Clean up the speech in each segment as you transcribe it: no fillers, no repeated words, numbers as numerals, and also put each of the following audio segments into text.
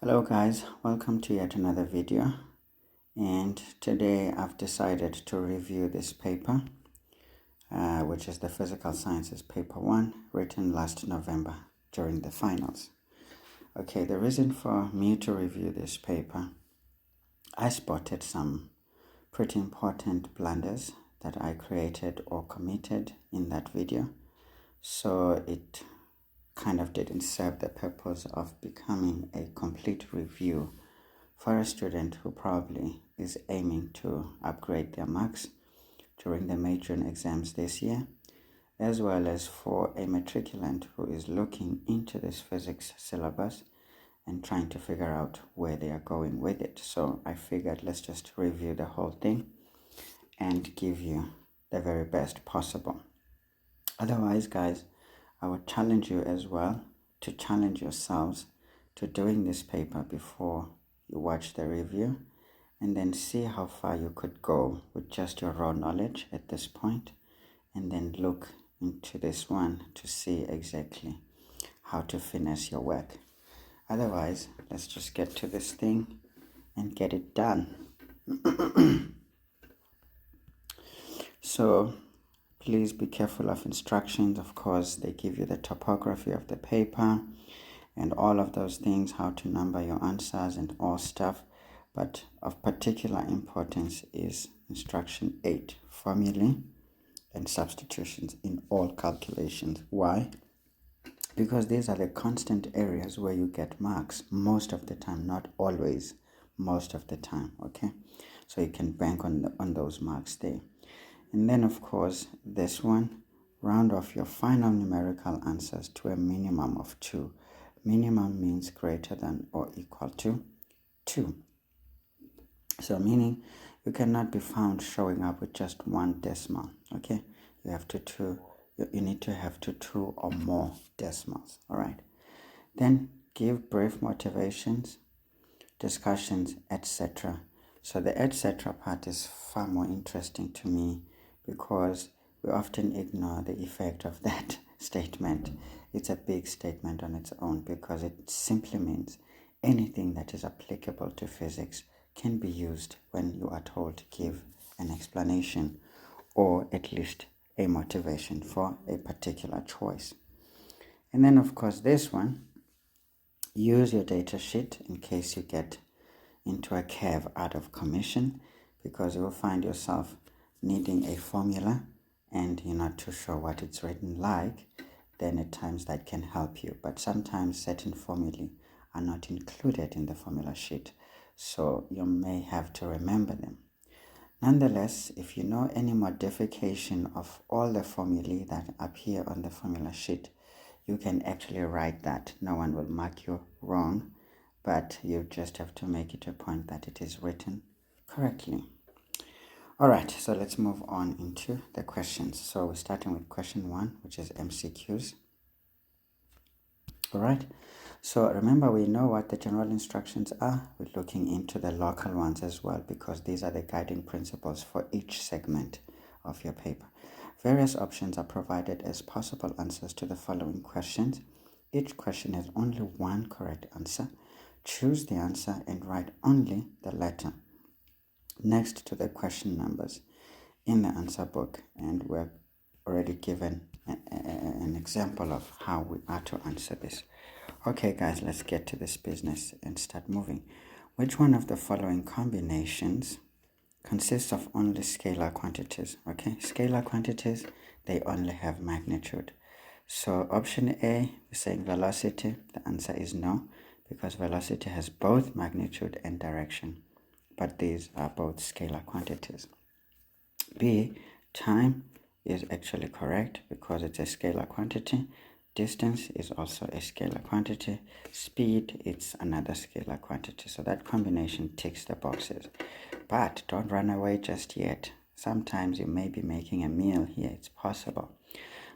Hello guys, welcome to yet another video, and today I've decided to review this paper which is the Physical Sciences Paper 1 written last November during the finals. Okay, the reason for me to review this paper, I spotted some pretty important blunders that I created or committed in that video, so it kind of didn't serve the purpose of becoming a complete review for a student who probably is aiming to upgrade their marks during the major exams this year, as well as for a matriculant who is looking into this physics syllabus and trying to figure out where they are going with it. So I figured let's just review the whole thing and give you the very best possible. Otherwise, guys, I would challenge you as well to challenge yourselves to doing this paper before you watch the review, and then see how far you could go with just your raw knowledge at this point, and then look into this one to see exactly how to finish your work. Otherwise, let's just get to this thing and get it done. So please be careful of instructions. Of course, they give you the topography of the paper and all of those things, how to number your answers and all stuff. But of particular importance is instruction 8, formulae and substitutions in all calculations. Why? Because these are the constant areas where you get marks most of the time, not always, most of the time, okay? So you can bank on those marks there. And then, of course, this one, round off your final numerical answers to a minimum of 2. Minimum means greater than or equal to 2. So meaning you cannot be found showing up with just one decimal, okay? You need to have 2 or more decimals, all right? Then give brief motivations, discussions, etc. So the etc. part is far more interesting to me because we often ignore the effect of that statement. It's a big statement on its own because it simply means anything that is applicable to physics can be used when you are told to give an explanation or at least a motivation for a particular choice. And then, of course, this one, use your data sheet in case you get into a curve out of commission, because you will find yourself needing a formula and you're not too sure what it's written like. Then at times that can help you, but sometimes certain formulae are not included in the formula sheet, so you may have to remember them. Nonetheless, if you know any modification of all the formulae that appear on the formula sheet, you can actually write that. No one will mark you wrong, but you just have to make it a point that it is written correctly. All right, so let's move on into the questions. So we're starting with question 1, which is MCQs. All right, so remember, we know what the general instructions are. We're looking into the local ones as well because these are the guiding principles for each segment of your paper. Various options are provided as possible answers to the following questions. Each question has only one correct answer. Choose the answer and write only the letter next to the question numbers in the answer book, and we're already given an example of how we are to answer this. Okay guys, let's get to this business and start moving. Which one of the following combinations consists of only scalar quantities? Okay, scalar quantities, they only have magnitude. So option A, we're saying velocity. The answer is no, because velocity has both magnitude and direction, but these are both scalar quantities. B, time is actually correct because it's a scalar quantity. Distance is also a scalar quantity. Speed, it's another scalar quantity. So that combination ticks the boxes. But don't run away just yet. Sometimes you may be making a meal here. It's possible.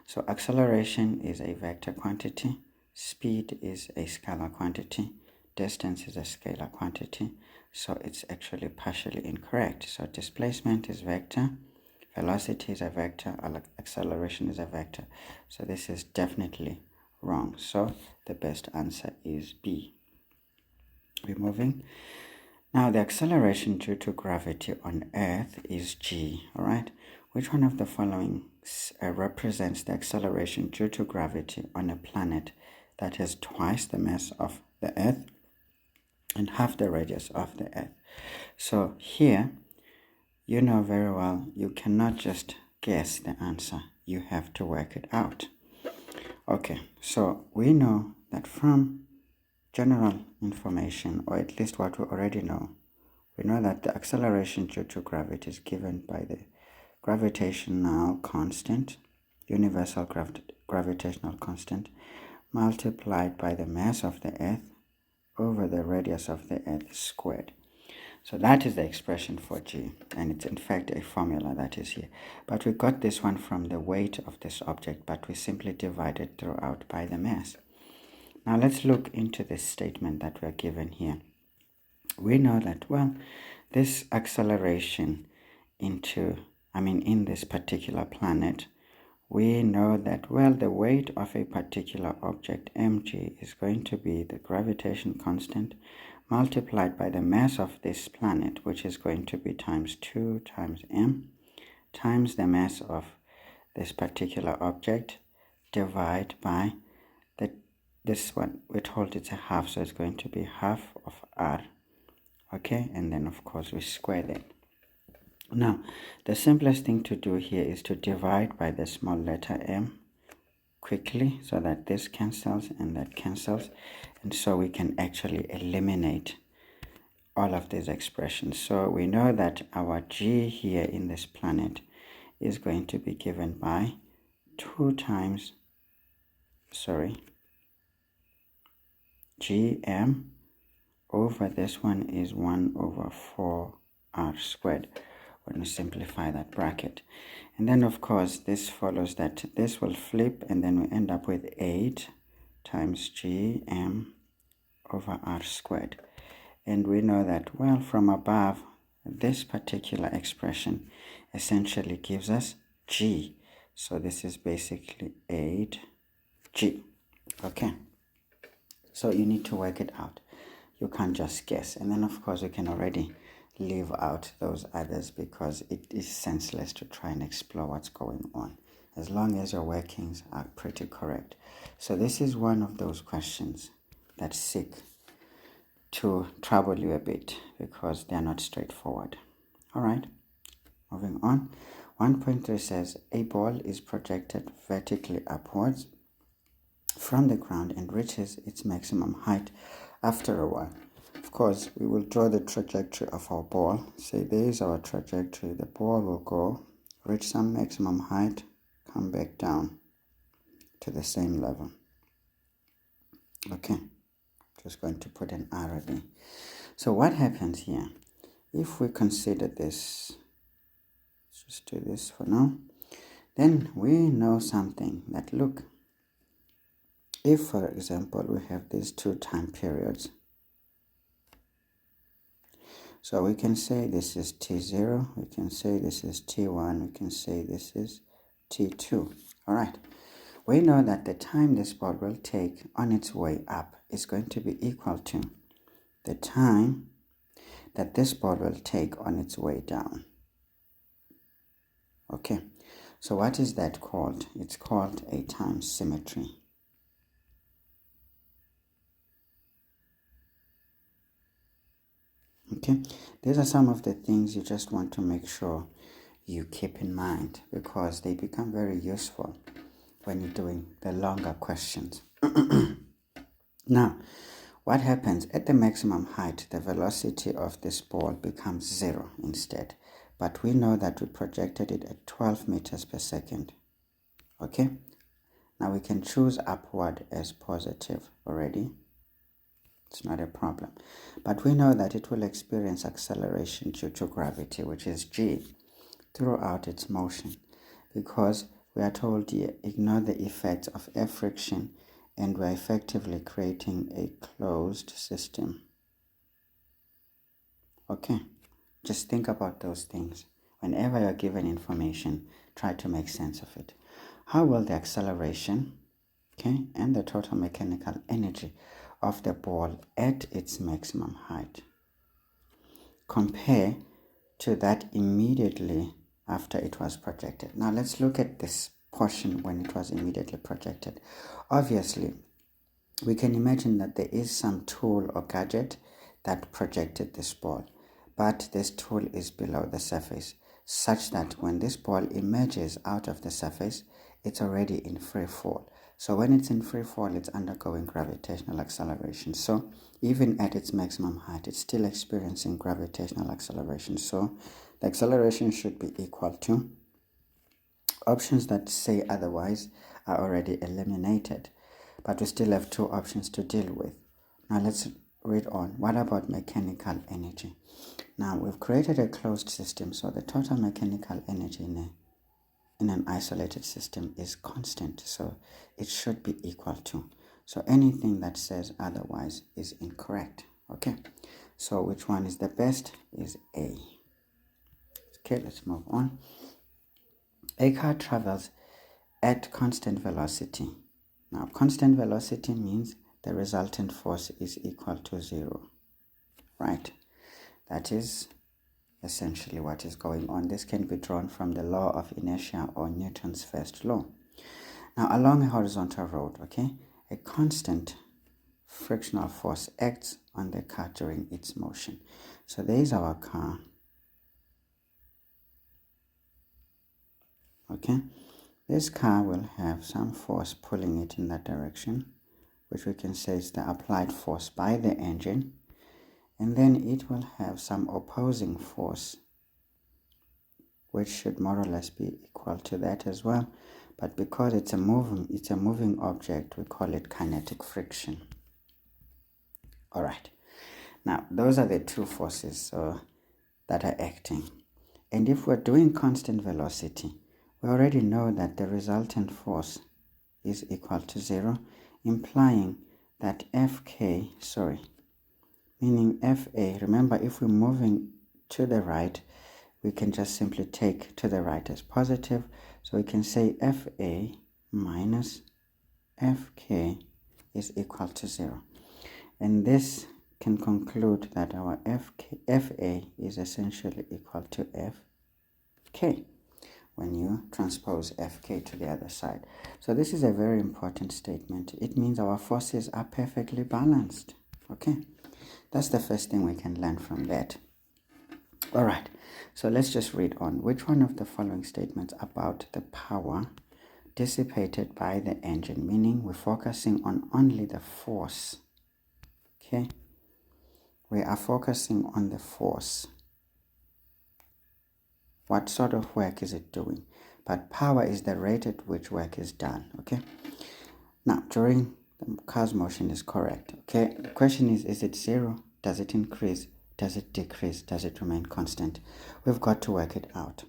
So acceleration is a vector quantity. Speed is a scalar quantity. Distance is a scalar quantity. So it's actually partially incorrect. So displacement is vector. Velocity is a vector, acceleration is a vector. So this is definitely wrong. So the best answer is B. We're moving. Now the acceleration due to gravity on Earth is g, alright? Which one of the following represents the acceleration due to gravity on a planet that has twice the mass of the Earth and half the radius of the Earth? So here, you know very well, you cannot just guess the answer. You have to work it out. Okay, so we know that from general information, or at least what we already know, we know that the acceleration due to gravity is given by the gravitational constant, universal gravitational constant, multiplied by the mass of the Earth over the radius of the Earth squared. So that is the expression for g, and it's in fact a formula that is here. But we got this one from the weight of this object, but we simply divided throughout by the mass. Now let's look into this statement that we're given here. We know that, well, this acceleration in this particular planet, we know that, well, the weight of a particular object, mg, is going to be the gravitation constant multiplied by the mass of this planet, which is going to be times 2 times m, times the mass of this particular object, divide by this one. We're told it's a half, so it's going to be half of r. Okay, and then of course we square that. Now, the simplest thing to do here is to divide by the small letter m quickly, so that this cancels and that cancels, and so we can actually eliminate all of these expressions. So we know that our g here in this planet is going to be given by 2 times, gm over this one is 1 over 4r squared when we simplify that bracket. And then of course this follows that this will flip, and then we end up with 8 times gm over r squared. And we know that, well, from above, this particular expression essentially gives us g. So this is basically 8g. Okay, so you need to work it out. You can't just guess. And then of course we can already leave out those others, because it is senseless to try and explore what's going on, as long as your workings are pretty correct. So this is one of those questions that seek to trouble you a bit, because they are not straightforward. All right, moving on. 1.3 says a ball is projected vertically upwards from the ground and reaches its maximum height after a while. Of course, we will draw the trajectory of our ball. Say there is our trajectory. The ball will go, reach some maximum height, come back down to the same level. Okay, just going to put an arrow there. So what happens here? If we consider this, let's just do this for now, then we know something that, look, if for example we have these 2 time periods, so we can say this is t0, we can say this is t1, we can say this is t2. All right, we know that the time this ball will take on its way up is going to be equal to the time that this ball will take on its way down. Okay, so what is that called? It's called a time symmetry. Okay, these are some of the things you just want to make sure you keep in mind, because they become very useful when you're doing the longer questions. Now, what happens at the maximum height? The velocity of this ball becomes 0 instead, but we know that we projected it at 12 meters per second. Okay, now we can choose upward as positive already. It's not a problem, but we know that it will experience acceleration due to gravity, which is g, throughout its motion, because we are told here, ignore the effects of air friction, and we're effectively creating a closed system. Okay, just think about those things. Whenever you're given information, try to make sense of it. How will the acceleration, okay, and the total mechanical energy of the ball at its maximum height. Compare to that immediately after it was projected. Now let's look at this portion when it was immediately projected. Obviously, we can imagine that there is some tool or gadget that projected this ball, but this tool is below the surface, such that when this ball emerges out of the surface, it's already in free fall. So when it's in free fall, it's undergoing gravitational acceleration. So even at its maximum height, it's still experiencing gravitational acceleration. So the acceleration should be equal to, options that say otherwise are already eliminated, but we still have two options to deal with. Now let's read on. What about mechanical energy? Now we've created a closed system, so the total mechanical energy in an isolated system is constant, so it should be equal to. So anything that says otherwise is incorrect. Okay, so which one is the best? Is A. Okay, let's move on. A car travels at constant velocity. Now constant velocity means the resultant force is equal to 0, right? That is essentially what is going on. This can be drawn from the law of inertia or Newton's first law. Now along a horizontal road, okay, a constant frictional force acts on the car during its motion. So there is our car, okay. This car will have some force pulling it in that direction, which we can say is the applied force by the engine, and then it will have some opposing force, which should more or less be equal to that as well. But because it's a moving object, we call it kinetic friction. All right. Now, those are the two forces that are acting. And if we're doing constant velocity, we already know that the resultant force is equal to 0, implying that meaning FA, remember if we're moving to the right, we can just simply take to the right as positive. So we can say FA minus FK is equal to 0. And this can conclude that our FA is essentially equal to FK when you transpose FK to the other side. So this is a very important statement. It means our forces are perfectly balanced. Okay, that's the first thing we can learn from that. All right, so let's just read on. Which one of the following statements about the power dissipated by the engine, meaning we're focusing on only the force, okay? We are focusing on the force. What sort of work is it doing? But power is the rate at which work is done, okay? Now, during the car's motion is correct, okay? The question is it 0? Does it increase? Does it decrease? Does it remain constant? We've got to work it out.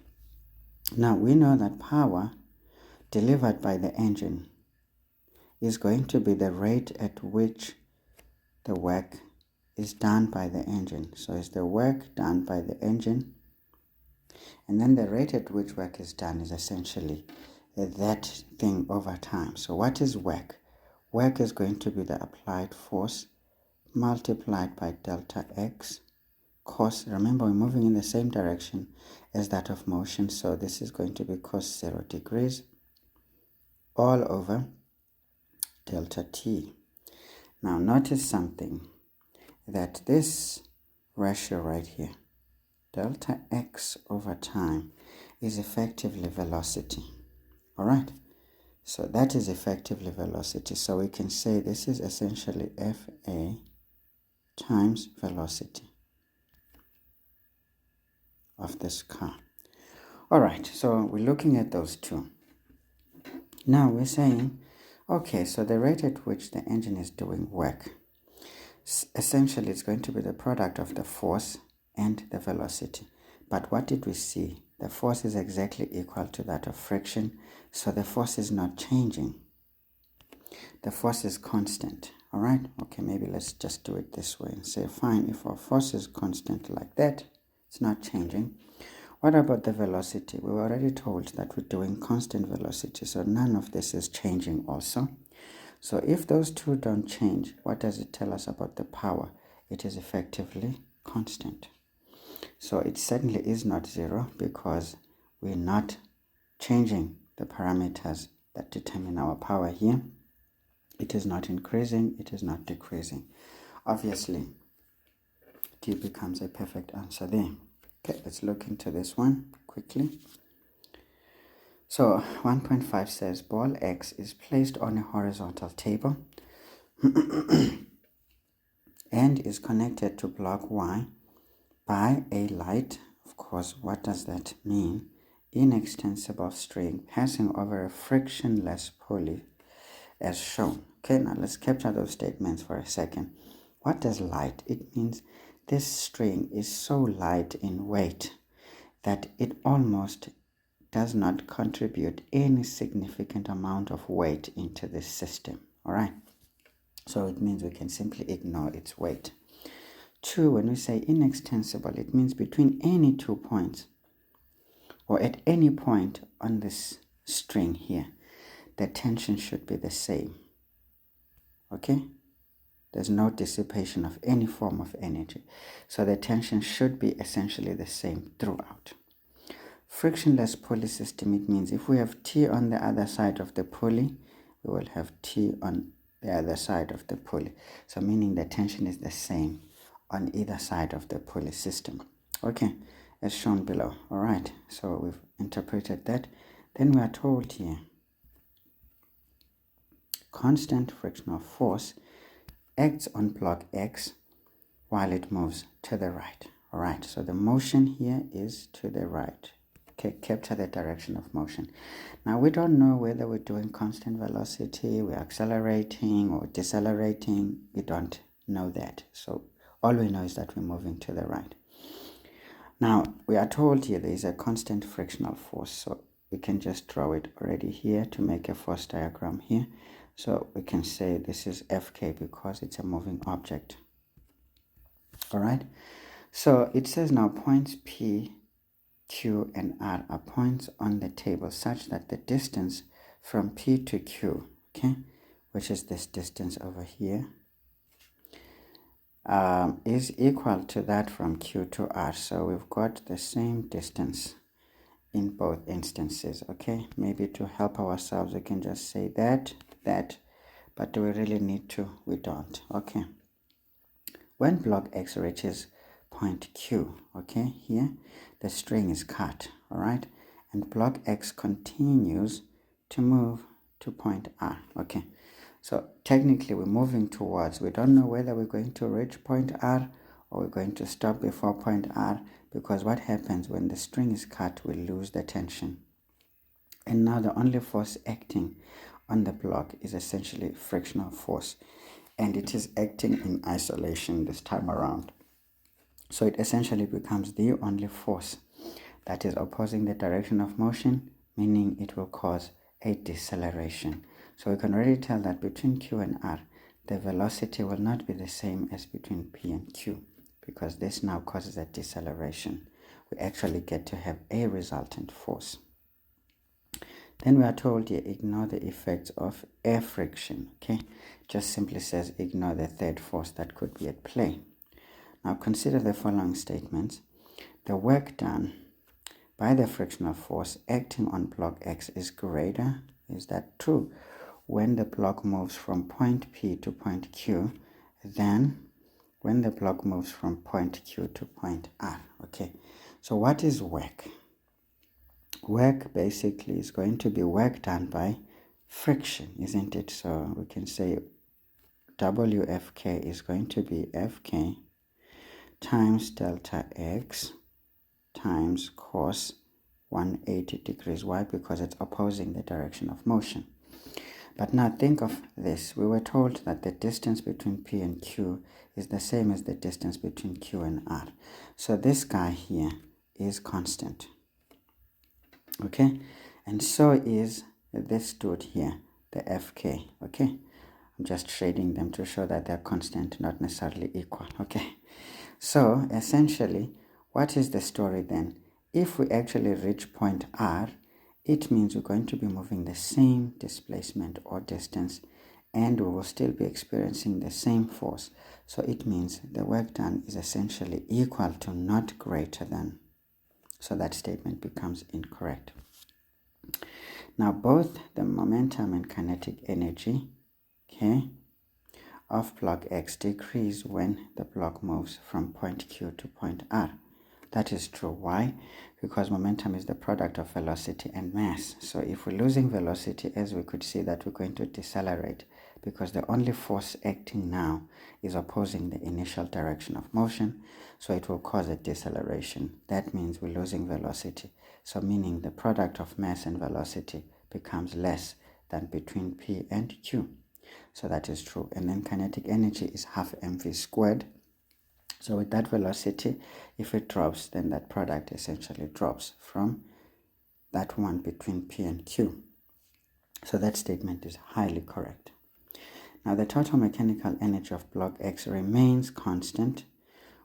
Now, we know that power delivered by the engine is going to be the rate at which the work is done by the engine. So it's the work done by the engine, and then the rate at which work is done is essentially that thing over time. So what is work? Work is going to be the applied force multiplied by delta x cos, remember we're moving in the same direction as that of motion, so this is going to be cos 0 degrees all over delta t. Now notice something, that this ratio right here, delta x over time, is effectively velocity. All right, so that is effectively velocity. So we can say this is essentially FA times velocity of this car. All right, so we're looking at those two. Now we're saying, okay, so the rate at which the engine is doing work, essentially it's going to be the product of the force and the velocity. But what did we see? The force is exactly equal to that of friction, so the force is not changing. The force is constant. All right, okay, maybe let's just do it this way and say, fine, if our force is constant like that, it's not changing. What about the velocity? We were already told that we're doing constant velocity, so none of this is changing also. So if those two don't change, what does it tell us about the power? It is effectively constant. So it certainly is not zero because we're not changing the parameters that determine our power here. It is not increasing, it is not decreasing. Obviously, D becomes a perfect answer there. Okay, let's look into this one quickly. So 1.5 says ball X is placed on a horizontal table and is connected to block Y by a light. Of course, what does that mean? Inextensible string passing over a frictionless pulley as shown. Okay, now let's capture those statements for a second. What does light? It means this string is so light in weight that it almost does not contribute any significant amount of weight into this system. All right, so it means we can simply ignore its weight. 2, when we say inextensible, it means between any 2 points or at any point on this string here, the tension should be the same. Okay, there's no dissipation of any form of energy, so the tension should be essentially the same throughout. Frictionless pulley system, it means if we have T on the other side of the pulley, we will have T on the other side of the pulley, so meaning the tension is the same on either side of the pulley system. Okay, as shown below. All right, so we've interpreted that. Then we are told here constant frictional force acts on block X while it moves to the right. All right, so the motion here is to the right. Okay, capture the direction of motion. Now we don't know whether we're doing constant velocity, we're accelerating or decelerating. We don't know that. So all we know is that we're moving to the right. Now we are told here there is a constant frictional force. So we can just draw it already here to make a force diagram here. So we can say this is Fk because it's a moving object. All right. So it says now points P, Q, and R are points on the table such that the distance from P to Q, okay, which is this distance over here, is equal to that from Q to R. So we've got the same distance in both instances. Okay, maybe to help ourselves we can just say that, but do we really need to? We don't. Okay, when block X reaches point Q, okay, here the string is cut, all right, and block X continues to move to point R. Okay, so technically we're moving towards, we don't know whether we're going to reach point R or we're going to stop before point R, because what happens when the string is cut, we lose the tension. And now the only force acting on the block is essentially frictional force, and it is acting in isolation this time around. So it essentially becomes the only force that is opposing the direction of motion, meaning it will cause a deceleration. So we can already tell that between Q and R, the velocity will not be the same as between P and Q, because this now causes a deceleration. We actually get to have a resultant force. Then we are told here, ignore the effects of air friction. Okay, just simply says ignore the third force that could be at play. Now consider the following statements. The work done by the frictional force acting on block X is greater. Is that true? When the block moves from point P to point Q than when the block moves from point Q to point R. Okay, so what is work? Work basically is going to be work done by friction, isn't it? So we can say WFK is going to be Fk times delta X times cos 180 degrees. Why? Because it's opposing the direction of motion. But now think of this. We were told that the distance between P and Q is the same as the distance between Q and R. So this guy here is constant. Okay, and so is this dude here, the Fk. Okay, I'm just shading them to show that they're constant, not necessarily equal. Okay, so essentially, what is the story then? If we actually reach point R, it means we're going to be moving the same displacement or distance and we will still be experiencing the same force. So it means the work done is essentially equal to, not greater than. So that statement becomes incorrect. Now both the momentum and kinetic energy, okay, of block X decrease when the block moves from point Q to point R. That is true. Why? Because momentum is the product of velocity and mass. So if we're losing velocity, as we could see, that we're going to decelerate, because the only force acting now is opposing the initial direction of motion, so it will cause a deceleration. That means we're losing velocity. So meaning the product of mass and velocity becomes less than between P and Q. So that is true. And then kinetic energy is half mv squared. So with that velocity, if it drops, then that product essentially drops from that one between P and Q. So that statement is highly correct. Now the total mechanical energy of block X remains constant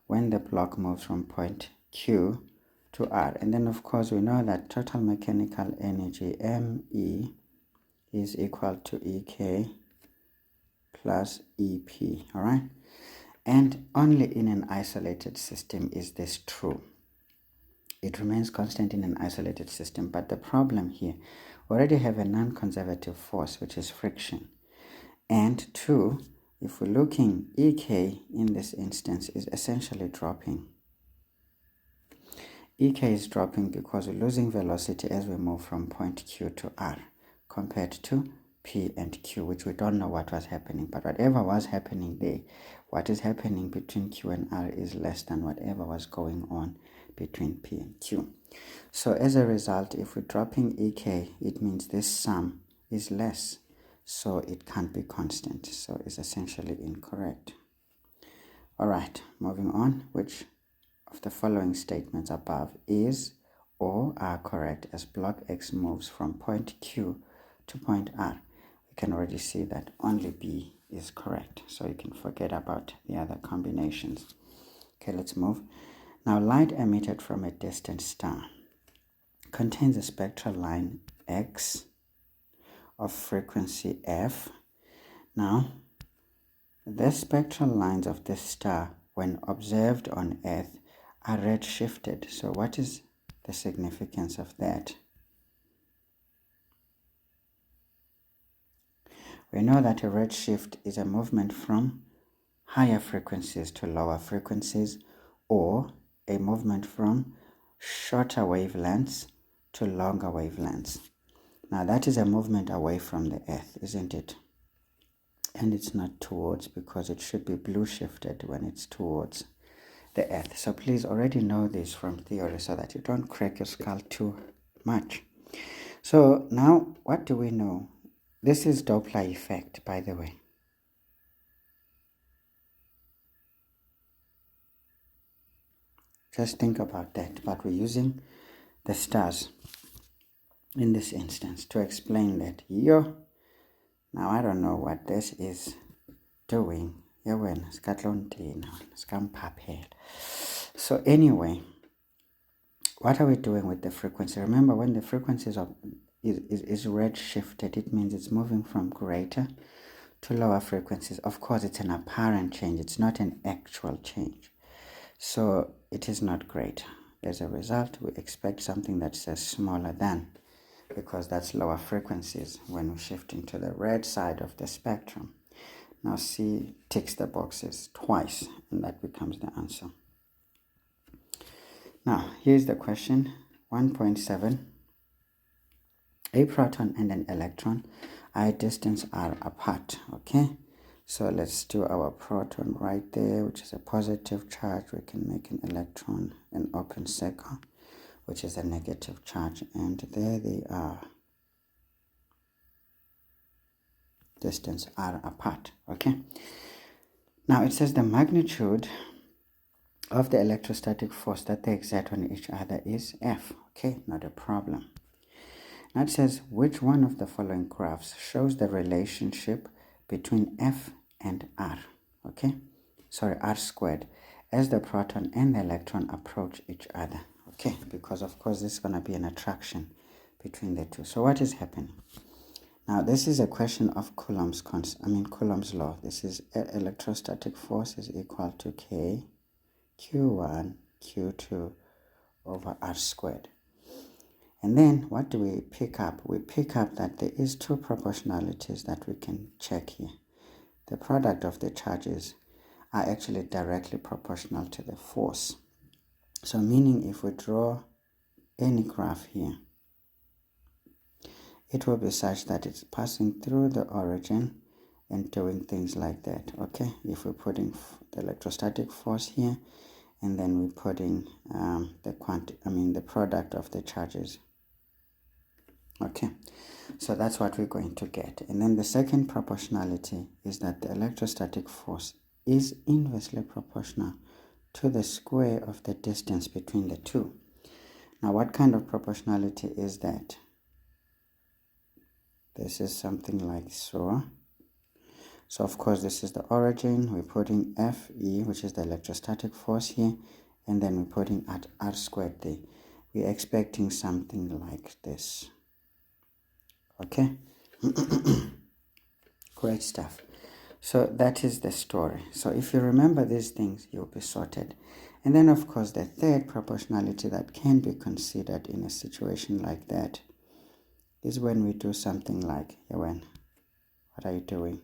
when the block moves from point Q to R. And then of course we know that total mechanical energy, ME, is equal to EK plus EP, all right? And only in an isolated system is this true. It remains constant in an isolated system, but the problem here, we already have a non-conservative force, which is friction. And two, if we're looking, EK in this instance is essentially dropping. EK is dropping because we're losing velocity as we move from point Q to R compared to P and Q, which we don't know what was happening. But whatever was happening there, what is happening between Q and R is less than whatever was going on between P and Q. So as a result, if we're dropping EK, it means this sum is less. So it can't be constant. So it's essentially incorrect. All right, moving on. Which of the following statements above is or are correct as block X moves from point Q to point R? We can already see that only B is correct. So you can forget about the other combinations. Okay, let's move. Now, light emitted from a distant star contains a spectral line X of frequency F. Now, the spectral lines of this star, when observed on Earth, are redshifted. So what is the significance of that? We know that a redshift is a movement from higher frequencies to lower frequencies, or a movement from shorter wavelengths to longer wavelengths. Now that is a movement away from the Earth, isn't it? And it's not towards, because it should be blue shifted when it's towards the Earth. So please already know this from theory so that you don't crack your skull too much. So now what do we know? This is Doppler effect, by the way. Just think about that. But we're using the stars in this instance to explain that. Now I don't know what this is doing. So anyway, what are we doing with the frequency? Remember, when the frequency is red shifted, it means it's moving from greater to lower frequencies. Of course, it's an apparent change. It's not an actual change. So it is not greater. As a result, we expect something that says smaller than, because that's lower frequencies when we shift into the red side of the spectrum. Now C ticks the boxes twice, and that becomes the answer. Now, here's the question. 1.7. A proton and an electron are at distance r apart. Okay, so let's do our proton right there, which is a positive charge. We can make an electron an open circle, which is a negative charge, and there they are, distance r apart. Okay, now it says the magnitude of the electrostatic force that they exert on each other is F. Okay, not a problem. Now it says, which one of the following graphs shows the relationship between F and R? Okay, sorry, R squared, as the proton and the electron approach each other. Okay, because of course this is going to be an attraction between the two. So what is happening? Now this is a question of Coulomb's law. This is electrostatic force is equal to K Q1 Q2 over R squared. And then what do we pick up? We pick up that there is two proportionalities that we can check here. The product of the charges are actually directly proportional to the force. So meaning if we draw any graph here, it will be such that it's passing through the origin and doing things like that. Okay, if we're putting the electrostatic force here, and then we're putting the product of the charges. Okay, so that's what we're going to get. And then the second proportionality is that the electrostatic force is inversely proportional to the square of the distance between the two. Now, what kind of proportionality is that? This is something like so. So, of course, this is the origin. We're putting Fe, which is the electrostatic force here, and then we're putting at R squared there. We're expecting something like this. Okay, great stuff. So that is the story. So if you remember these things, you'll be sorted. And then, of course, the third proportionality that can be considered in a situation like that is when we do something like, Yawen, what are you doing?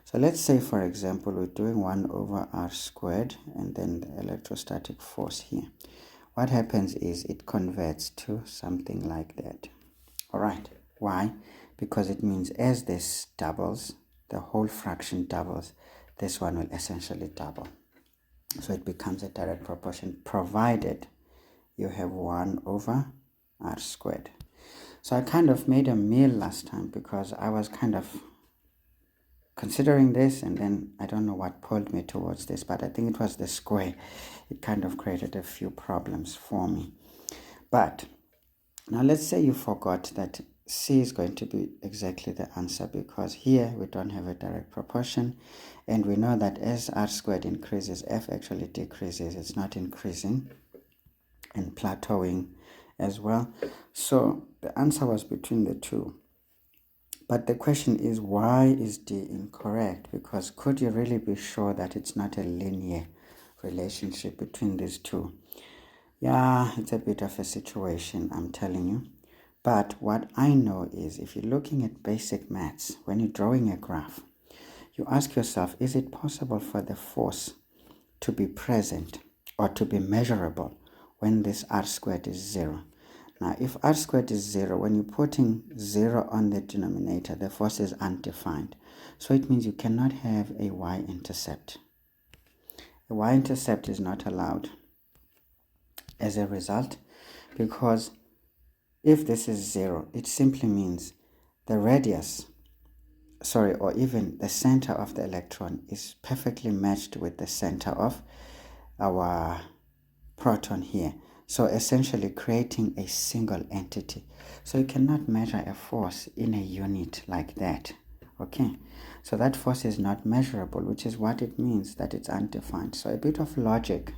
So let's say, for example, we're doing 1 over R squared and then the electrostatic force here. What happens is it converts to something like that. All right. Why? Because it means as this doubles, the whole fraction doubles, this one will essentially double. So it becomes a direct proportion, provided you have 1 over R squared. So I kind of made a meal last time because I was kind of considering this, and then I don't know what pulled me towards this, but I think it was the square. It kind of created a few problems for me. But now let's say you forgot that C is going to be exactly the answer, because here we don't have a direct proportion, and we know that as R squared increases, F actually decreases. It's not increasing and plateauing as well. So the answer was between the two. But the question is, why is D incorrect? Because could you really be sure that it's not a linear relationship between these two? Yeah, it's a bit of a situation, I'm telling you. But what I know is, if you're looking at basic maths, when you're drawing a graph, you ask yourself, is it possible for the force to be present or to be measurable when this R squared is 0? Now, if R squared is 0, when you're putting 0 on the denominator, the force is undefined. So it means you cannot have a y-intercept. A y-intercept is not allowed as a result, because if this is 0, it simply means the radius, or even the center of the electron is perfectly matched with the center of our proton here. So essentially creating a single entity. So you cannot measure a force in a unit like that. Okay, so that force is not measurable, which is what it means that it's undefined. So a bit of logic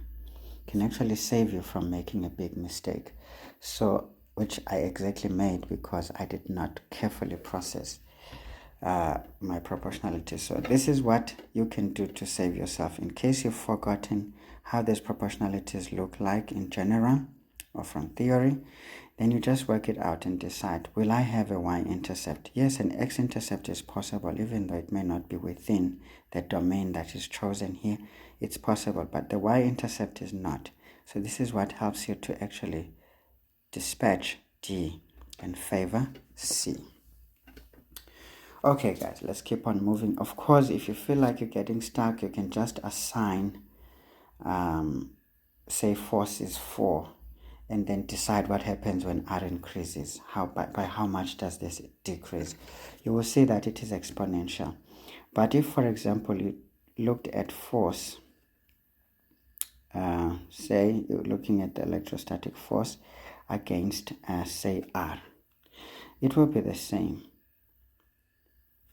can actually save you from making a big mistake. So, which I exactly made because I did not carefully process my proportionality. So this is what you can do to save yourself in case you've forgotten how these proportionalities look like in general or from theory. Then you just work it out and decide, will I have a y-intercept? Yes, an x-intercept is possible, even though it may not be within the domain that is chosen here. It's possible, but the y-intercept is not. So this is what helps you to actually dispatch D and favor C. Okay guys, let's keep on moving. Of course, if you feel like you're getting stuck, you can just assign say force is 4, and then decide what happens when R increases. By how much does this decrease? You will see that it is exponential. But if, for example, you looked at force, say you're looking at the electrostatic force against say R, it will be the same.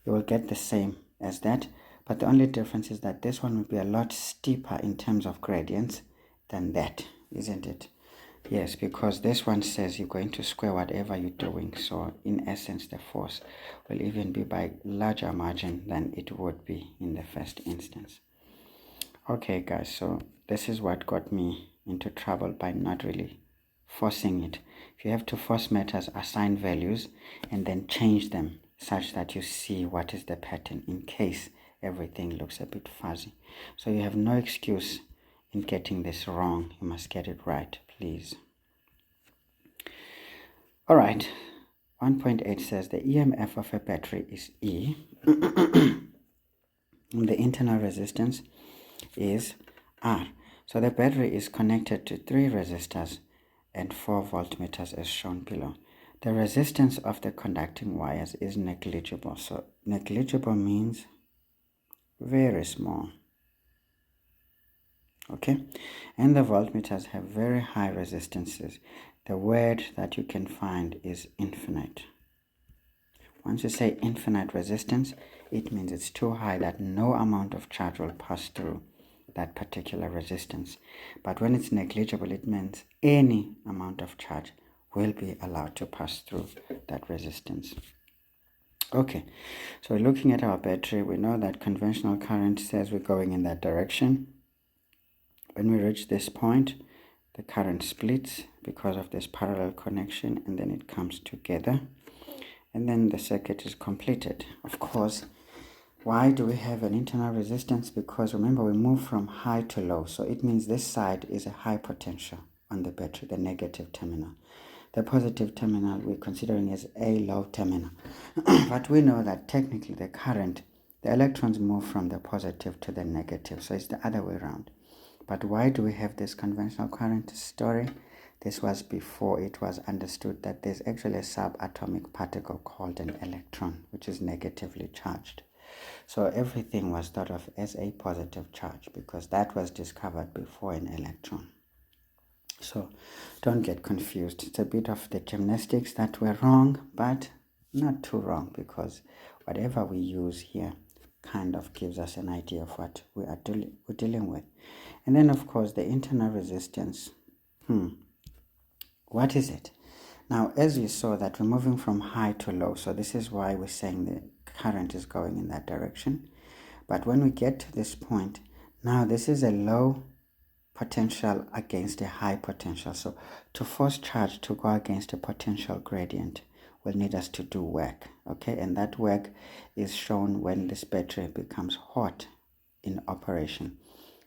You will get the same as that, but the only difference is that this one will be a lot steeper in terms of gradients than that, isn't it? Yes, because this one says you're going to square whatever you're doing. So in essence, the force will even be by larger margin than it would be in the first instance. Okay, guys, so this is what got me into trouble by not really forcing it. If you have to force matters, assign values and then change them such that you see what is the pattern in case everything looks a bit fuzzy. So you have no excuse in getting this wrong. You must get it right, please. All right, 1.8 says the EMF of a battery is E. The internal resistance is R. So the battery is connected to 3 resistors and 4 voltmeters as shown below. The resistance of the conducting wires is negligible. So negligible means very small. Okay, and the voltmeters have very high resistances. The word that you can find is infinite. Once you say infinite resistance, it means it's too high that no amount of charge will pass through that particular resistance. But when it's negligible, it means any amount of charge will be allowed to pass through that resistance. Okay, so looking at our battery, we know that conventional current says we're going in that direction. When we reach this point, the current splits because of this parallel connection, and then it comes together, and then the circuit is completed. Of course, why do we have an internal resistance? Because remember, we move from high to low, so it means this side is a high potential on the battery, the negative terminal. The positive terminal we're considering as a low terminal. But we know that technically the current, the electrons move from the positive to the negative, so it's the other way around. But why do we have this conventional current story? This was before it was understood that there's actually a subatomic particle called an electron, which is negatively charged. So everything was thought of as a positive charge because that was discovered before an electron. So don't get confused. It's a bit of the gymnastics that were wrong, but not too wrong, because whatever we use here kind of gives us an idea of what we're dealing with. And then, of course, the internal resistance. What is it? Now, as we saw that we're moving from high to low, so this is why we're saying the current is going in that direction. But when we get to this point, now this is a low potential against a high potential. So to force charge to go against a potential gradient will need us to do work. Okay, and that work is shown when this battery becomes hot in operation,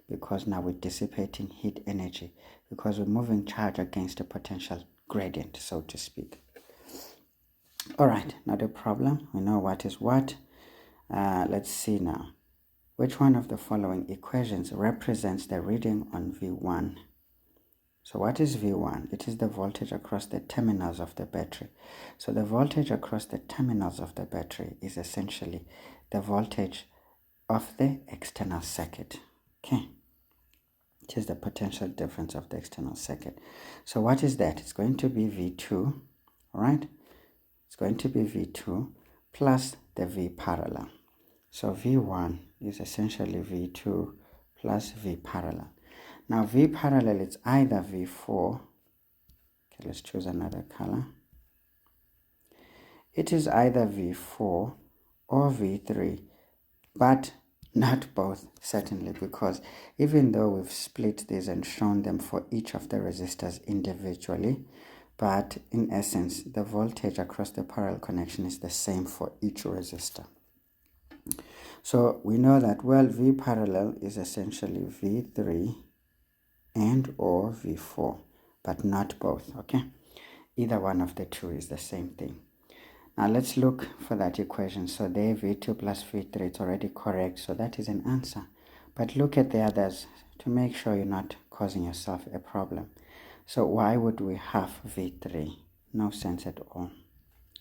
because now we're dissipating heat energy because we're moving charge against a potential gradient, so to speak. All right, not a problem. We know what is what. Let's see now. Which one of the following equations represents the reading on V1? So what is V1? It is the voltage across the terminals of the battery. So the voltage across the terminals of the battery is essentially the voltage of the external circuit. Okay. It is the potential difference of the external circuit. So what is that? It's going to be V2, all right? It's going to be V2 plus the V parallel. So V1 is essentially V2 plus V parallel. Now V parallel is either V4. Okay, let's choose another color. It is either V4 or V3, but not both, certainly, because even though we've split these and shown them for each of the resistors individually, but in essence, the voltage across the parallel connection is the same for each resistor. So we know that, well, V parallel is essentially V3 and or V4, but not both, okay? Either one of the two is the same thing. Now let's look for that equation. So there, V2 plus V3, it's already correct, so that is an answer. But look at the others to make sure you're not causing yourself a problem. So why would we have V3? No sense at all.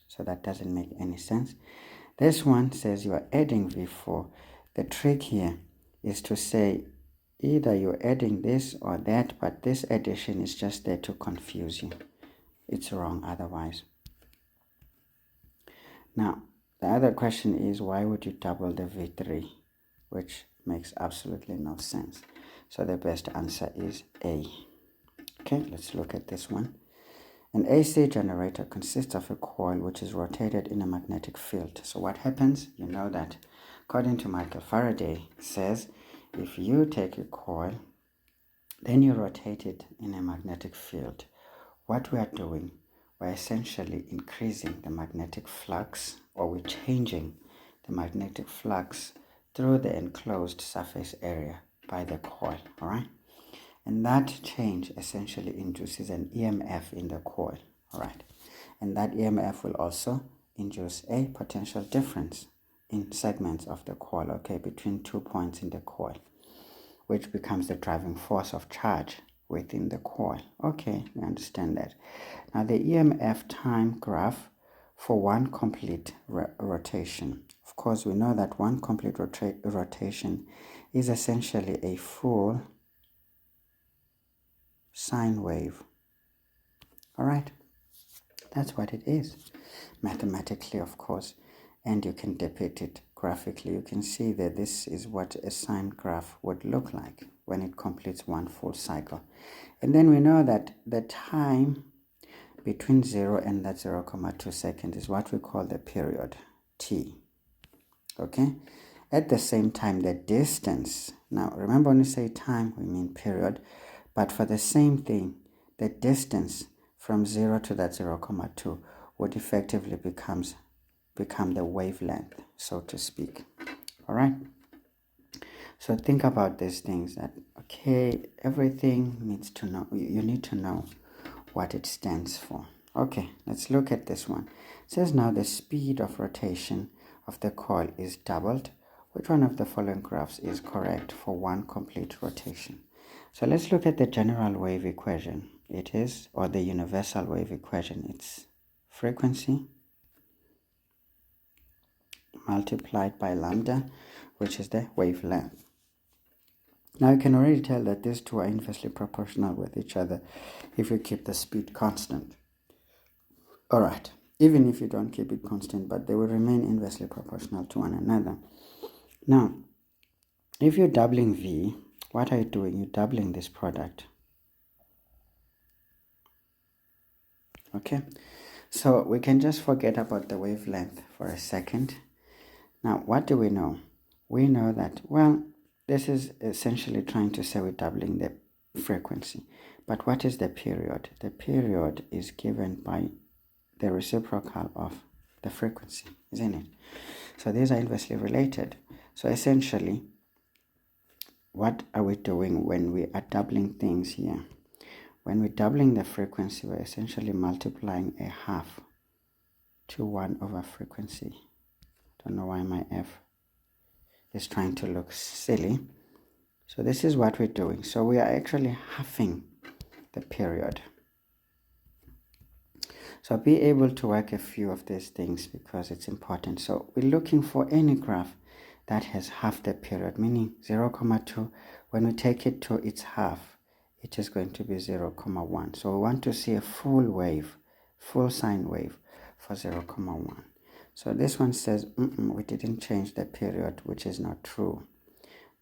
So that doesn't make any sense. This one says you are adding V4. The trick here is to say either you're adding this or that, but this addition is just there to confuse you. It's wrong otherwise. Now, the other question is, why would you double the V3? Which makes absolutely no sense. So the best answer is A. Okay, let's look at this one. An AC generator consists of a coil which is rotated in a magnetic field. So what happens? You know that according to Michael Faraday, says if you take a coil, then you rotate it in a magnetic field. What we are doing, we're essentially increasing the magnetic flux, or we're changing the magnetic flux through the enclosed surface area by the coil, all right? And that change essentially induces an EMF in the coil, all right? And that EMF will also induce a potential difference in segments of the coil, okay, between 2 points in the coil, which becomes the driving force of charge within the coil. Okay, we understand that. Now the EMF time graph for one complete rotation. Of course, we know that one complete rotation is essentially a full sine wave. All right, that's what it is. Mathematically, of course, and you can depict it graphically. You can see that this is what a sine graph would look like when it completes one full cycle. And then we know that the time between 0 and that 0,2 seconds is what we call the period, t. Okay? At the same time, the distance, now remember when we say time, we mean period, but for the same thing, the distance from 0 to that 0,2 would effectively become the wavelength, so to speak. All right? So think about these things that, okay, everything needs to know, you need to know what it stands for. Okay, let's look at this one. It says now the speed of rotation of the coil is doubled. Which one of the following graphs is correct for one complete rotation? So let's look at the general wave equation. It is, or the universal wave equation, it's frequency multiplied by lambda, which is the wavelength. Now you can already tell that these two are inversely proportional with each other if you keep the speed constant. All right, even if you don't keep it constant, but they will remain inversely proportional to one another. Now, if you're doubling V, what are you doing? You're doubling this product. Okay, so we can just forget about the wavelength for a second. Now, what do we know? We know that, well, this is essentially trying to say we're doubling the frequency. But what is the period? The period is given by the reciprocal of the frequency, isn't it? So these are inversely related. So essentially, what are we doing when we are doubling things here? When we're doubling the frequency, we're essentially multiplying a half to 1 over frequency. Don't know why my F is trying to look silly. So this is what we're doing. So we are actually halving the period. So be able to work a few of these things because it's important. So we're looking for any graph that has half the period, meaning 0,2. When we take it to its half, it is going to be 0,1. So we want to see a full wave, full sine wave for 0,1. So this one says, we didn't change the period, which is not true.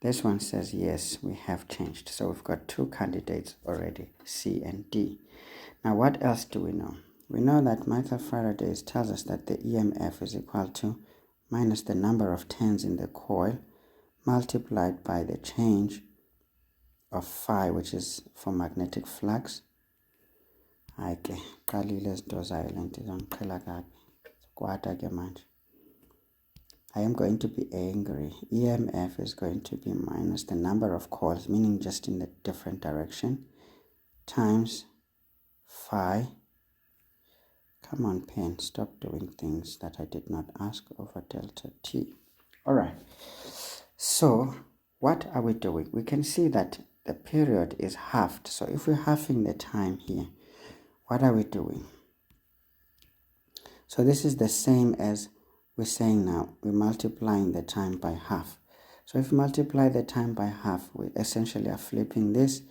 This one says, yes, we have changed. So we've got two candidates already, C and D. Now, what else do we know? We know that Michael Faraday tells us that the EMF is equal to minus the number of turns in the coil multiplied by the change of phi, which is for magnetic flux. I am going to be angry. EMF is going to be minus the number of coils, meaning just in the different direction, times phi. Come on, pen, stop doing things that I did not ask, over delta t. All right. So what are we doing? We can see that the period is halved. So if we're halving the time here, what are we doing? So this is the same as we're saying now. We're multiplying the time by half. So if we multiply the time by half, we essentially are flipping this.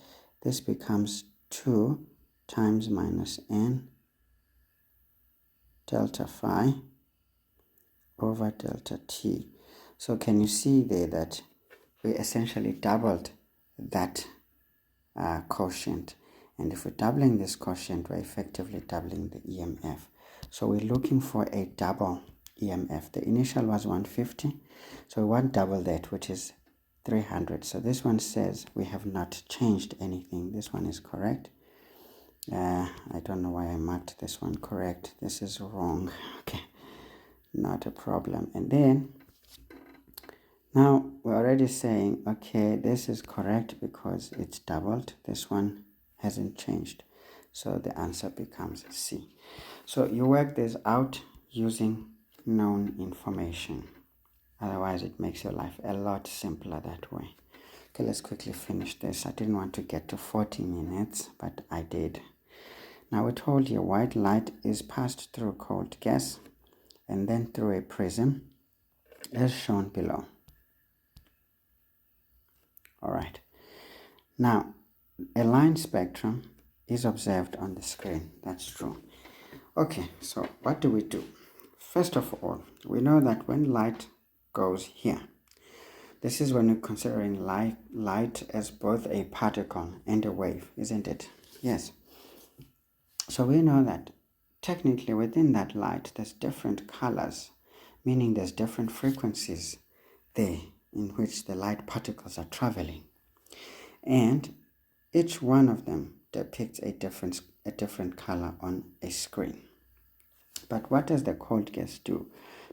This becomes 2 times minus n delta phi over delta t. So can you see there that we essentially doubled that quotient, And if we're doubling this quotient, we're effectively doubling the EMF. So we're looking for a double EMF. The initial was 150, so we want double that, which is 300. So this one says we have not changed anything. This one is correct. I don't know why I marked this one correct. This is wrong. Okay, not a problem. And then now we're already saying, okay, this is correct because it's doubled. This one hasn't changed. So the answer becomes C. So you work this out using known information. Otherwise, it makes your life a lot simpler that way. Okay, let's quickly finish this. I didn't want to get to 40 minutes, but I did. Now we told you white light is passed through cold gas and then through a prism as shown below. Alright. Now, a line spectrum is observed on the screen. That's true. Okay, so what do we do? First of all, we know that when light goes here, this is when we're considering light as both a particle and a wave, isn't it? Yes. So we know that technically within that light, there's different colors, meaning there's different frequencies there in which the light particles are traveling. And each one of them depicts a different color on a screen. But what does the cold gas do?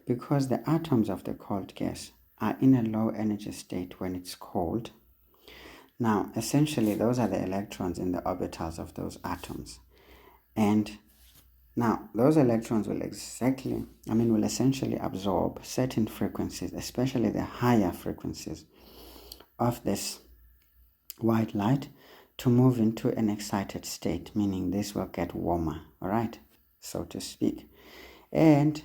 Because the atoms of the cold gas are in a low energy state when it's cold. Now, essentially, those are the electrons in the orbitals of those atoms. And now, those electrons will essentially absorb certain frequencies, especially the higher frequencies of this white light, to move into an excited state, meaning this will get warmer, all right, so to speak. And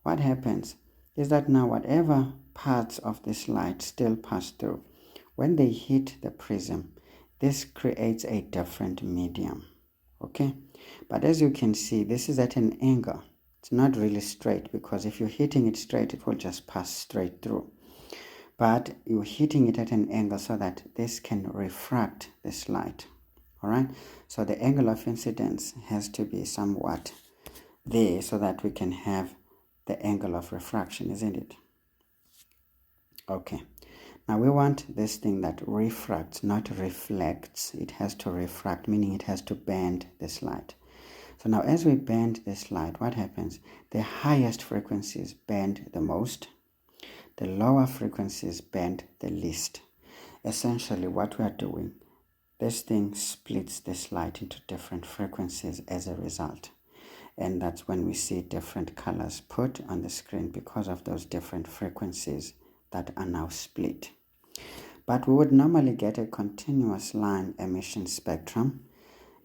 what happens is that now whatever parts of this light still pass through, when they hit the prism, this creates a different medium, okay? But as you can see, this is at an angle. It's not really straight, because if you're hitting it straight, it will just pass straight through. But you're hitting it at an angle so that this can refract this light, all right? So the angle of incidence has to be somewhat there so that we can have the angle of refraction, isn't it? Okay. Now we want this thing that refracts, not reflects. It has to refract, meaning it has to bend this light. So now as we bend this light, what happens? The highest frequencies bend the most. The lower frequencies bend the least. Essentially what we are doing, this thing splits this light into different frequencies as a result. And that's when we see different colors put on the screen because of those different frequencies that are now split. But we would normally get a continuous line emission spectrum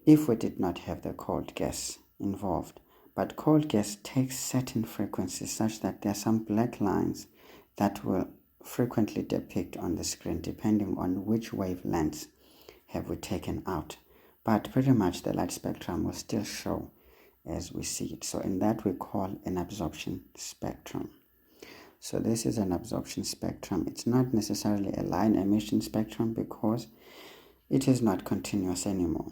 if we did not have the cold gas involved. But cold gas takes certain frequencies such that there are some black lines that will frequently depict on the screen depending on which wavelengths have we taken out. But pretty much the light spectrum will still show as we see it. So in that we call an absorption spectrum. So this is an absorption spectrum. It's not necessarily a line emission spectrum because it is not continuous anymore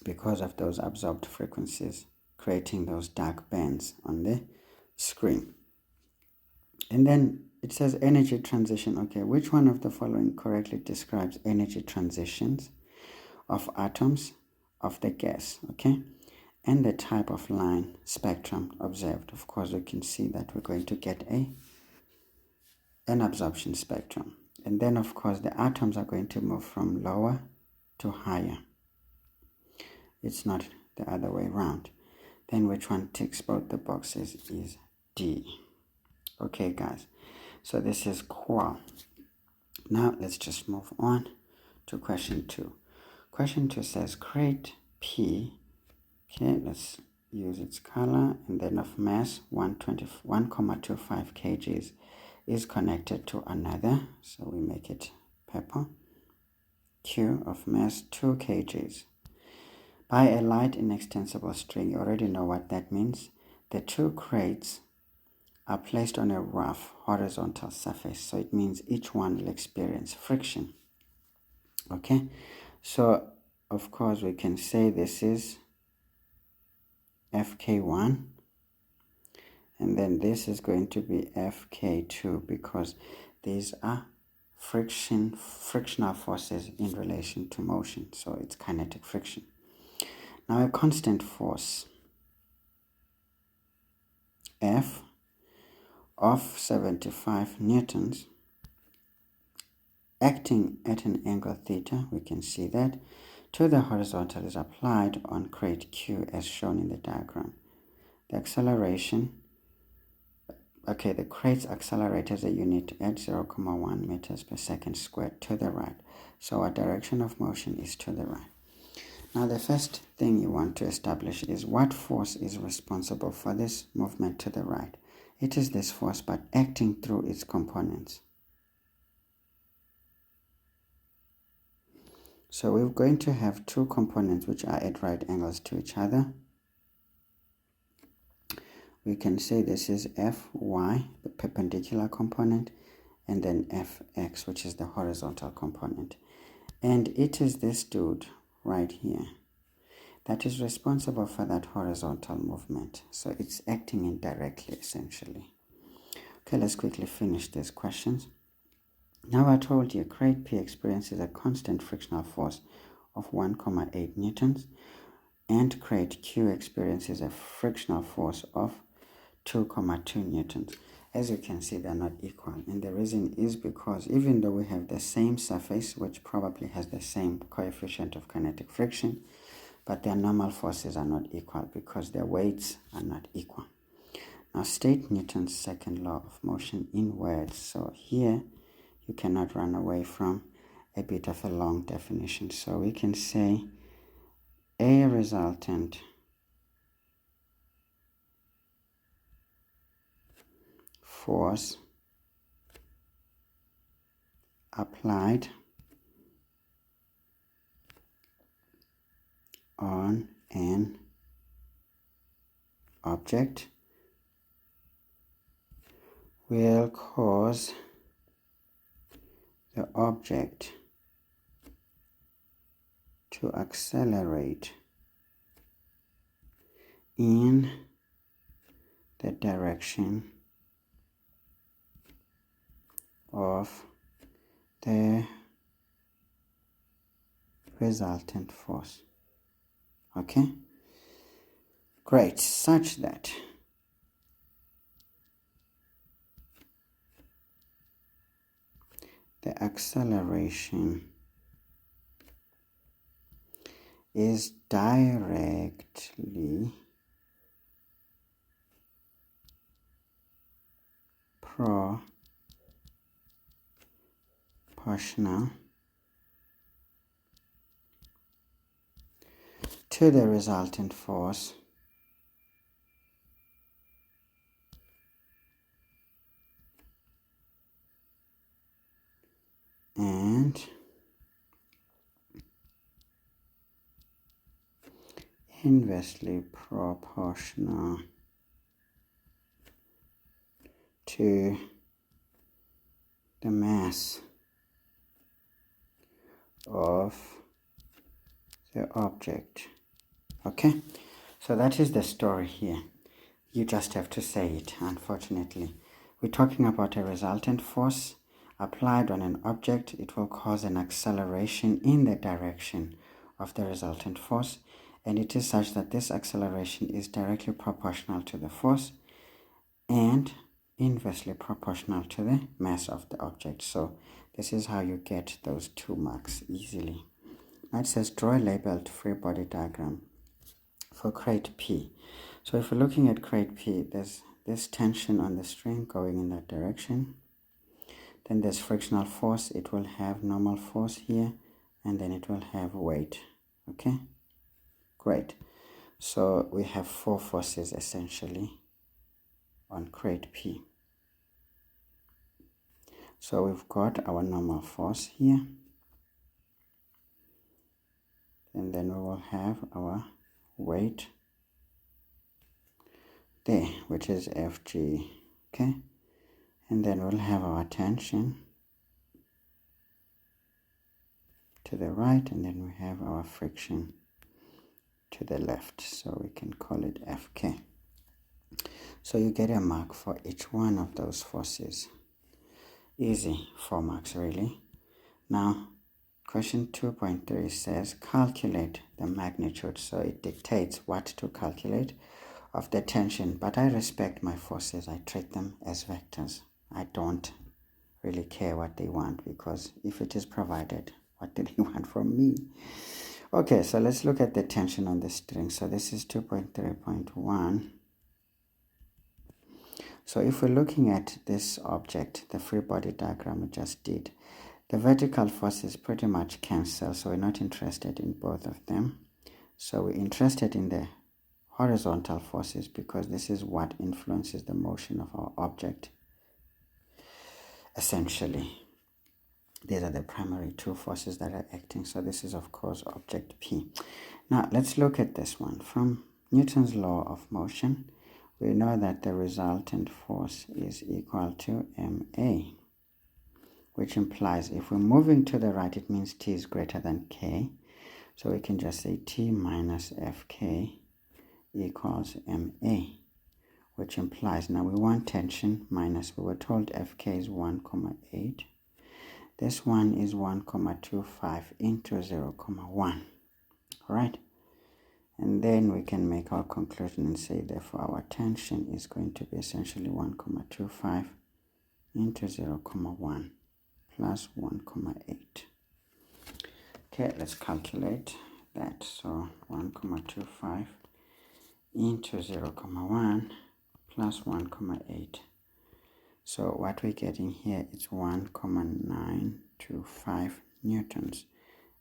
because of those absorbed frequencies creating those dark bands on the screen. And then it says energy transition. Okay, which one of the following correctly describes energy transitions of atoms of the gas? Okay, and the type of line spectrum observed. Of course, we can see that we're going to get an absorption spectrum. And then, of course, the atoms are going to move from lower to higher. It's not the other way around. Then which one ticks both the boxes is D. Okay, guys. So this is qual. Now, let's just move on to question 2. Question 2 says, create P. Okay, let's use its color, and then of mass 1.25 kgs is connected to another, so we make it purple. Q of mass 2 kgs by a light inextensible string. You already know what that means. The two crates are placed on a rough horizontal surface, so it means each one will experience friction. Okay, so of course we can say this is Fk1, and then this is going to be Fk2, because these are frictional forces in relation to motion, so it's kinetic friction. Now a constant force F of 75 newtons acting at an angle theta, we can see that, to the horizontal is applied on crate Q as shown in the diagram. The acceleration, okay, the crates accelerate as a unit at 0.1 meters per second squared to the right. So our direction of motion is to the right. Now the first thing you want to establish is what force is responsible for this movement to the right. It is this force, but acting through its components. So we're going to have two components which are at right angles to each other. We can say this is Fy, the perpendicular component, and then Fx, which is the horizontal component. And it is this dude right here that is responsible for that horizontal movement. So it's acting indirectly, essentially. Okay, let's quickly finish these questions. Now I told you crate P experiences a constant frictional force of 1,8 newtons, and crate Q experiences a frictional force of 2,2 newtons. As you can see, they're not equal, and the reason is because even though we have the same surface, which probably has the same coefficient of kinetic friction, but their normal forces are not equal because their weights are not equal. Now state Newton's second law of motion in words. So here you cannot run away from a bit of a long definition. So we can say a resultant force applied on an object will cause the object to accelerate in the direction of the resultant force. Okay, great, such that the acceleration is directly proportional to the resultant force and inversely proportional to the mass of the object. Okay, so that is the story here. You just have to say it. Unfortunately, we're talking about a resultant force applied on an object. It will cause an acceleration in the direction of the resultant force, and it is such that this acceleration is directly proportional to the force and inversely proportional to the mass of the object. So this is how you get those 2 marks easily. Now it says draw a labeled free body diagram for crate P. So if we're looking at crate P, there's this tension on the string going in that direction. Then there's frictional force. It will have normal force here, and then it will have weight. Okay, great. So we have 4 forces essentially on crate P. So we've got our normal force here, and then we will have our weight there, which is Fg. Okay, and then we'll have our tension to the right, and then we have our friction to the left, so we can call it Fk. So you get a mark for each one of those forces. Easy, 4 marks really. Now question 2.3 says calculate the magnitude, so it dictates what to calculate of the tension, but I respect my forces. I treat them as vectors. I don't really care what they want, because if it is provided, what do they want from me? Okay, so let's look at the tension on the string. So this is 2.3.1. So if we're looking at this object, the free body diagram we just did, the vertical forces pretty much cancel, so we're not interested in both of them. So we're interested in the horizontal forces, because this is what influences the motion of our object. Essentially, these are the primary two forces that are acting. So this is, of course, object P. Now let's look at this one. From Newton's law of motion, we know that the resultant force is equal to ma, which implies if we're moving to the right, it means T is greater than K. So we can just say T minus Fk equals ma, which implies, now we want tension minus, we were told Fk is 1,8. This one is 1,25 into 0,1. Alright? And then we can make our conclusion and say, therefore, our tension is going to be essentially 1,25 into 0,1 plus 1,8. Okay, let's calculate that. So 1,25 into 0,1 plus 1,8. So what we're getting here is 1,925 newtons.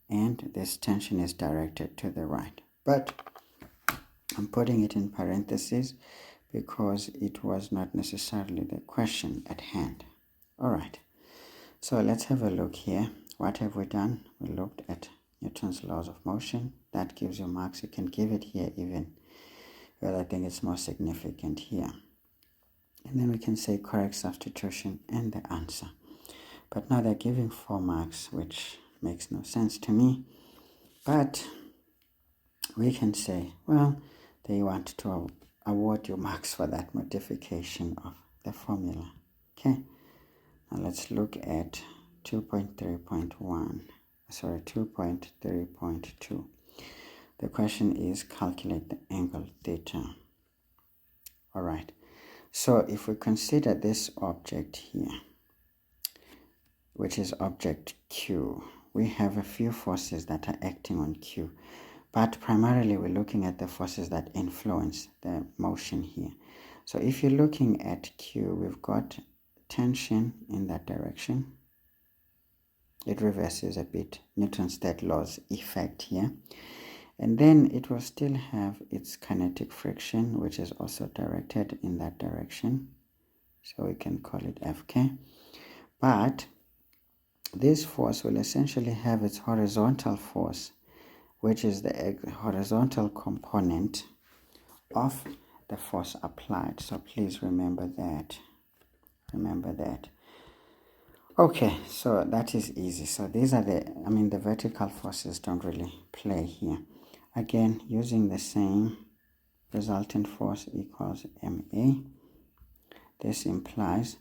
And this tension is directed to the right. But I'm putting it in parentheses because it was not necessarily the question at hand. Alright, so let's have a look here. What have we done? We looked at Newton's laws of motion. That gives you marks. You can give it here even, but I think it's more significant here. And then we can say correct substitution and the answer. But now they're giving 4 marks, which makes no sense to me. But we can say, well, they want to award you marks for that modification of the formula. Okay, now let's look at 2.3.2. The question is calculate the angle theta. Alright, so if we consider this object here, which is object Q, we have a few forces that are acting on Q. But primarily we're looking at the forces that influence the motion here. So if you're looking at Q, we've got tension in that direction. It reverses a bit Newton's third law's effect here. And then it will still have its kinetic friction, which is also directed in that direction. So we can call it Fk. But this force will essentially have its horizontal force, which is the horizontal component of the force applied. So please remember that. Okay, so that is easy. So these are the vertical forces don't really play here. Again, using the same resultant force equals ma. This implies,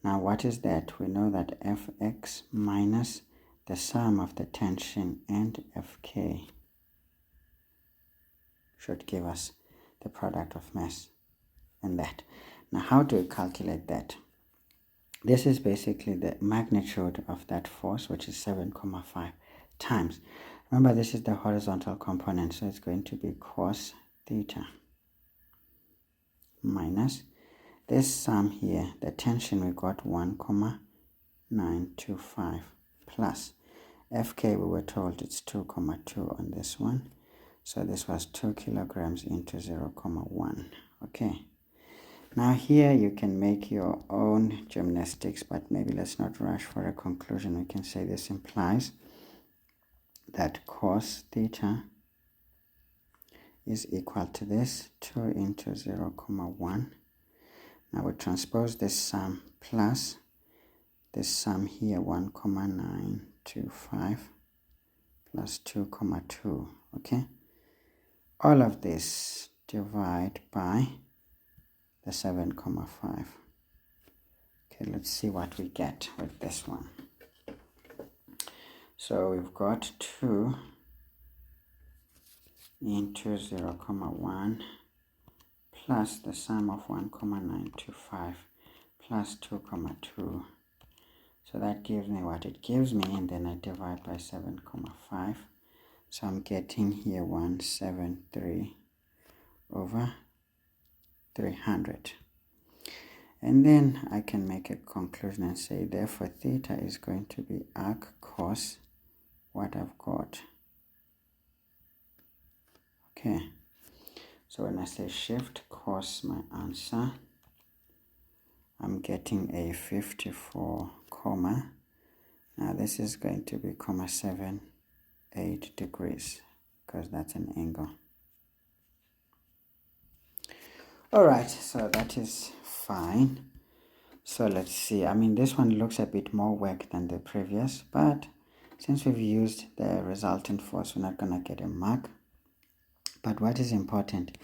now what is that? We know that Fx minus the sum of the tension and Fk should give us the product of mass and that. Now how do we calculate that? This is basically the magnitude of that force, which is 7,5 times. Remember, this is the horizontal component, so it's going to be cos theta minus this sum here, the tension we got 1,925 plus Fk, we were told it's 2,2 on this one. So this was 2 kilograms into 0,1. Okay. Now here you can make your own gymnastics, but maybe let's not rush for a conclusion. We can say this implies that cos theta is equal to this 2 into 0,1. Now we transpose this sum plus this sum here 1,925 plus 2 comma 2. Okay, all of this divide by the 7 comma 5. Okay, let's see what we get with this one. So we've got 2 into 0 comma 1 plus the sum of 1 comma 925 plus 2 comma 2. So that gives me what it gives me, and then I divide by 7 comma 5. So I'm getting here 173 over 300. And then I can make a conclusion and say, therefore, theta is going to be arc cos what I've got. Okay, so when I say shift cos my answer, I'm getting a 54 comma. Now this is going to be 78 degrees because that's an angle. Alright, so that is fine. So let's see. I mean, this one looks a bit more work than the previous, but since we've used the resultant force, we're not going to get a mark. But what is important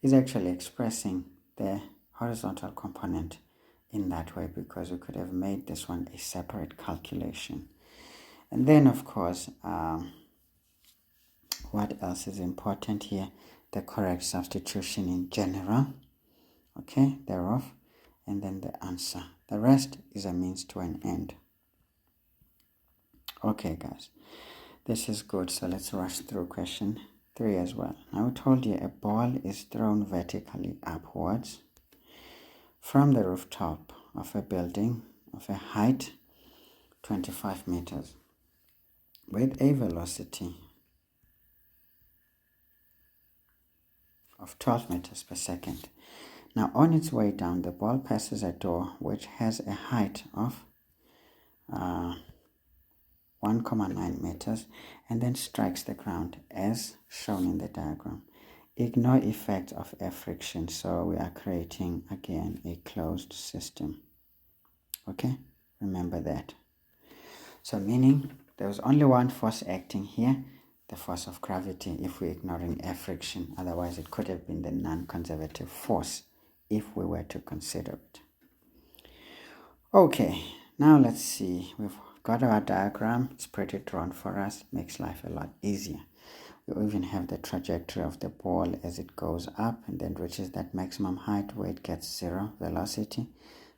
is actually expressing the horizontal component in that way, because we could have made this one a separate calculation. And then, of course, what else is important here? The correct substitution in general, okay, thereof, and then the answer. The rest is a means to an end. Okay, guys, this is good. So let's rush through question 3 as well. Now we told you a ball is thrown vertically upwards from the rooftop of a building of a height 25 meters with a velocity of 12 meters per second. Now on its way down, the ball passes a door which has a height of 1,9 meters and then strikes the ground as shown in the diagram. Ignore effect of air friction, so we are creating again a closed system. Okay, remember that. So meaning there was only one force acting here, the force of gravity, if we're ignoring air friction. Otherwise it could have been the non-conservative force if we were to consider it. Okay, now let's see. We've got our diagram. It's pretty drawn for us. Makes life a lot easier. We even have the trajectory of the ball as it goes up and then reaches that maximum height where it gets 0 velocity,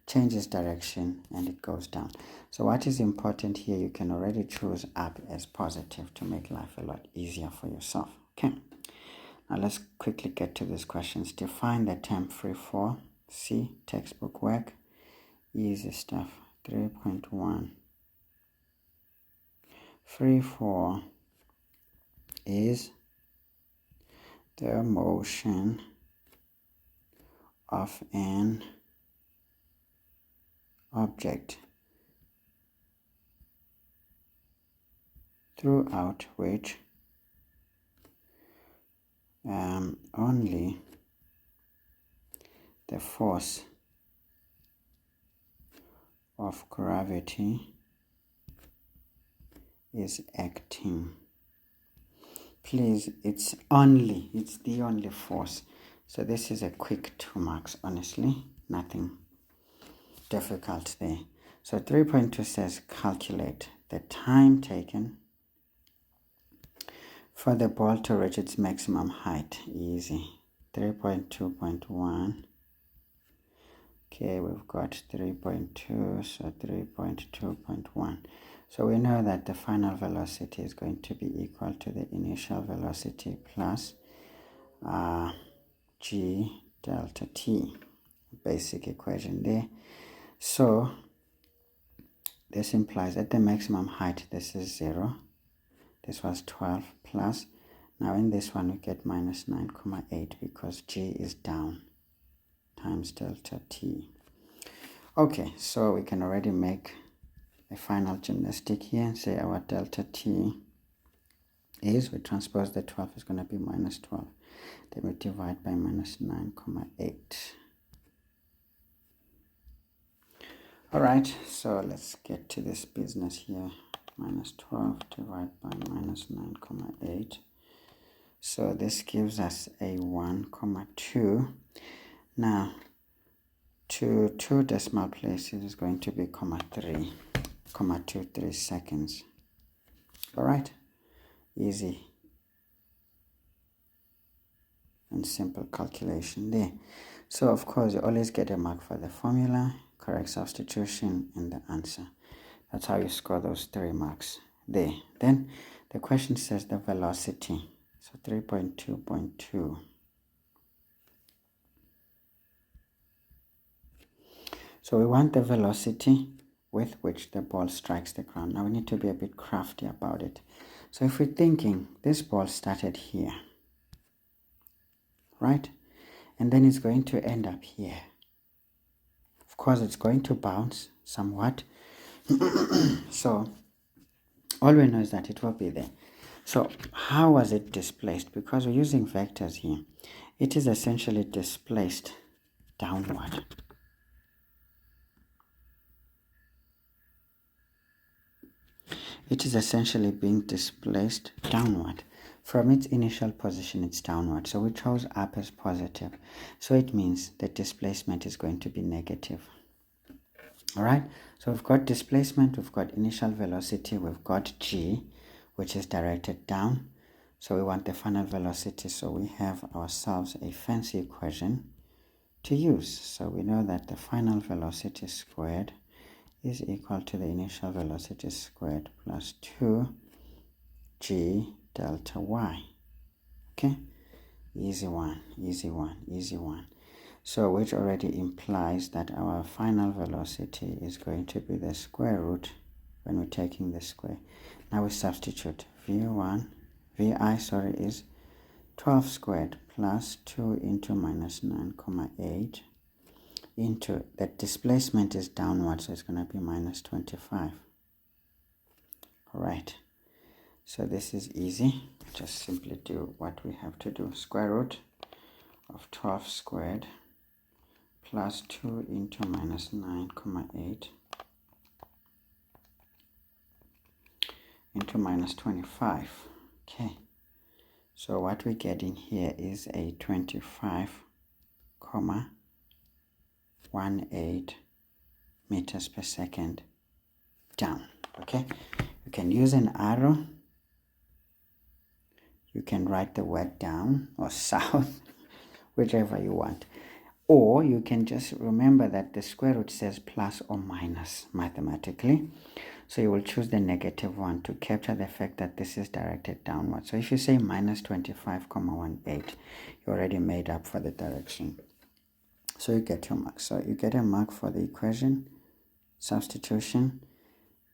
changes direction, and it goes down. So what is important here, you can already choose up as positive to make life a lot easier for yourself. Okay, now let's quickly get to these questions. Define the term free fall. See, textbook work. Easy stuff. 3.1. Free fall is the motion of an object throughout which only the force of gravity is acting. Please, it's the only force. So this is a quick 2 marks, honestly, nothing difficult there. So 3.2 says calculate the time taken for the ball to reach its maximum height. Easy. 3.2.1. Okay, we've got 3.2, so 3.2.1. So we know that the final velocity is going to be equal to the initial velocity plus g delta t. Basic equation there. So this implies at the maximum height, this is 0. This was 12 plus. Now in this one we get minus 9,8 because g is down times delta t. Okay, so we can already make a final gymnastic here and say our delta t is, we transpose the 12, is going to be minus 12. Then we divide by minus 9,8. Alright, so let's get to this business here. minus 12 divided by minus 9, 8. So this gives us a 1, 2. Now, to 2 decimal places is going to be 3, 23 seconds. All right, easy and simple calculation there. So of course you always get a mark for the formula, correct substitution, and the answer. That's how you score those 3 marks there. Then the question says the velocity. So 3.2.2. So we want the velocity with which the ball strikes the ground. Now we need to be a bit crafty about it. So if we're thinking this ball started here, right? And then it's going to end up here. Of course, it's going to bounce somewhat. So all we know is that it will be there. So how was it displaced? Because we're using vectors here. It is essentially displaced downward. It is essentially being displaced downward. From its initial position, it's downward. So we chose up as positive. So it means the displacement is going to be negative. All right. So we've got displacement, we've got initial velocity, we've got g, which is directed down. So we want the final velocity. So we have ourselves a fancy equation to use. So we know that the final velocity squared is equal to the initial velocity squared plus 2g delta y. Okay, easy one, easy one, easy one. So which already implies that our final velocity is going to be the square root when we're taking the square. Now we substitute vi is 12 squared plus 2 into minus 9, 8 into, the displacement is downward, so it's going to be minus 25. All right, so this is easy. Just simply do what we have to do. Square root of 12 squared plus 2 into minus 9, 8 into minus 25. Okay, so what we're getting here is a 25,18 meters per second down. Okay, you can use an arrow, you can write the word down or south, whichever you want, or you can just remember that the square root says plus or minus mathematically, so you will choose the negative one to capture the fact that this is directed downward. So if you say minus 25,18, you already made up for the direction. So you get your mark. So you get a mark for the equation, substitution,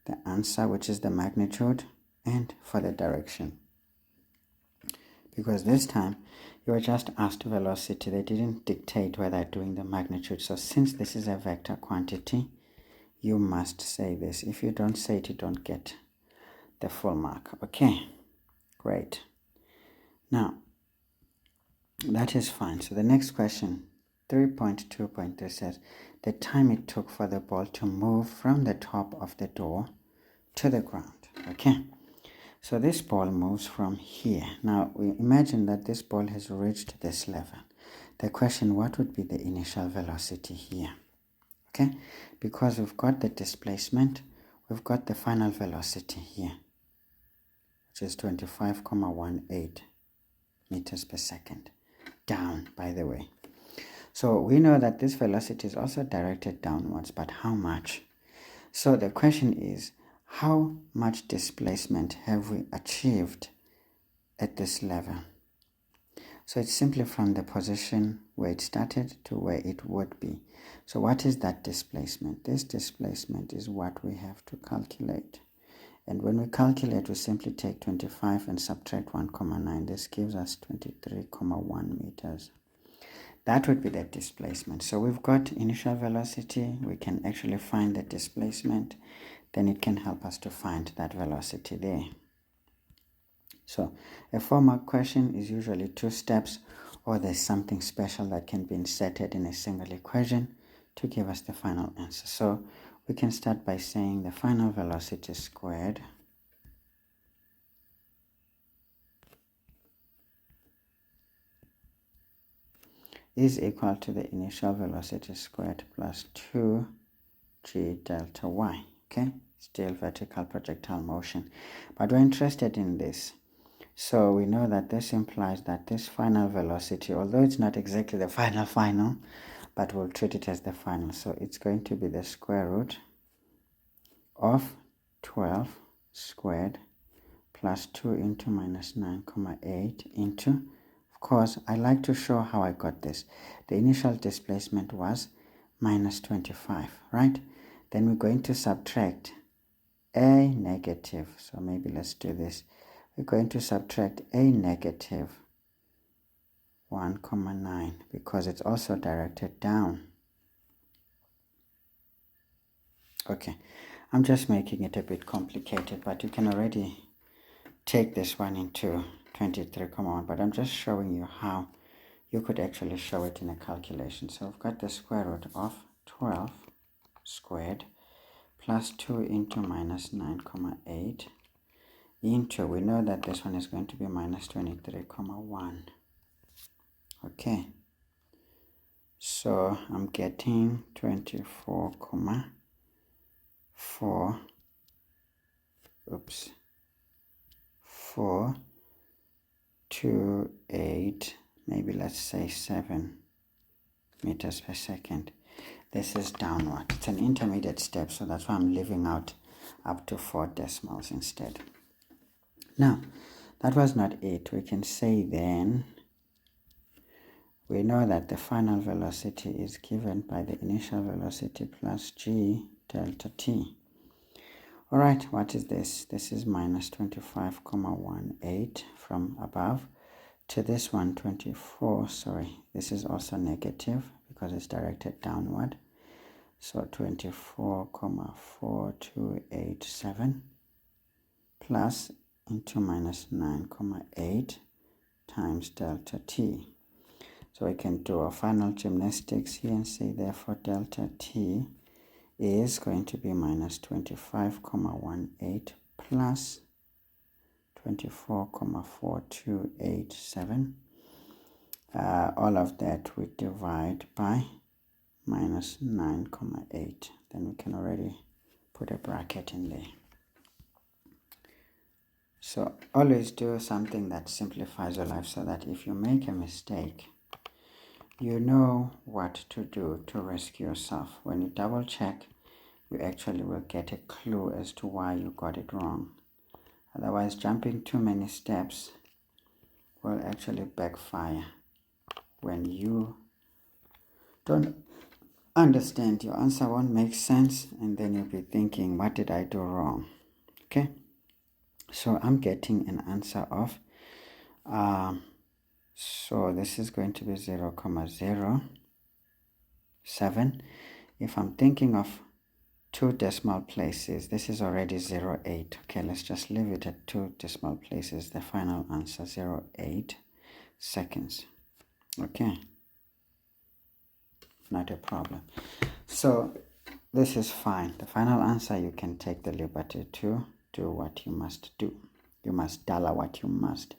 the answer, which is the magnitude, and for the direction. Because this time you were just asked velocity, they didn't dictate whether doing the magnitude. So since this is a vector quantity, you must say this. If you don't say it, you don't get the full mark. Okay, great. Now that is fine. So the next question, 3.2.3 says the time it took for the ball to move from the top of the door to the ground. Okay, so this ball moves from here. Now we imagine that this ball has reached this level. The question, what would be the initial velocity here? Okay, because we've got the displacement, we've got the final velocity here, which is 25,18 meters per second down, by the way. So we know that this velocity is also directed downwards, but how much? So the question is, how much displacement have we achieved at this level? So it's simply from the position where it started to where it would be. So what is that displacement? This displacement is what we have to calculate. And when we calculate, we simply take 25 and subtract 1,9. This gives us 23,1 meters. That would be the displacement. So we've got initial velocity. We can actually find the displacement. Then it can help us to find that velocity there. So a 4-mark question is usually 2 steps, or there's something special that can be inserted in a single equation to give us the final answer. So we can start by saying the final velocity squared is equal to the initial velocity squared plus 2g delta y. Okay, still vertical projectile motion, but we're interested in this. So we know that this implies that this final velocity, although it's not exactly the final, but we'll treat it as the final. So it's going to be the square root of 12 squared plus 2 into minus 9,8 into, of course, I like to show how I got this. The initial displacement was minus 25, right? Then we're going to subtract a negative. So maybe let's do this. We're going to subtract a negative 1,9 because it's also directed down. Okay, I'm just making it a bit complicated, but you can already take this one into 23,1, but I'm just showing you how you could actually show it in a calculation. So we've got the square root of 12 squared plus 2 into minus 9,8 into, we know that this one is going to be minus 23,1. Okay, so I'm getting 24,4, oops, 428, maybe let's say 7 meters per second. This is downward. It's an intermediate step, so that's why I'm leaving out up to 4 decimals instead. Now, that was not it. We can say then, we know that the final velocity is given by the initial velocity plus g delta t. All right, what is this? This is minus 25,18 from above to this one, 24, sorry, this is also negative because it's directed downward. So 24,4287 plus into minus 9,8 times delta t. So we can do our final gymnastics here and say therefore delta t is going to be minus 25,18 plus 24,4287. All of that we divide by minus 9,8. Then we can already put a bracket in there. So always do something that simplifies your life so that if you make a mistake, you know what to do to rescue yourself. When you double check, you actually will get a clue as to why you got it wrong. Otherwise, jumping too many steps will actually backfire when you don't understand. Your answer won't make sense, and then you'll be thinking, what did I do wrong? Okay, so I'm getting an answer of so this is going to be 0,07. If I'm thinking of 2 decimal places, this is already 0.8. Okay, let's just leave it at 2 decimal places. The final answer, 0.8 seconds. Okay, not a problem. So this is fine. The final answer, you can take the liberty to do what you must do. You must dollar what you must.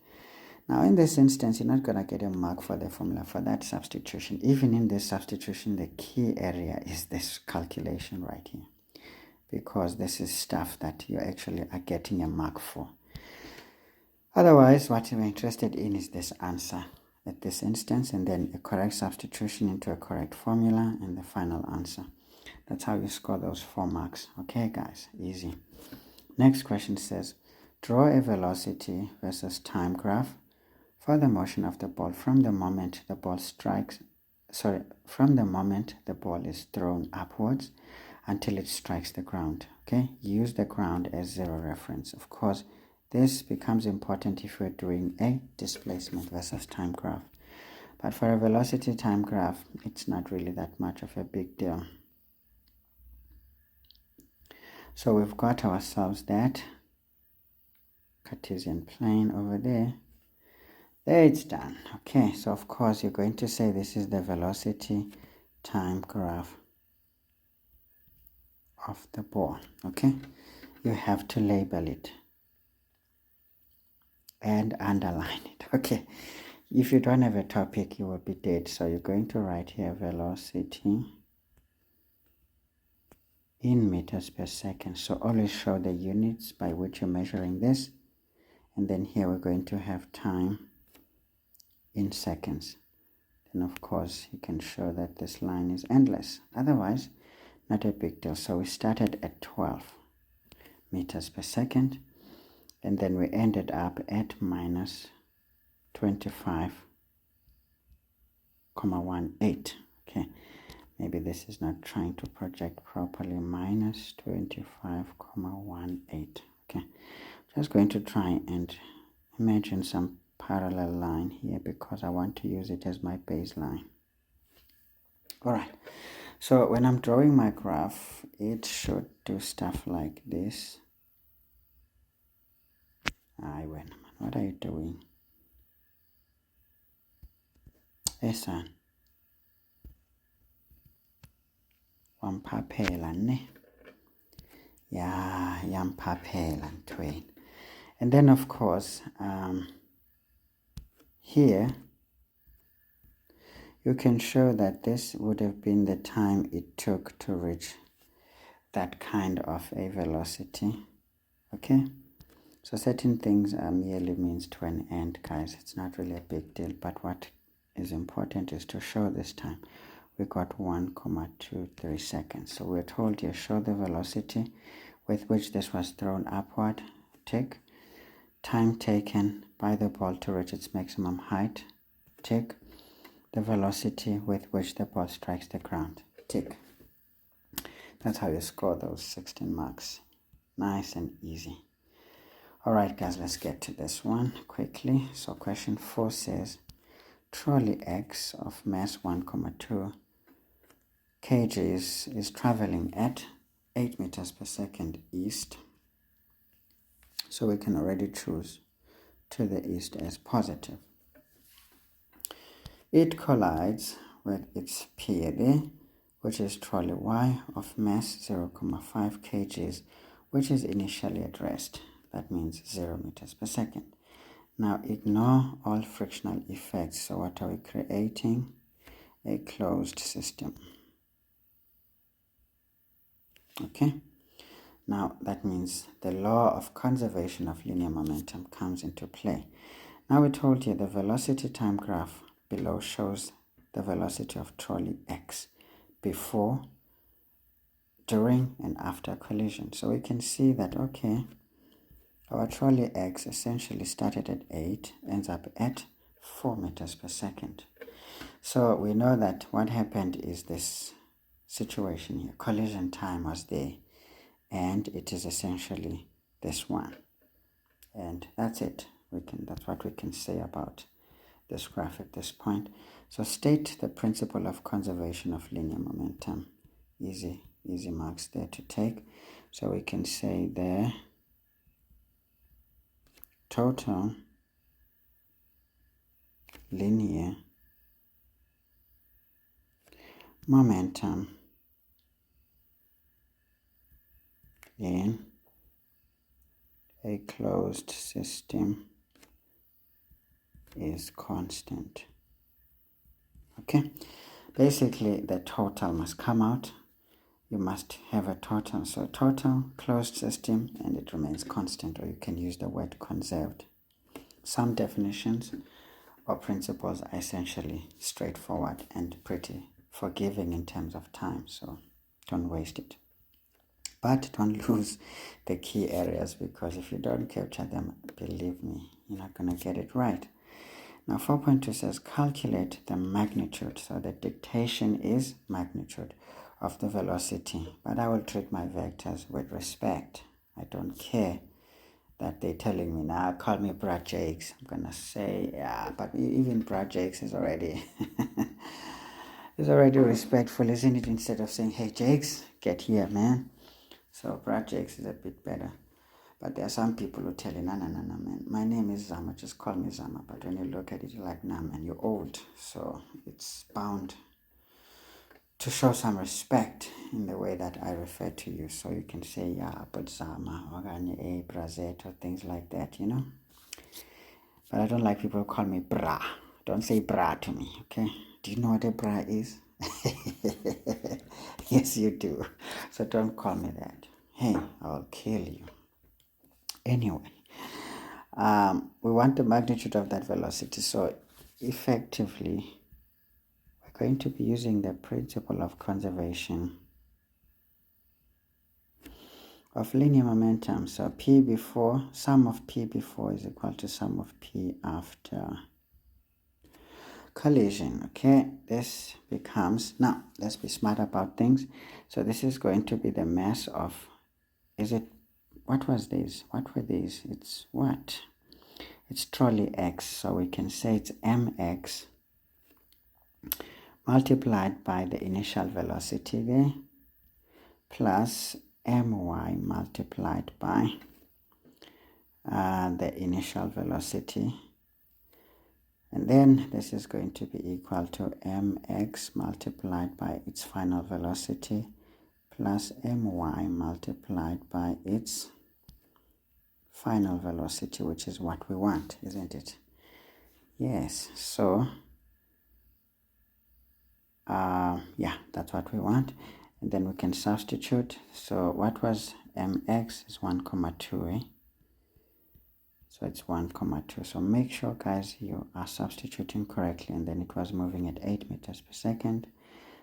Now in this instance, you're not going to get a mark for the formula for that substitution. Even in this substitution, the key area is this calculation right here, because this is stuff that you actually are getting a mark for. Otherwise, what you're interested in is this answer at this instance, and then a correct substitution into a correct formula, and the final answer. That's how you score those 4 marks. Okay, guys, easy. Next question says, draw a velocity versus time graph for the motion of the ball from the moment the ball is thrown upwards until it strikes the ground. Okay, use the ground as 0 reference. Of course, this becomes important if we're doing a displacement versus time graph. But for a velocity time graph, it's not really that much of a big deal. So we've got ourselves that Cartesian plane over there. There, it's done. Okay, so of course you're going to say this is the velocity time graph of the ball. Okay, you have to label it and underline it. Okay, If you don't have a topic, you will be dead. So you're going to write here velocity in meters per second. So always show the units by which you're measuring this. And then here we're going to have time in seconds. Then of course you can show that this line is endless. Otherwise, not a big deal. So we started at 12 meters per second. And then we ended up at minus 25,18. Okay, maybe this is not trying to project properly. Minus 25,18. Okay, just going to try and imagine some parallel line here because I want to use it as my baseline. All right, so when I'm drawing my graph, it should do stuff like this. What are you doing? Esan wamphaphela ne ya yamphaphela ntweni. And then of course here you can show that this would have been the time it took to reach that kind of a velocity. Okay, so certain things merely means to an end, guys. It's not really a big deal, but what is important is to show this time. We got 1,23 seconds. So we're told here, show the velocity with which this was thrown upward, tick. Time taken by the ball to reach its maximum height, tick. The velocity with which the ball strikes the ground, tick. That's how you score those 16 marks. Nice and easy. Alright guys, let's get to this one quickly. So question 4 says, trolley X of mass 1,2 kgs is traveling at 8 meters per second east. So we can already choose to the east as positive. It collides with its peer there, which is trolley Y of mass 0,5 kgs, which is initially at rest. That means 0 meters per second. Now ignore all frictional effects. So what are we creating? A closed system. Okay. Now that means the law of conservation of linear momentum comes into play. Now we told you the velocity time graph below shows the velocity of trolley X before, during, and after collision. So we can see that, okay, our trolley X essentially started at 8, ends up at 4 meters per second. So we know that what happened is this situation here. Collision time was there, and it is essentially this one. And that's it. That's what we can say about this graph at this point. So state the principle of conservation of linear momentum. Easy marks there to take. So we can say there, total linear momentum in a closed system is constant. Okay, basically the total must come out. You must have a total. So total closed system, and it remains constant, or you can use the word conserved. Some definitions or principles are essentially straightforward and pretty forgiving in terms of time, so don't waste it. But don't lose the key areas, because if you don't capture them, believe me, you're not going to get it right. Now 4.2 says calculate the magnitude. So the dictation is magnitude of the velocity, but I will treat my vectors with respect. I don't care that they're telling me now, call me Brad Jakes. I'm gonna say, yeah, but even Brad Jakes is already is already respectful, isn't it? Instead of saying, hey Jakes, get here, man. So Brad Jakes is a bit better. But there are some people who tell you, no, man, my name is Zama, just call me Zama. But when you look at it, you're like, nah, man, you're old. So it's bound to show some respect in the way that I refer to you. So you can say, yeah, but Zama, or Brazet, or things like that, you know. But I don't like people who call me Bra. Don't say bra to me, okay? Do you know what a bra is? Yes, you do. So don't call me that. Hey, I'll kill you. Anyway, we want the magnitude of that velocity. So effectively, we're going to be using the principle of conservation of linear momentum. So P before, sum of P before is equal to sum of P after collision. Okay, this becomes, now let's be smart about things. So this is going to be the mass of, is it, what was this? What were these? It's what? It's trolley X. So we can say it's mx multiplied by the initial velocity there plus my multiplied by the initial velocity, and then this is going to be equal to mx multiplied by its final velocity plus my multiplied by its final velocity, which is what we want, isn't it? Yes, so yeah, that's what we want. And then we can substitute. So what was mx is 1,2, eh? So it's 1,2. So make sure, guys, you are substituting correctly. And then it was moving at 8 meters per second.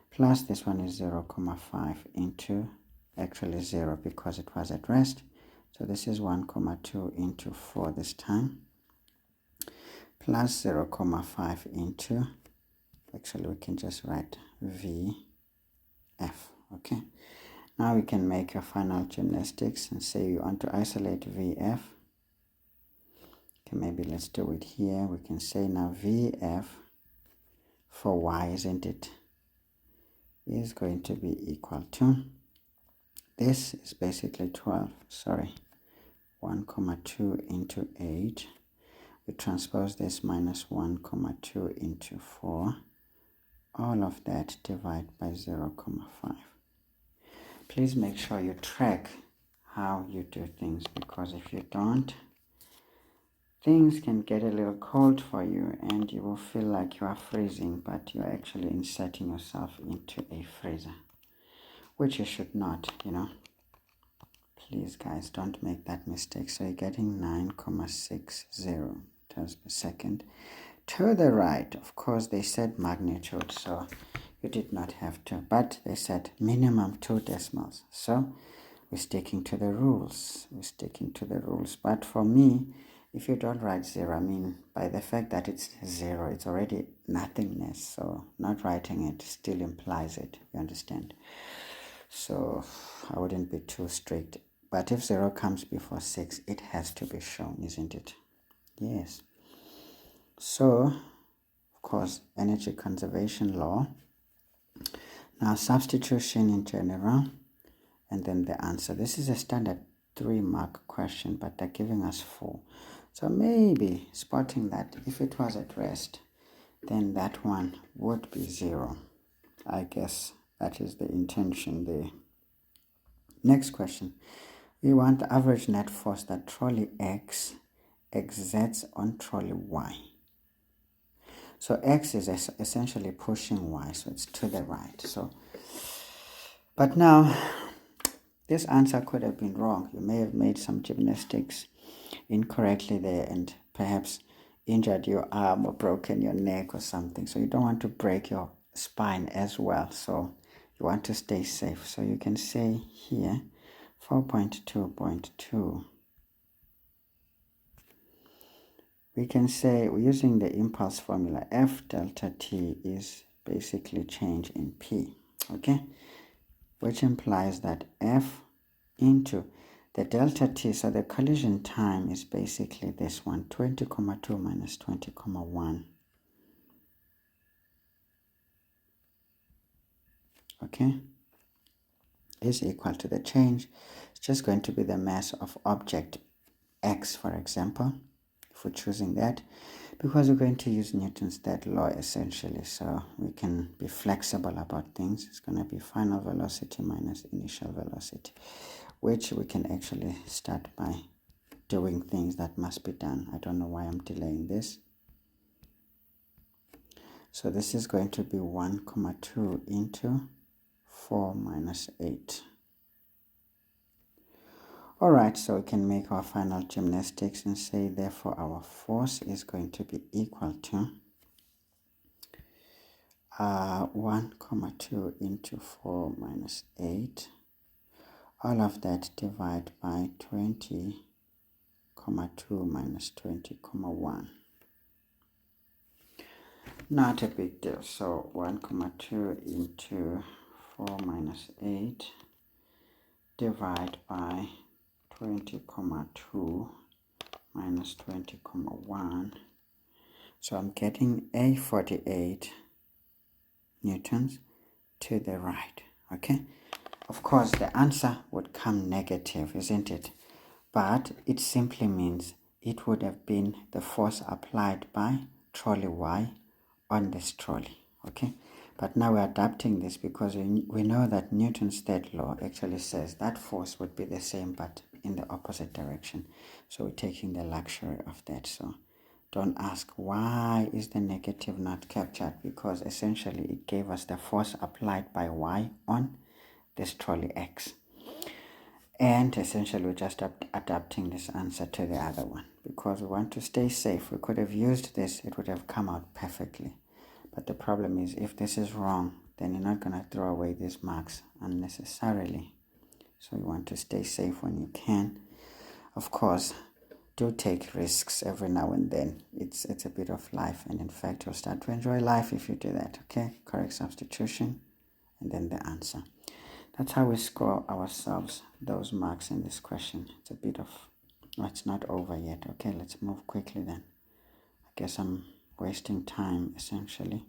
Plus this one is 0,5 into, actually 0 because it was at rest. So this is 1,2 into 4 this time. Plus 0,5 into, actually we can just write VF. Okay. Now we can make a final gymnastics and say you want to isolate VF. Okay, maybe let's do it here. We can say now VF for y, isn't it, is going to be equal to, this is basically 12, sorry, 1,2 into 8. We transpose this minus 1,2 into 4. All of that divide by 0,5. Please make sure you track how you do things, because if you don't, things can get a little cold for you and you will feel like you are freezing, but you're actually inserting yourself into a freezer, which you should not, you know. Please, guys, don't make that mistake. So you're getting 9,60 meters per second. To the right, of course, they said magnitude, so you did not have to, but they said minimum 2 decimals. So we're sticking to the rules. But for me, if you don't write 0, I mean, by the fact that it's 0, it's already nothingness. So not writing it still implies it, you understand? So I wouldn't be too strict. But if 0 comes before 6, it has to be shown, isn't it? Yes. So, of course, energy conservation law. Now, substitution in general, and then the answer. This is a standard 3-mark question, but they're giving us 4. So maybe spotting that if it was at rest, then that one would be 0. I guess that is the intention there. Next question. We want the average net force that trolley X exerts on trolley Y. So X is essentially pushing Y, so it's to the right. So, but now, this answer could have been wrong. You may have made some gymnastics incorrectly there and perhaps injured your arm or broken your neck or something. So you don't want to break your spine as well. So you want to stay safe. So you can say here 4.2.2. We can say, we're using the impulse formula, F delta T is basically change in P, okay? Which implies that F into the delta T, so the collision time is basically this one, 20,2 minus 20,1. Okay? Is equal to the change. It's just going to be the mass of object X, for example, if we're choosing that, because we're going to use Newton's third law essentially, so we can be flexible about things. It's going to be final velocity minus initial velocity, which we can actually start by doing things that must be done. I don't know why I'm delaying this. So this is going to be 1, 2 into 4 minus 8. Alright, so we can make our final gymnastics and say therefore our force is going to be equal to 1, 2 into 4 minus 8. All of that divide by 20, 2 minus 20, 1. Not a big deal. So 1, 2 into 4 minus 8 divide by 20, 2 minus 20, 1. So I'm getting a 48 newtons to the right. Okay, of course the answer would come negative, isn't it? But it simply means it would have been the force applied by trolley Y on this trolley. Okay, but now we're adapting this because we know that Newton's third law actually says that force would be the same but in the opposite direction. So we're taking the luxury of that. So don't ask why is the negative not captured, because essentially it gave us the force applied by Y on this trolley X. And essentially we're just adapting this answer to the other one because we want to stay safe. We could have used this, it would have come out perfectly. But the problem is if this is wrong, then you're not going to throw away these marks unnecessarily. So you want to stay safe when you can. Of course, do take risks every now and then. It's a bit of life, and in fact you'll start to enjoy life if you do that. Okay, correct substitution and then the answer. That's how we score ourselves those marks in this question. It's a bit of, oh, it's not over yet. Okay, let's move quickly then. I guess I'm wasting time essentially.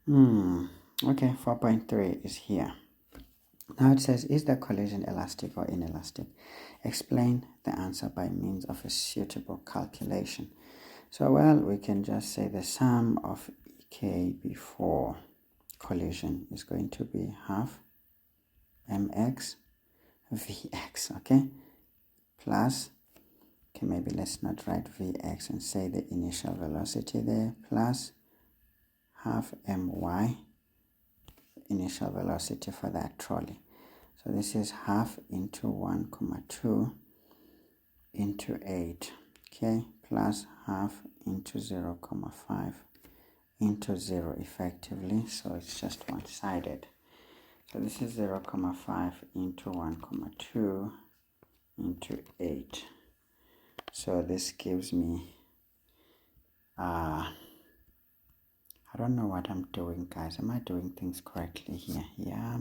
Okay, 4.3 is here. Now it says, is the collision elastic or inelastic? Explain the answer by means of a suitable calculation. So, well, we can just say the sum of EK before collision is going to be half mx vx, okay, plus, okay, maybe let's not write vx and say the initial velocity there, plus half my initial velocity for that trolley. So this is half into 1, 2 into 8, okay, plus half into 0, 5 into 0 effectively, so it's just one-sided. So this is 0, 5 into 1, 2 into 8. So this gives me, I don't know what I'm doing, guys. Am I doing things correctly here? Yeah,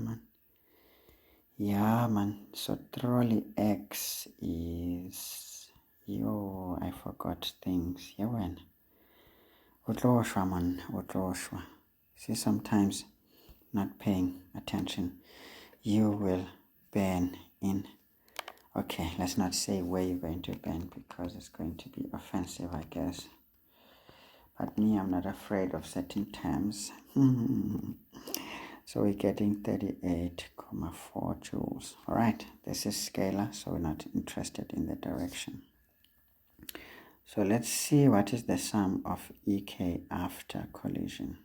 man. So trolley X is, I forgot things. Yeah, when? Utloshwa, man. Utloshwa. See, sometimes not paying attention, you will burn in. Okay, let's not say where you're going to burn because it's going to be offensive, I guess. But me, I'm not afraid of certain terms. So we're getting 38,4 joules. All right, this is scalar, so we're not interested in the direction. So let's see what is the sum of EK after collision.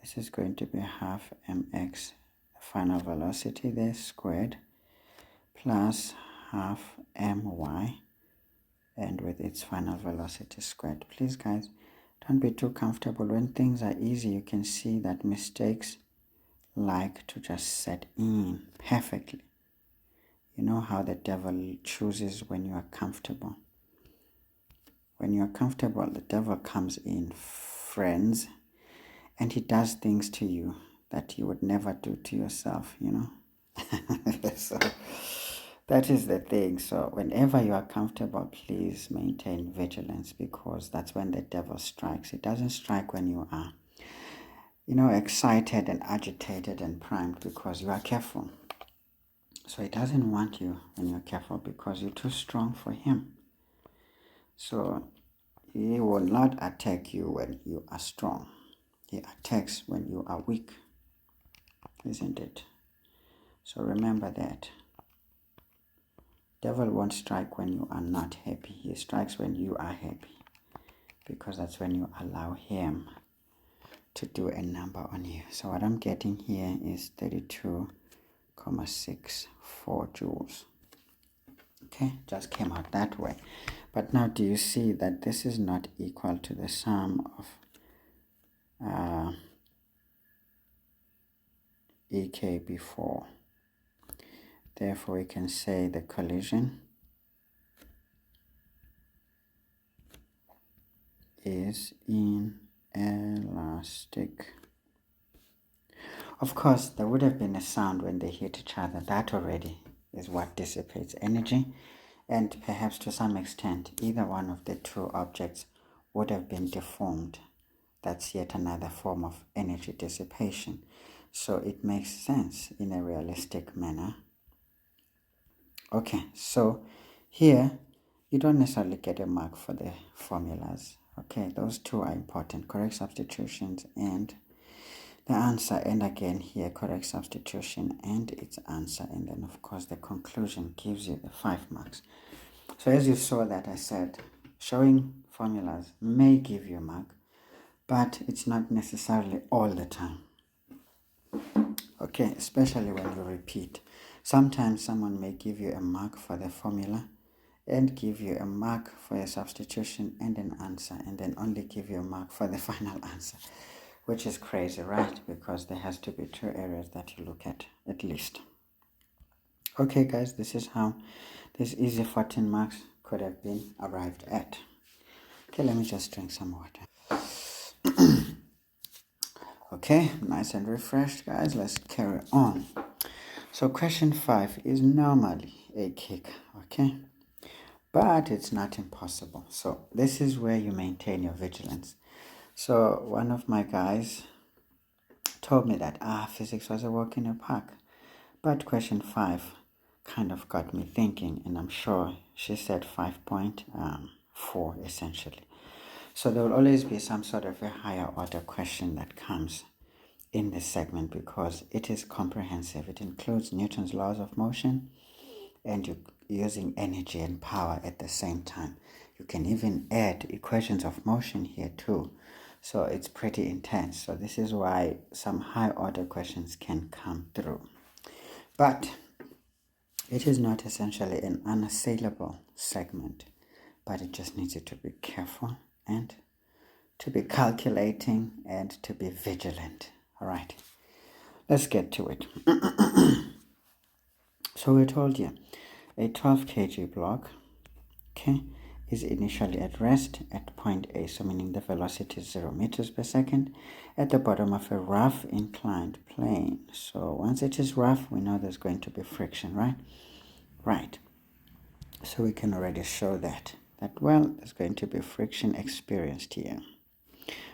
This is going to be half mx, the final velocity there, squared, plus half my, and with its final velocity squared. Please, guys, don't be too comfortable. When things are easy, you can see that mistakes like to just set in perfectly. You know how the devil chooses when you are comfortable. When you are comfortable, the devil comes in, friends, and he does things to you that you would never do to yourself, you know. So that is the thing. So whenever you are comfortable, please maintain vigilance, because that's when the devil strikes. It doesn't strike when you are, excited and agitated and primed because you are careful. So he doesn't want you when you're careful because you're too strong for him. So he will not attack you when you are strong. He attacks when you are weak, isn't it? So remember that. Devil won't strike when you are not happy. He strikes when you are happy. because that's when you allow him to do a number on you. So what I'm getting here is 32.64 joules. Okay, just came out that way. But now do you see that this is not equal to the sum of EK before? Therefore, we can say the collision is inelastic. Of course, there would have been a sound when they hit each other. That already is what dissipates energy. And perhaps to some extent, either one of the two objects would have been deformed. That's yet another form of energy dissipation. So it makes sense in a realistic manner. Okay, so here you don't necessarily get a mark for the formulas. Okay, those two are important, correct substitutions and the answer, and again here correct substitution and its answer, and then of course the conclusion gives you the 5 marks. So as you saw that I said, showing formulas may give you a mark, but it's not necessarily all the time. Okay, especially when you repeat. Sometimes someone may give you a mark for the formula and give you a mark for a substitution and an answer, and then only give you a mark for the final answer, which is crazy, right? Because there has to be 2 areas that you look at least. Okay guys, this is how this easy 14 marks could have been arrived at. Okay, let me just drink some water. Okay, nice and refreshed guys, let's carry on. So question 5 is normally a kick, okay, but it's not impossible. So this is where you maintain your vigilance. So one of my guys told me that physics was a walk in the park, but question 5 kind of got me thinking, and I'm sure she said 5.4 essentially. So there will always be some sort of a higher order question that comes in this segment because it is comprehensive. It includes Newton's laws of motion, and you're using energy and power at the same time. You can even add equations of motion here too. So it's pretty intense. So this is why some high order questions can come through. But it is not essentially an unassailable segment, but it just needs you to be careful and to be calculating and to be vigilant. All right, let's get to it. So we told you a 12 kg block, okay, is initially at rest at point A, so meaning the velocity is 0 meters per second at the bottom of a rough inclined plane. So once it is rough, we know there's going to be friction, right? Right. So we can already show that well, there's going to be friction experienced here.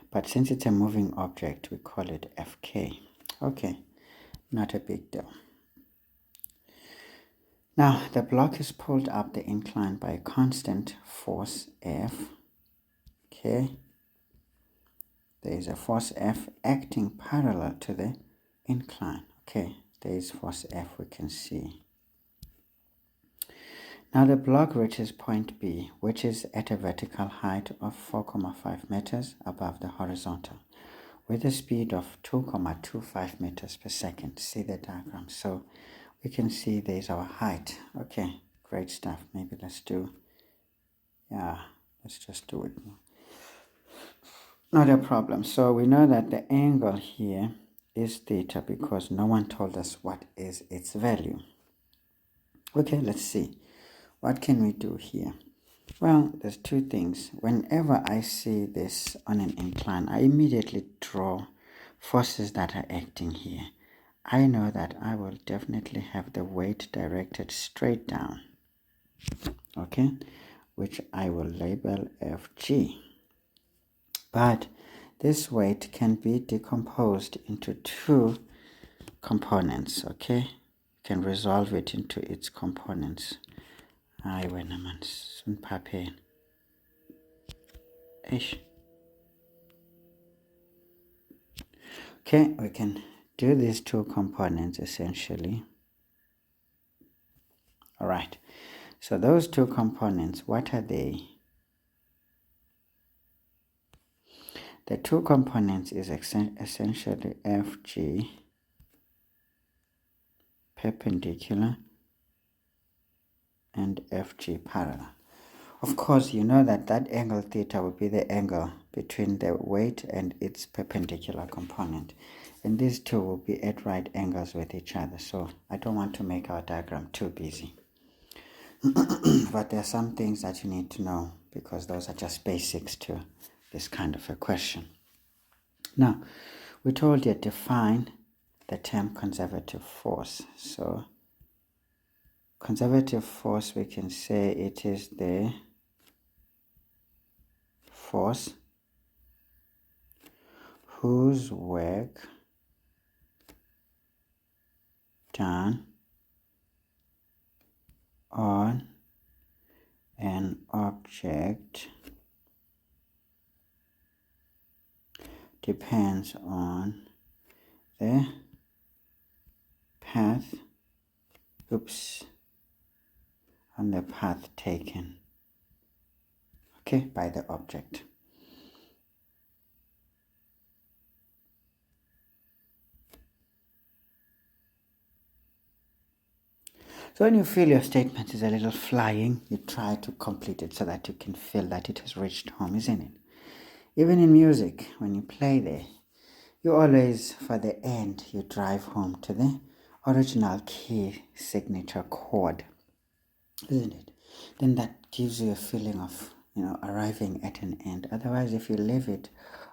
But since it's a moving object, we call it Fk. Okay, not a big deal. Now, the block is pulled up the incline by a constant force F. Okay. There is a force F acting parallel to the incline. Okay, there is force F, we can see. Now the block reaches point B, which is at a vertical height of 4.5 meters above the horizontal, with a speed of 2.25 meters per second. See the diagram. So we can see there's our height. Okay, great stuff. Maybe let's just do it. Not a problem. So we know that the angle here is theta because no one told us what is its value. Okay, let's see. What can we do here? Well, there's 2 things. Whenever I see this on an incline, I immediately draw forces that are acting here. I know that I will definitely have the weight directed straight down, okay, which I will label Fg. But this weight can be decomposed into 2 components, okay? You can resolve it into its components. Okay, we can do these 2 components essentially. All right, so those 2 components, what are they? The two components is essentially FG perpendicular and FG parallel. Of course, you know that that angle theta will be the angle between the weight and its perpendicular component. And these two will be at right angles with each other. So I don't want to make our diagram too busy. But there are some things that you need to know because those are just basics to this kind of a question. Now, we told you define the term conservative force. So conservative force, we can say it is the force whose work done on an object depends on the path on the path taken by the object. So when you feel your statement is a little flying, you try to complete it so that you can feel that it has reached home, isn't it? Even in music, when you play there, you always, for the end, you drive home to the original key signature chord, isn't it? Then that gives you a feeling of, arriving at an end. Otherwise, if you leave it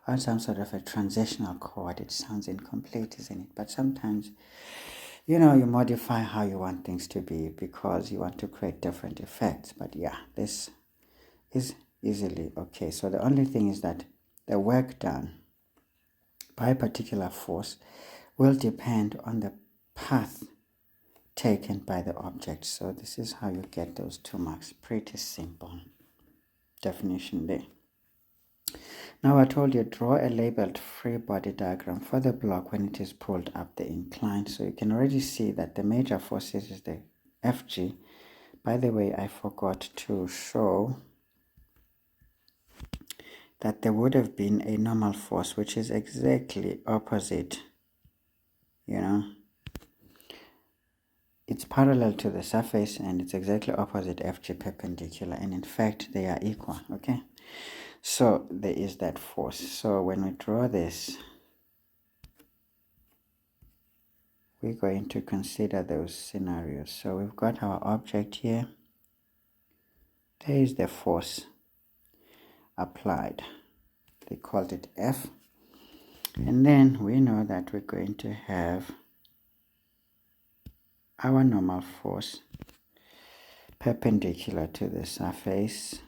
on some sort of a transitional chord, it sounds incomplete, isn't it? But sometimes, you modify how you want things to be because you want to create different effects. But yeah, this is easily okay. So the only thing is that the work done by a particular force will depend on the path taken by the object. So this is how you get those 2 marks. Pretty simple definition there. Now I told you, draw a labeled free body diagram for the block when it is pulled up the incline. So you can already see that the major forces is the FG. By the way, I forgot to show that there would have been a normal force which is exactly opposite, it's parallel to the surface and it's exactly opposite FG perpendicular, and in fact they are equal. Okay, so there is that force. So when we draw this, we're going to consider those scenarios. So we've got our object here. There is the force applied. They called it F. And then we know that we're going to have our normal force perpendicular to the surface.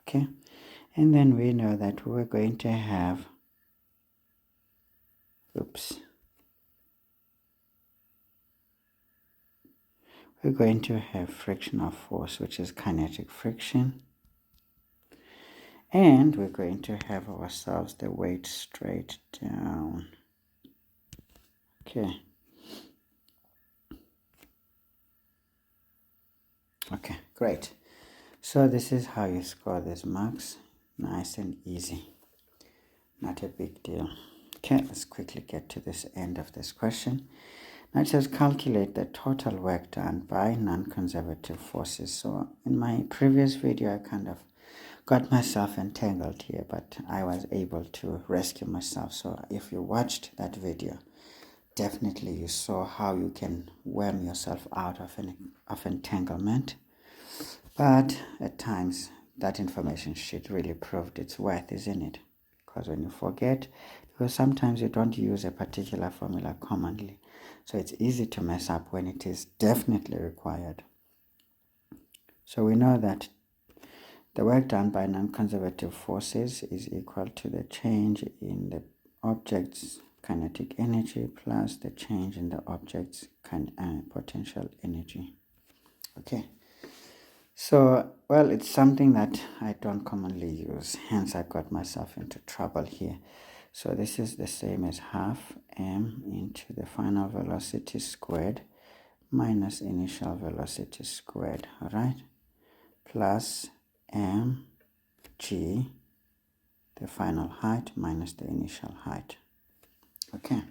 Okay. And then we know that we're going to have, we're going to have frictional force, which is kinetic friction. And we're going to have ourselves the weight straight down. Okay. Okay, great. So this is how you score these marks. Nice and easy. Not a big deal. Okay, let's quickly get to this end of this question. Now it says calculate the total work done by non-conservative forces. So in my previous video, I kind of got myself entangled here, but I was able to rescue myself. So if you watched that video, definitely you saw how you can worm yourself out of entanglement. But at times, that information sheet really proved its worth, isn't it? Because when you forget, because sometimes you don't use a particular formula commonly, so it's easy to mess up when it is definitely required. So we know that the work done by non-conservative forces is equal to the change in the object's kinetic energy plus the change in the object's potential energy. Okay. So, well, it's something that I don't commonly use, hence I got myself into trouble here. So this is the same as half m into the final velocity squared minus initial velocity squared, all right, plus mg the final height minus the initial height. Okay.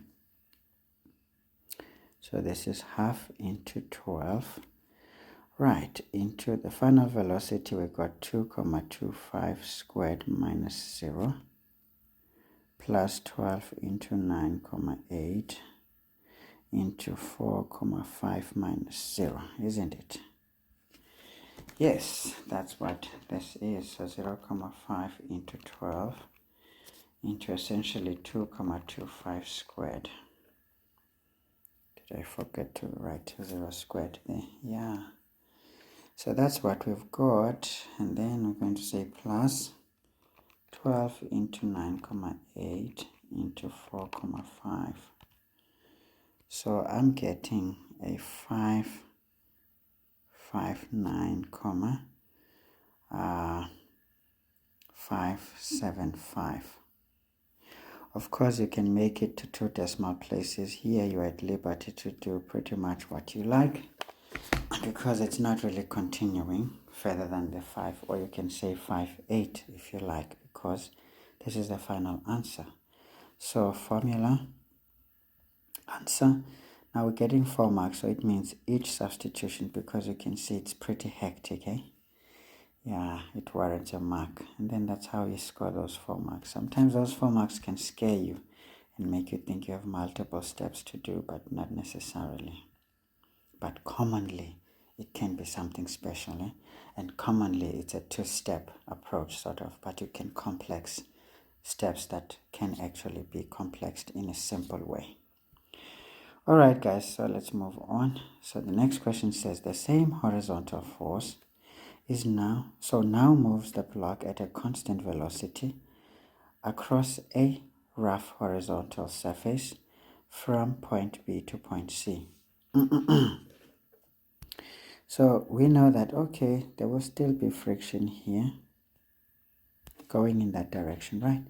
So this is half into 12. Right, into the final velocity we got 2,25 squared minus 0 plus 12 into 9,8 into 4,5 minus 0, isn't it? Yes, that's what this is. So 0,5 into 12 into essentially 2,25 squared. Did I forget to write 0 squared there? Yeah. So that's what we've got. And then we're going to say plus 12 into 9,8 into 4,5. So I'm getting a 575. Of course, you can make it to 2 decimal places. Here you're at liberty to do pretty much what you like, because it's not really continuing further than the 5, or you can say 5.8 if you like, because this is the final answer. So formula, answer. Now we're getting 4 marks, so it means each substitution, because you can see it's pretty hectic, eh? Yeah, it warrants a mark. And then that's how you score those 4 marks. Sometimes those 4 marks can scare you and make you think you have multiple steps to do, but not necessarily. But commonly, it can be something special, eh? And commonly, it's a 2-step approach, sort of, but you can complex steps that can actually be complexed in a simple way. Alright guys, so let's move on. So the next question says the same horizontal force is now moves the block at a constant velocity across a rough horizontal surface from point B to point C. So we know that, okay, there will still be friction here going in that direction, right?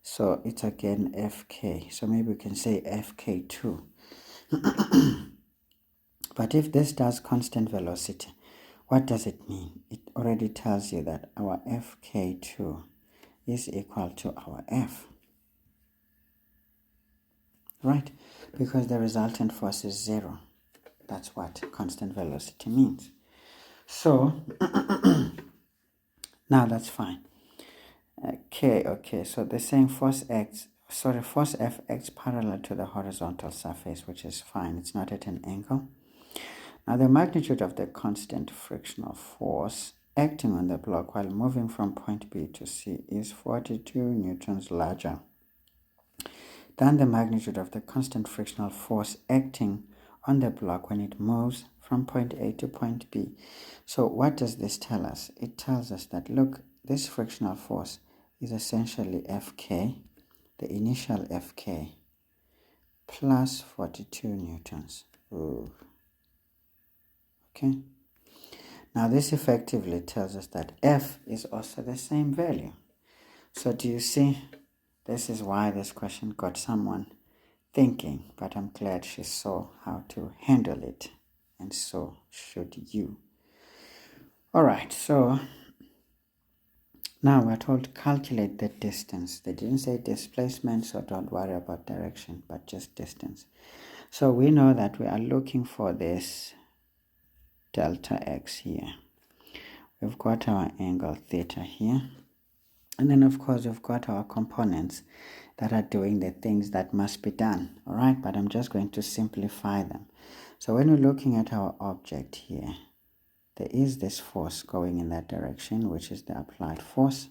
So it's again Fk. So maybe we can say Fk2. But if this does constant velocity, what does it mean? It already tells you that our Fk2 is equal to our F. Right? Because the resultant force is 0. That's what constant velocity means. So, now that's fine. Okay, so they're saying force F acts parallel to the horizontal surface, which is fine. It's not at an angle. Now the magnitude of the constant frictional force acting on the block while moving from point B to C is 42 newtons larger than the magnitude of the constant frictional force acting on the block when it moves from point A to point B. So what does this tell us? It tells us that, look, this frictional force is essentially Fk, the initial Fk, plus 42 newtons. Ooh. Okay. Now this effectively tells us that F is also the same value. So do you see? This is why this question got someone thinking, but I'm glad she saw how to handle it, and so should you. Alright, so now we're told to calculate the distance. They didn't say displacement, so don't worry about direction, but just distance. So we know that we are looking for this delta x here. We've got our angle theta here. And then, of course, we've got our components that are doing the things that must be done. All right, but I'm just going to simplify them. So when we're looking at our object here, there is this force going in that direction, which is the applied force.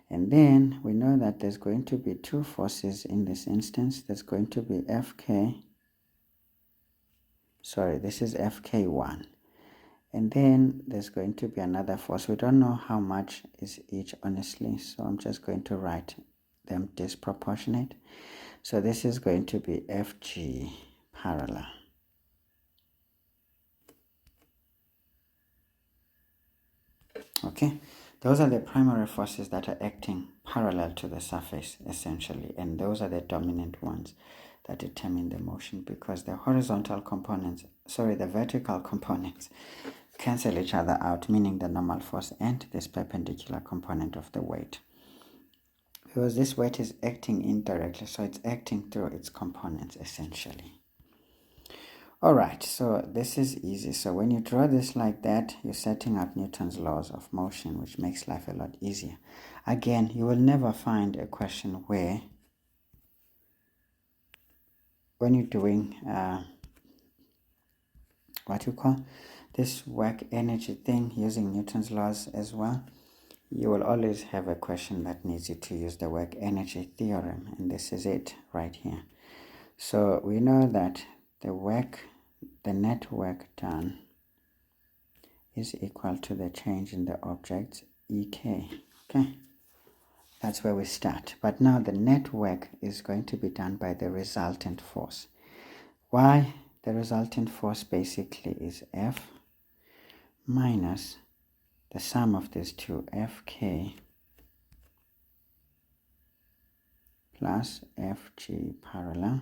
And then we know that there's going to be 2 forces in this instance. There's going to be this is Fk1. And then there's going to be another force. We don't know how much is each, honestly, so I'm just going to write them disproportionate. So this is going to be Fg parallel. Okay, those are the primary forces that are acting parallel to the surface, essentially, and those are the dominant ones that determine the motion, because the horizontal components, the vertical components cancel each other out, meaning the normal force and this perpendicular component of the weight. because this weight is acting indirectly, so it's acting through its components essentially. Alright, so this is easy. So when you draw this like that, you're setting up Newton's laws of motion, which makes life a lot easier. Again, you will never find a question where, when you're doing what you call this work energy thing using Newton's laws as well, you will always have a question that needs you to use the work energy theorem, and this is it right here. So we know that the net work done is equal to the change in the object's EK. Okay, that's where we start. But now the net work is going to be done by the resultant force. Why? The resultant force basically is F minus the sum of these two, Fk plus Fg parallel.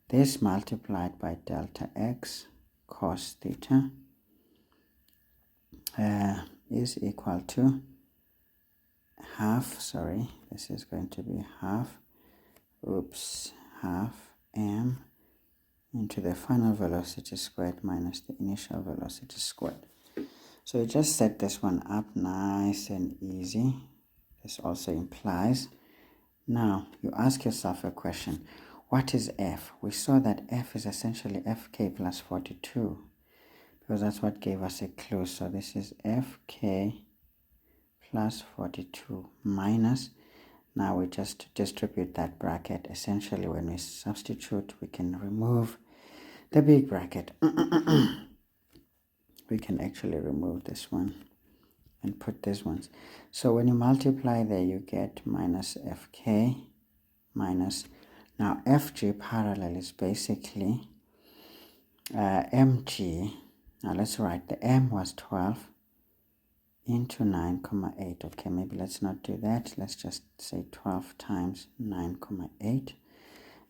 This multiplied by delta x cos theta is equal to half m into the final velocity squared minus the initial velocity squared. So you just set this one up nice and easy. This also implies, now you ask yourself a question, what is F? We saw that F is essentially Fk plus 42, because that's what gave us a clue. So this is Fk plus 42 minus, now we just distribute that bracket. Essentially when we substitute, we can remove the big bracket. We can actually remove this one and put these ones. So when you multiply there, you get minus Fk minus, now Fg parallel is basically mg. Now let's write, the m was 12 into 9,8. Okay, maybe let's not do that. Let's just say 12 times 9,8.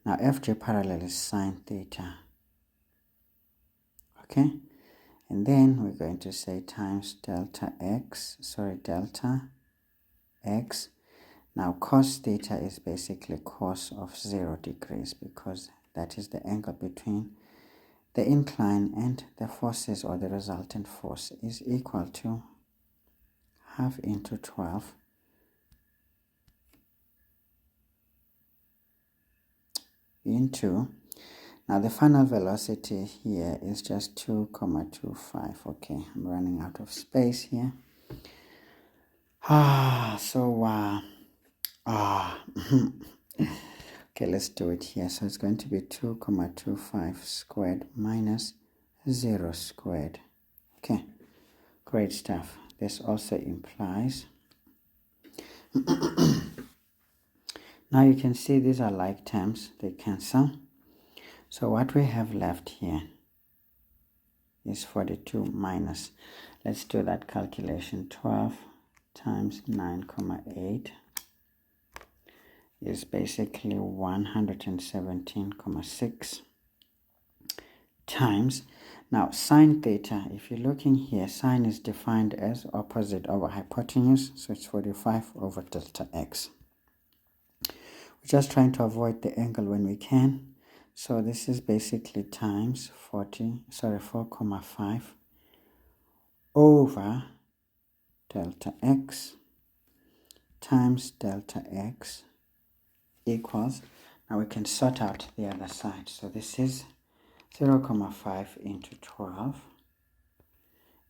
Now Fg parallel is sine theta. Okay, and then we're going to say times delta x. Now cos theta is basically cos of 0 degrees, because that is the angle between the incline and the forces, or the resultant force, is equal to half into 12 into, now the final velocity here is just 2,25. Okay, I'm running out of space here. Okay, let's do it here. So it's going to be 2,25 squared minus 0 squared. Okay, great stuff. This also implies, now you can see these are like terms, they cancel. So what we have left here is 42 minus, let's do that calculation, 12 times 9,8 is basically 117,6 times, now sine theta, if you're looking here, sine is defined as opposite over hypotenuse, so it's 45 over delta x. We're just trying to avoid the angle when we can. So this is basically times 4,5 over delta x times delta x equals, now we can sort out the other side. So this is 0,5 into 12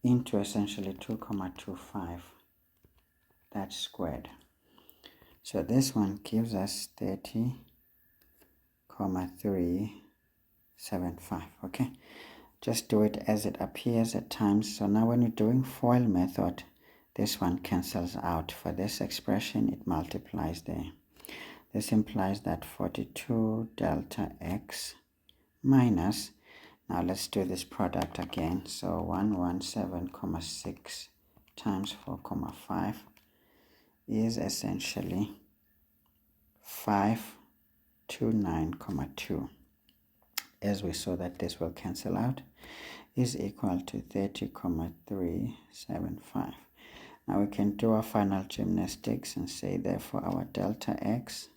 into essentially 2,25, that's squared. So this one gives us 30,375. Okay, just do it as it appears at times. So now when you're doing FOIL method, this one cancels out. For this expression, it multiplies there. This implies that 42 delta x minus, now let's do this product again. So 117,6 times 4,5 is essentially 529,2. As we saw that this will cancel out, is equal to 30,375. Now we can do our final gymnastics and say therefore our delta x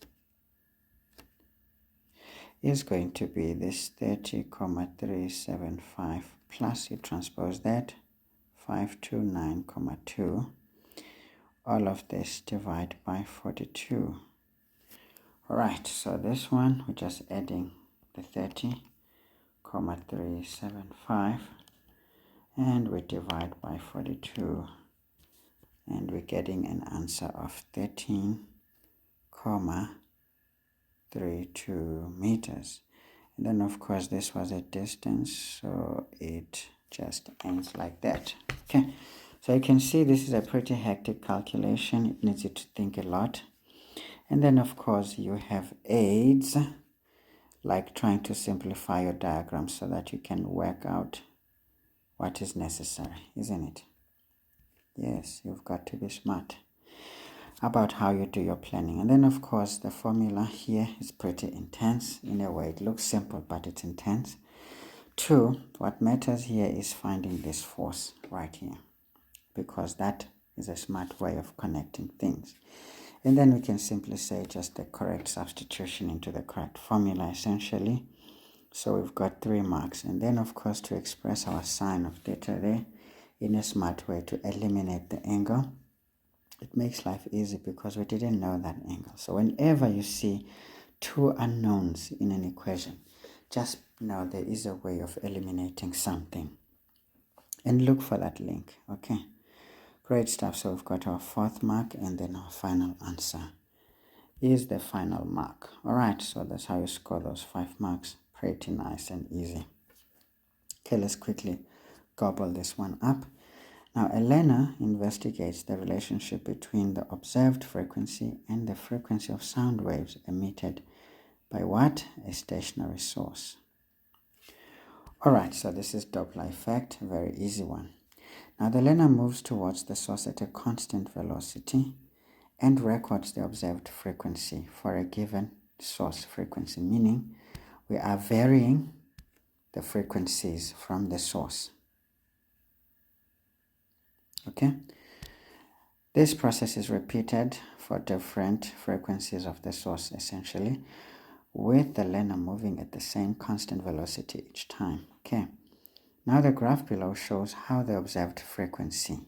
is going to be this 30,375 plus, you transpose that, 529,2. All of this divide by 42. Alright, so this one, we're just adding the 30,375 and we divide by 42 and we're getting an answer of 13,32 meters. And then of course this was a distance, so it just ends like that. Okay, so you can see this is a pretty hectic calculation. It needs you to think a lot. And then of course you have aids like trying to simplify your diagram so that you can work out what is necessary, isn't it? Yes, you've got to be smart about how you do your planning. And then of course the formula here is pretty intense. In a way it looks simple, but it's intense. 2, what matters here is finding this force right here, because that is a smart way of connecting things. And then we can simply say just the correct substitution into the correct formula essentially. So we've got 3 marks. And then of course to express our sine of theta there in a smart way, to eliminate the angle. It makes life easy because we didn't know that angle. So whenever you see 2 unknowns in an equation, just know there is a way of eliminating something. And look for that link, okay? Great stuff. So we've got our 4th mark, and then our final answer is the final mark. Alright, so that's how you score those 5 marks. Pretty nice and easy. Okay, let's quickly gobble this one up. Now, a learner investigates the relationship between the observed frequency and the frequency of sound waves emitted by what? A stationary source. Alright, so this is Doppler effect, a very easy one. Now, the learner moves towards the source at a constant velocity and records the observed frequency for a given source frequency, meaning we are varying the frequencies from the source. Okay, this process is repeated for different frequencies of the source essentially, with the learner moving at the same constant velocity each time. Okay, now the graph below shows how the observed frequency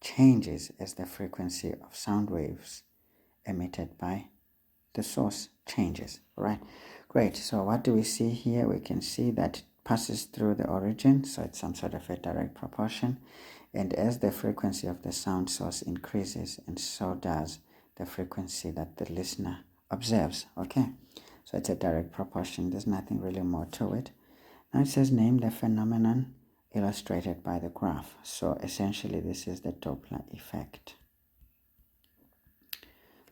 changes as the frequency of sound waves emitted by the source changes. Right, great. So what do we see here? We can see that it passes through the origin, so it's some sort of a direct proportion. And as the frequency of the sound source increases, and so does the frequency that the listener observes. Okay, so it's a direct proportion. There's nothing really more to it. Now it says name the phenomenon illustrated by the graph. So essentially this is the Doppler effect.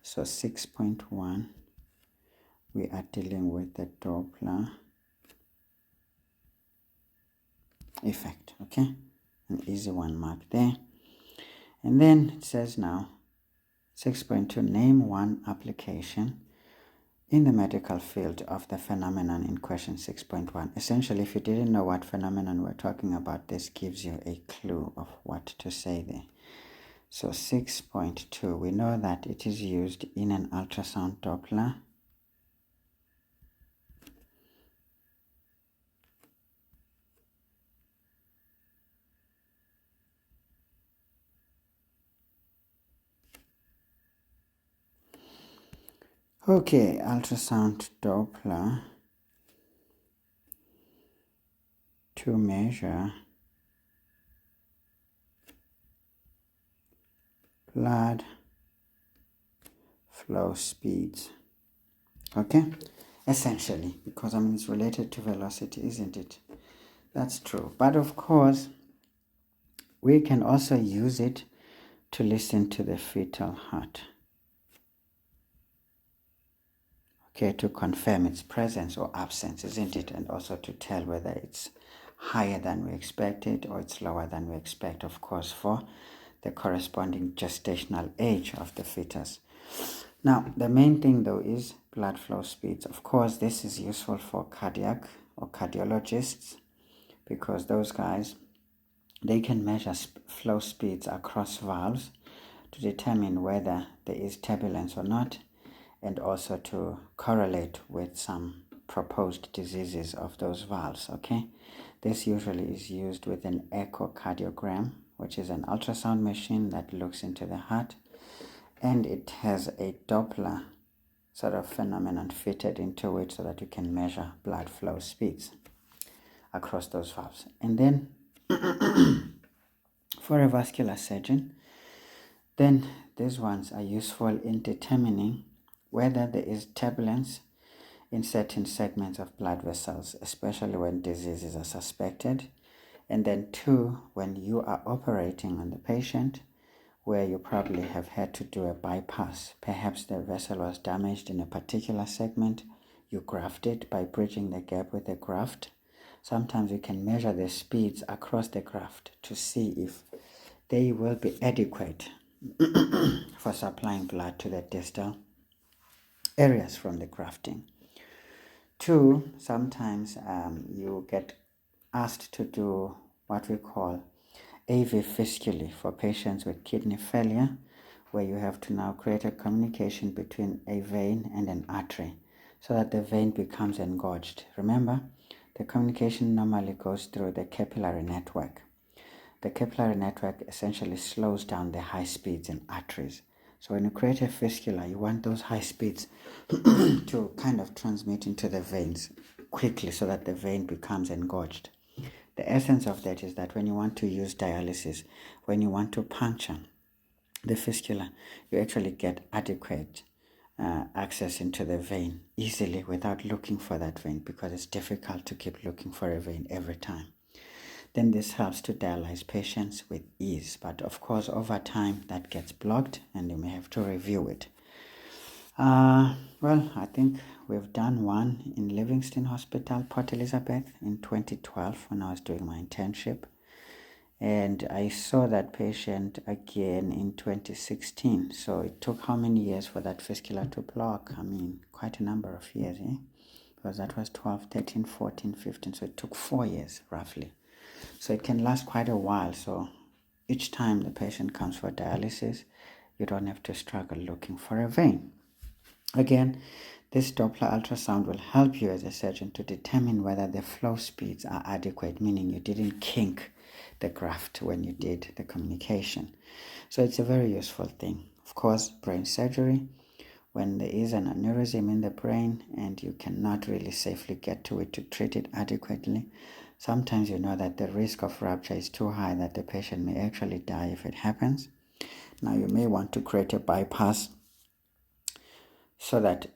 So 6.1, we are dealing with the Doppler effect. Okay, an easy one, mark there. And then it says now 6.2, name one application in the medical field of the phenomenon in question 6.1. Essentially, if you didn't know what phenomenon we're talking about, this gives you a clue of what to say there. So 6.2, we know that it is used in an ultrasound Doppler. Okay, ultrasound Doppler to measure blood flow speeds. Okay, essentially, because it's related to velocity, isn't it? That's true. But of course, we can also use it to listen to the fetal heart. Okay, to confirm its presence or absence, isn't it? And also to tell whether it's higher than we expected or it's lower than we expect, of course, for the corresponding gestational age of the fetus. Now, the main thing though is blood flow speeds. Of course, this is useful for cardiac or cardiologists, because those guys, they can measure flow speeds across valves to determine whether there is turbulence or not, and also to correlate with some proposed diseases of those valves. Okay, this usually is used with an echocardiogram, which is an ultrasound machine that looks into the heart, and it has a Doppler sort of phenomenon fitted into it so that you can measure blood flow speeds across those valves. And then for a vascular surgeon, then these ones are useful in determining whether there is turbulence in certain segments of blood vessels, especially when diseases are suspected. And then 2, when you are operating on the patient, where you probably have had to do a bypass. Perhaps the vessel was damaged in a particular segment. You graft it by bridging the gap with a graft. Sometimes you can measure the speeds across the graft to see if they will be adequate for supplying blood to the distal areas from the grafting. 2, sometimes you get asked to do what we call AV fistulae for patients with kidney failure, where you have to now create a communication between a vein and an artery so that the vein becomes engorged. Remember, the communication normally goes through the capillary network. The capillary network essentially slows down the high speeds in arteries. So when you create a fistula, you want those high speeds to kind of transmit into the veins quickly so that the vein becomes engorged. The essence of that is that when you want to use dialysis, when you want to puncture the fistula, you actually get adequate access into the vein easily without looking for that vein, because it's difficult to keep looking for a vein every time. Then this helps to dialyze patients with ease. But of course, over time, that gets blocked and you may have to review it. Well, I think we've done one in Livingston Hospital, Port Elizabeth, in 2012 when I was doing my internship. And I saw that patient again in 2016. So it took how many years for that fistula to block? I mean, quite a number of years, eh? Because that was 12, 13, 14, 15. So it took 4 years, roughly. So it can last quite a while. So each time the patient comes for dialysis, you don't have to struggle looking for a vein. Again, this Doppler ultrasound will help you as a surgeon to determine whether the flow speeds are adequate, meaning you didn't kink the graft when you did the communication. So it's a very useful thing. Of course, brain surgery, when there is an aneurysm in the brain and you cannot really safely get to it to treat it adequately, sometimes you know that the risk of rupture is too high that the patient may actually die if it happens. Now you may want to create a bypass so that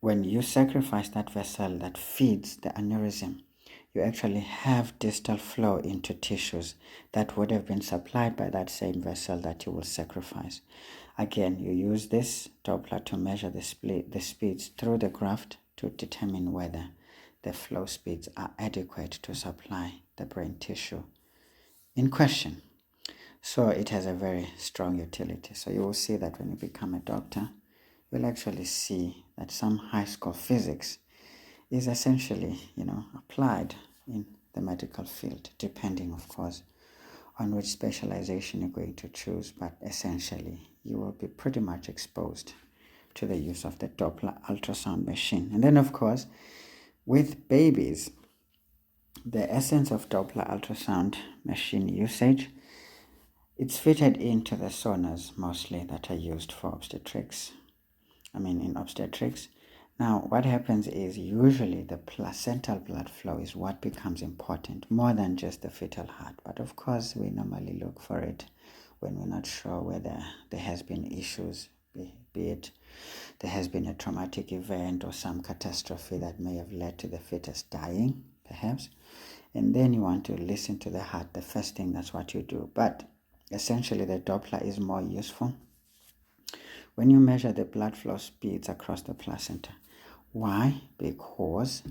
when you sacrifice that vessel that feeds the aneurysm, you actually have distal flow into tissues that would have been supplied by that same vessel that you will sacrifice. Again, you use this Doppler to measure the speeds through the graft to determine whether the flow speeds are adequate to supply the brain tissue in question. So it has a very strong utility. So you will see that when you become a doctor, you'll actually see that some high school physics is essentially, applied in the medical field, depending, of course, on which specialization you're going to choose. But essentially, you will be pretty much exposed to the use of the Doppler ultrasound machine. And then, of course, with babies, the essence of Doppler ultrasound machine usage, it's fitted into the sonars mostly that are used for in obstetrics. Now, what happens is usually the placental blood flow is what becomes important more than just the fetal heart. But of course, we normally look for it when we're not sure whether there has been issues, be it there has been a traumatic event or some catastrophe that may have led to the fetus dying, perhaps. And then you want to listen to the heart. The first thing, that's what you do. But essentially, the Doppler is more useful when you measure the blood flow speeds across the placenta. Why? Because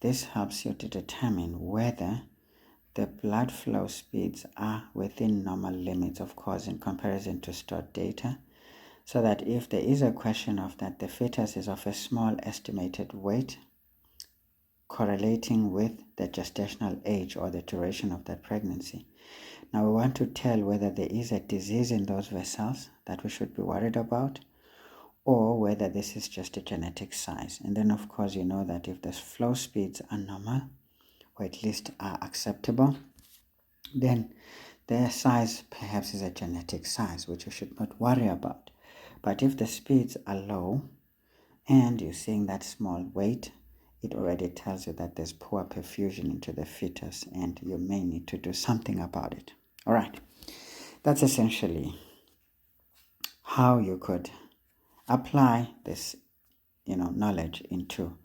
this helps you to determine whether the blood flow speeds are within normal limits, of course, in comparison to stored data, so that if there is a question of that the fetus is of a small estimated weight, correlating with the gestational age or the duration of that pregnancy. Now we want to tell whether there is a disease in those vessels that we should be worried about, or whether this is just a genetic size. And then of course you know that if the flow speeds are normal, or at least are acceptable, then their size perhaps is a genetic size, which you should not worry about. But if the speeds are low and you're seeing that small weight, it already tells you that there's poor perfusion into the fetus and you may need to do something about it. All right, that's essentially how you could apply this knowledge into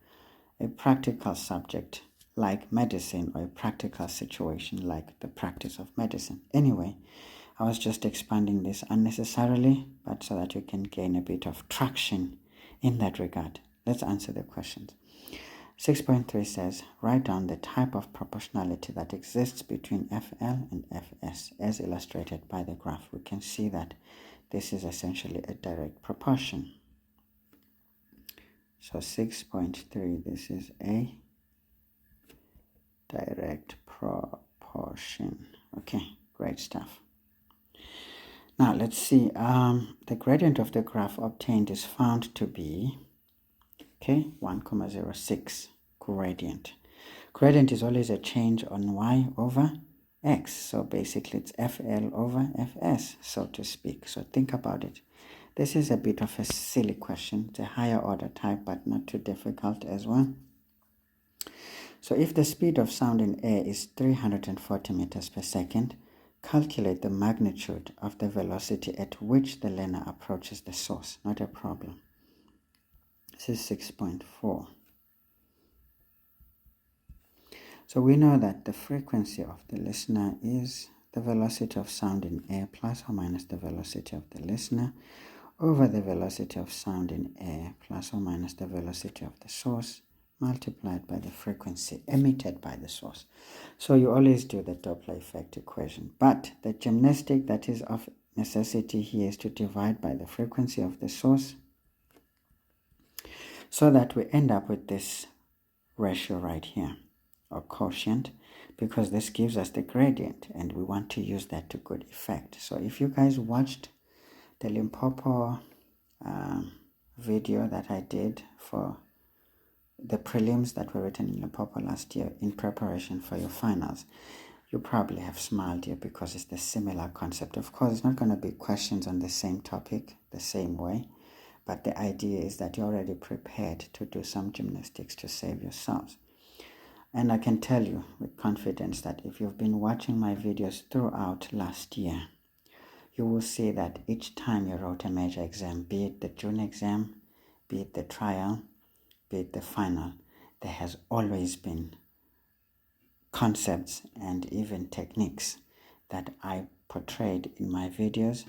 a practical subject like medicine, or a practical situation like the practice of medicine. Anyway, I was just expanding this unnecessarily, but so that you can gain a bit of traction in that regard. Let's answer the questions. 6.3 says, write down the type of proportionality that exists between FL and FS as illustrated by the graph. We can see that this is essentially a direct proportion. So 6.3, this is a direct proportion. Okay, great stuff. Now let's see, the gradient of the graph obtained is found to be 1,06 gradient. Gradient is always a change on y over x, so basically it's FL over FS, so to speak. So think about it. This is a bit of a silly question. It's a higher order type, but not too difficult as well. So if the speed of sound in air is 340 meters per second, calculate the magnitude of the velocity at which the learner approaches the source. Not a problem. This is 6.4. So we know that the frequency of the listener is the velocity of sound in air plus or minus the velocity of the listener over the velocity of sound in air plus or minus the velocity of the source multiplied by the frequency emitted by the source. So you always do the Doppler effect equation, but the gymnastic that is of necessity here is to divide by the frequency of the source, so that we end up with this ratio right here, or quotient, because this gives us the gradient and we want to use that to good effect. So if you guys watched the Limpopo video that I did for the prelims that were written in Limpopo last year in preparation for your finals, you probably have smiled here because it's the similar concept. Of course, it's not going to be questions on the same topic the same way, but the idea is that you're already prepared to do some gymnastics to save yourselves. And I can tell you with confidence that if you've been watching my videos throughout last year, you will see that each time you wrote a major exam, be it the June exam, be it the trial, be it the final, there has always been concepts and even techniques that I portrayed in my videos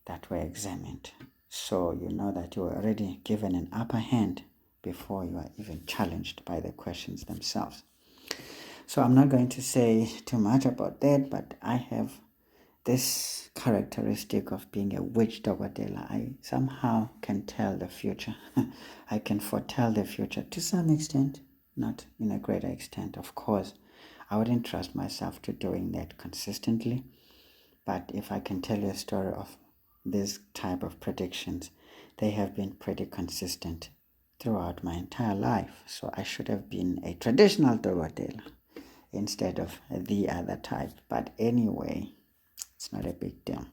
that were examined. So you know that you were already given an upper hand before you are even challenged by the questions themselves. So I'm not going to say too much about that, but I have this characteristic of being a witch dogodela. I somehow can tell the future. I can foretell the future to some extent, not in a greater extent. Of course, I wouldn't trust myself to doing that consistently, but if I can tell you a story of this type of predictions, they have been pretty consistent throughout my entire life. So I should have been a traditional dogodela instead of the other type. But anyway, it's not a big deal.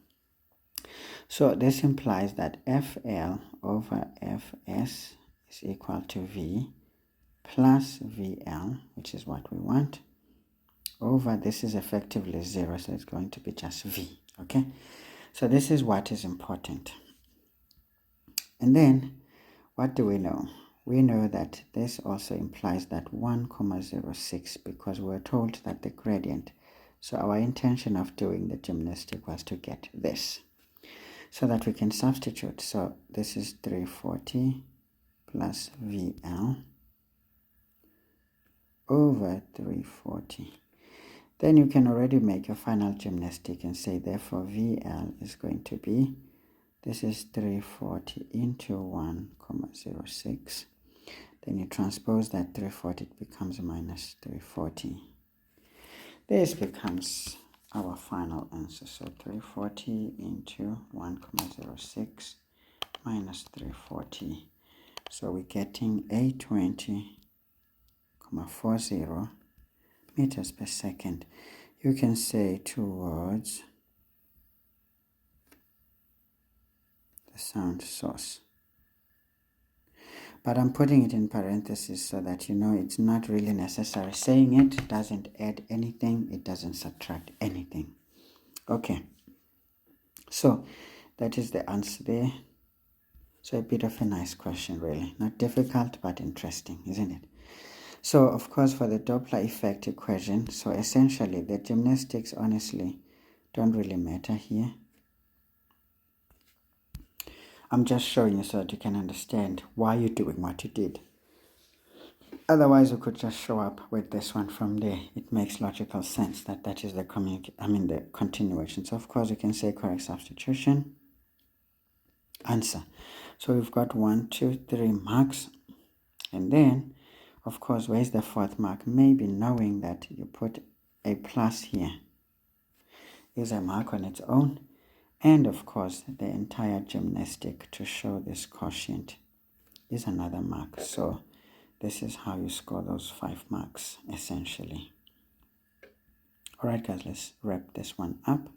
So this implies that FL over FS is equal to V plus VL, which is what we want, over, this is effectively 0, so it's going to be just V, okay? So this is what is important. And then, what do we know? We know that this also implies that 1,06, because we're told that the gradient, so our intention of doing the gymnastic was to get this, so that we can substitute. So this is 340 plus VL over 340. Then you can already make your final gymnastic and say, therefore, VL is going to be, this is 340 into 1,06 Then you transpose that 340, it becomes minus 340. This becomes our final answer. So 340 into 1,06 minus 340. So we're getting 820,40 meters per second. You can say towards the sound source. But I'm putting it in parentheses so that you know it's not really necessary. Saying it doesn't add anything, it doesn't subtract anything. Okay, so that is the answer there. So a bit of a nice question, really. Not difficult, but interesting, isn't it? So, of course, for the Doppler effect equation, so essentially the gymnastics honestly don't really matter here. I'm just showing you so that you can understand why you're doing what you did. Otherwise, you could just show up with this one from there. It makes logical sense that that is the the continuation. So, of course, you can say correct substitution. Answer. So we've got 1, 2, 3 marks. And then, of course, where's the fourth mark? Maybe knowing that you put a plus here is a mark on its own. And of course, the entire gymnastic to show this quotient is another mark. So this is how you score those 5 marks, essentially. All right, guys, let's wrap this one up.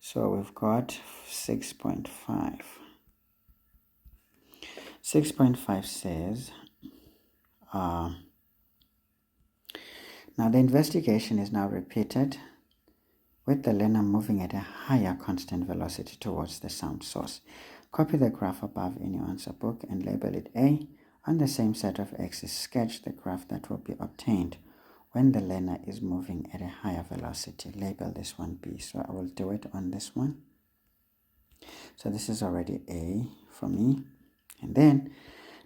So we've got 6.5. 6.5 says, now the investigation is now repeated with the learner moving at a higher constant velocity towards the sound source. Copy the graph above in your answer book and label it A. On the same set of axes, sketch the graph that will be obtained when the learner is moving at a higher velocity. Label this one B. So I will do it on this one. So this is already A for me. And then,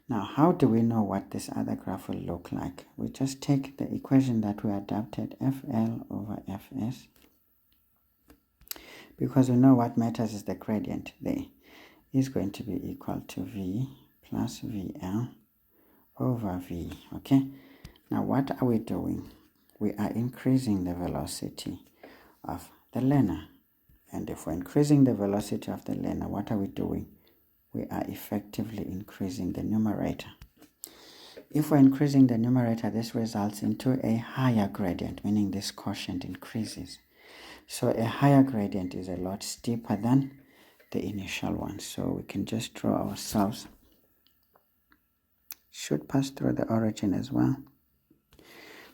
now how do we know what this other graph will look like? We just take the equation that we adapted, FL over Fs. Because we know what matters is the gradient there is going to be equal to V plus VL over V, okay? Now what are we doing? We are increasing the velocity of the learner. And if we're increasing the velocity of the learner, what are we doing? We are effectively increasing the numerator. If we're increasing the numerator, this results into a higher gradient, meaning this quotient increases. So a higher gradient is a lot steeper than the initial one. So we can just draw ourselves. Should pass through the origin as well.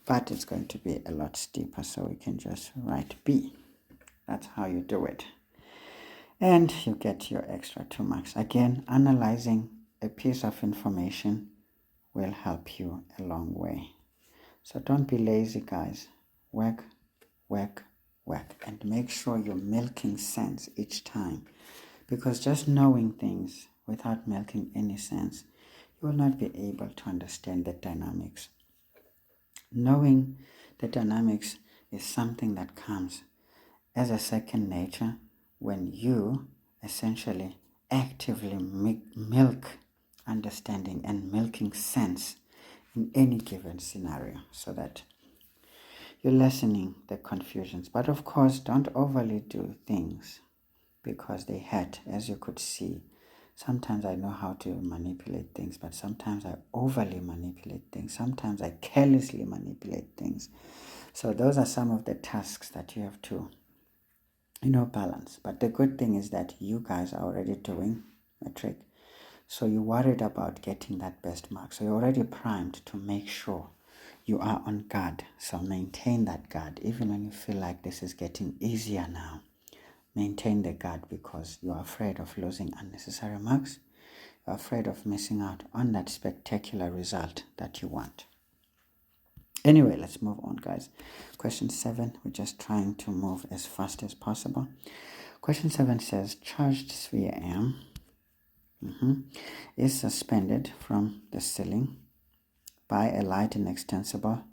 But it's going to be a lot steeper, so we can just write B. That's how you do it. And you get your extra 2 marks. Again, analyzing a piece of information will help you a long way. So don't be lazy, guys. Work, work, work. And make sure you're milking sense each time. Because just knowing things without milking any sense, you will not be able to understand the dynamics. Knowing the dynamics is something that comes as a second nature when you essentially actively milk understanding and milking sense in any given scenario so that you're lessening the confusions. But of course, don't overly do things because they hurt, as you could see. Sometimes I know how to manipulate things, but sometimes I overly manipulate things. Sometimes I carelessly manipulate things. So those are some of the tasks that you have to, balance. But the good thing is that you guys are already doing metric. So you're worried about getting that best mark. So you're already primed to make sure you are on guard. So maintain that guard. Even when you feel like this is getting easier now, maintain the guard because you're afraid of losing unnecessary marks. You're afraid of missing out on that spectacular result that you want. Anyway, let's move on, guys. Question 7, we're just trying to move as fast as possible. Question 7 says, charged sphere M is suspended from the ceiling by a light and extensible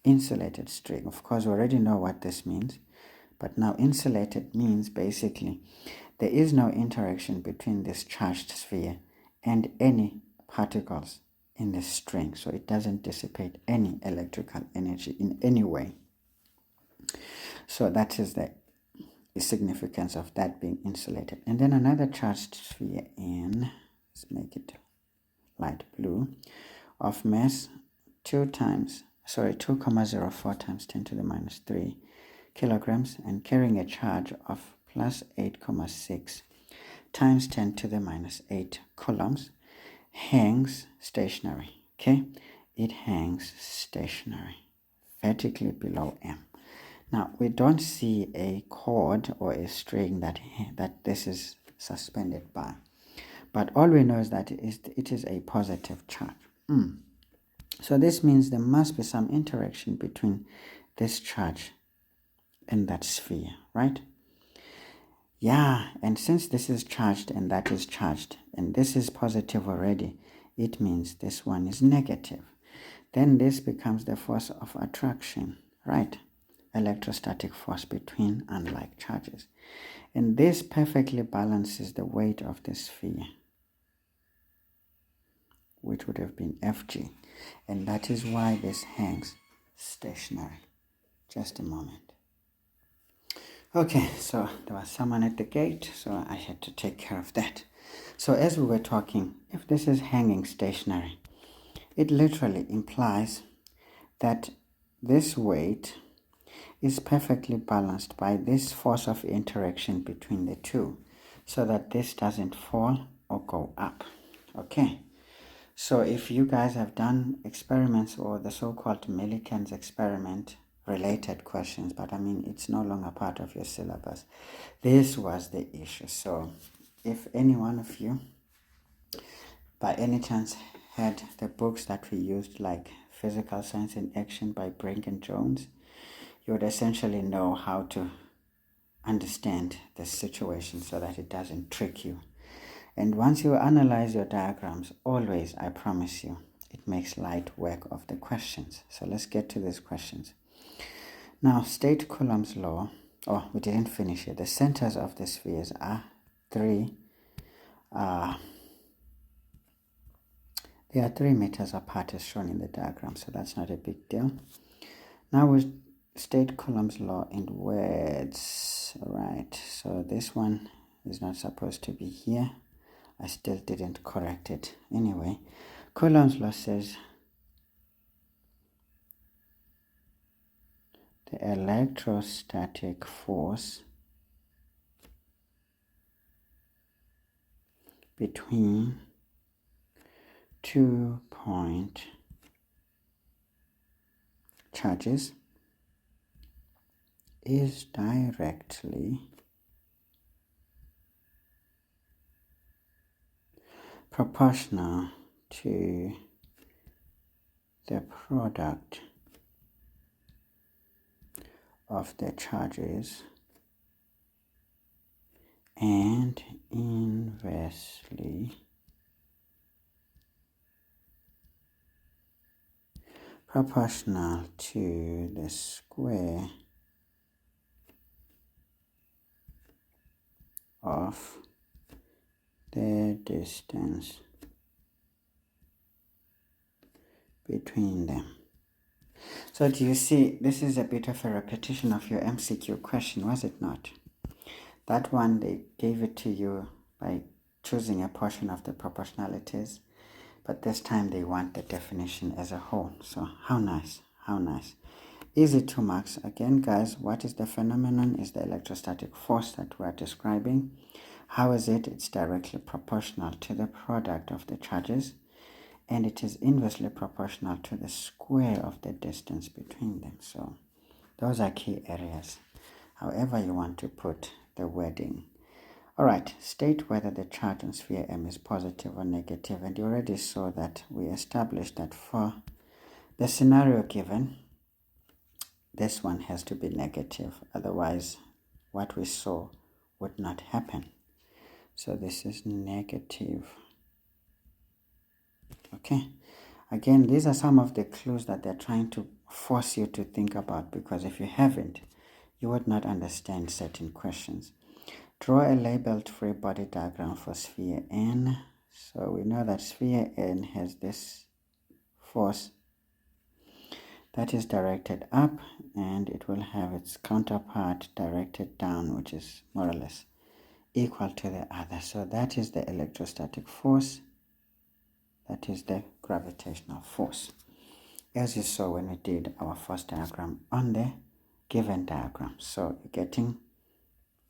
insulated string. Of course, we already know what this means. But now insulated means basically there is no interaction between this charged sphere and any particles in the string, so it doesn't dissipate any electrical energy in any way. So that is the significance of that being insulated. And then another charged sphere N, let's make it light blue, of mass 2,04 times 10 to the minus 3 kilograms, and carrying a charge of plus 8,6 times 10 to the minus 8 coulombs, hangs stationary. Okay, it hangs stationary vertically below M. Now we don't see a cord or a string that this is suspended by, but all we know is that it is a positive charge. So this means there must be some interaction between this charge and that sphere, right? Yeah, and since this is charged and that is charged, and this is positive already, it means this one is negative. Then this becomes the force of attraction, right? Electrostatic force between unlike charges. And this perfectly balances the weight of the sphere, which would have been Fg. And that is why this hangs stationary. Just a moment. Okay, so there was someone at the gate, so I had to take care of that. So as we were talking, if this is hanging stationary, it literally implies that this weight is perfectly balanced by this force of interaction between the two, so that this doesn't fall or go up. Okay, so if you guys have done experiments or the so-called Millikan's experiment related questions, but I mean it's no longer part of your syllabus, this was the issue. So if any one of you by any chance had the books that we used, like Physical Science in Action by Brink and Jones, you would essentially know how to understand the situation so that it doesn't trick you. And once you analyze your diagrams, always, I promise you, it makes light work of the questions. So let's get to these questions. Now, state Coulomb's law. Oh, we didn't finish it. The centers of the spheres are they are 3 meters apart as shown in the diagram, so that's not a big deal. Now we state Coulomb's law in words. Alright, so this one is not supposed to be here. I still didn't correct it. Anyway, Coulomb's law says the electrostatic force between 2-point charges is directly proportional to the product of the charges and inversely proportional to the square of the distance between them. So do you see, this is a bit of a repetition of your MCQ question, was it not? That one, they gave it to you by choosing a portion of the proportionalities, but this time they want the definition as a whole. So how nice, how nice. Easy 2 marks. Again, guys, what is the phenomenon? Is the electrostatic force that we're describing. How is it? It's directly proportional to the product of the charges, and it is inversely proportional to the square of the distance between them. So those are key areas, however you want to put the wording. Alright, state whether the charge on sphere M is positive or negative, and you already saw that we established that for the scenario given, this one has to be negative, otherwise what we saw would not happen. So this is negative. Okay, again, these are some of the clues that they're trying to force you to think about, because if you haven't, you would not understand certain questions. Draw a labeled free body diagram for sphere N. So we know that sphere N has this force that is directed up, and it will have its counterpart directed down, which is more or less equal to the other. So that is the electrostatic force, that is the gravitational force, as you saw when we did our first diagram on the given diagram. So you're getting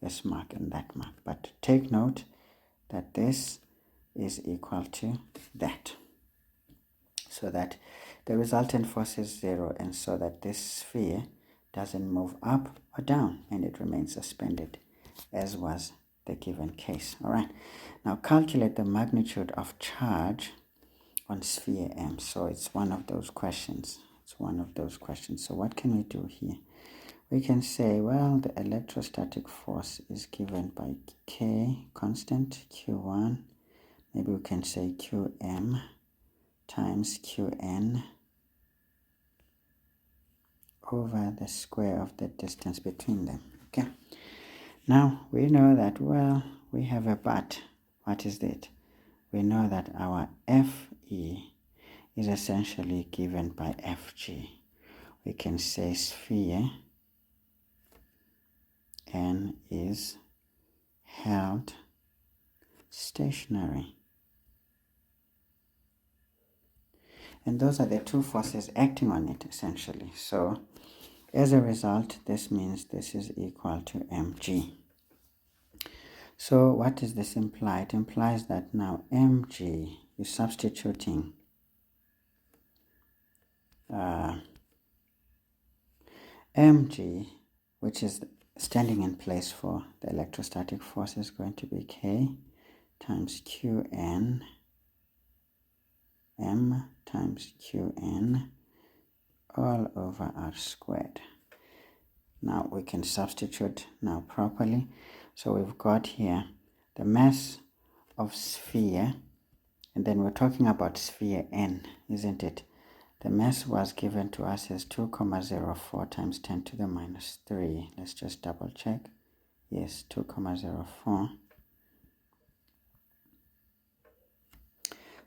this mark and that mark, but take note that this is equal to that, so that the resultant force is 0, and so that this sphere doesn't move up or down and it remains suspended, as was the given case. All right, now calculate the magnitude of charge on sphere M. So it's one of those questions. So what can we do here? We can say, well, the electrostatic force is given by K, constant, Q1. Maybe we can say Qm times Qn over the square of the distance between them. Okay. Now, we know that, well, we have a but. What is that? We know that our Fe is essentially given by Fg. We can say sphere N is held stationary. And those are the two forces acting on it, essentially. So, as a result, this means this is equal to mg. So, what does this imply? It implies that now mg is substituting mg, which is standing in place for the electrostatic force, is going to be K times Qn m times Qn all over r squared. Now we can substitute now properly. So we've got here the mass of sphere, and then we're talking about sphere N, isn't it? The mass was given to us as 2,04 times 10 to the minus 3. Let's just double check. Yes, 2,04.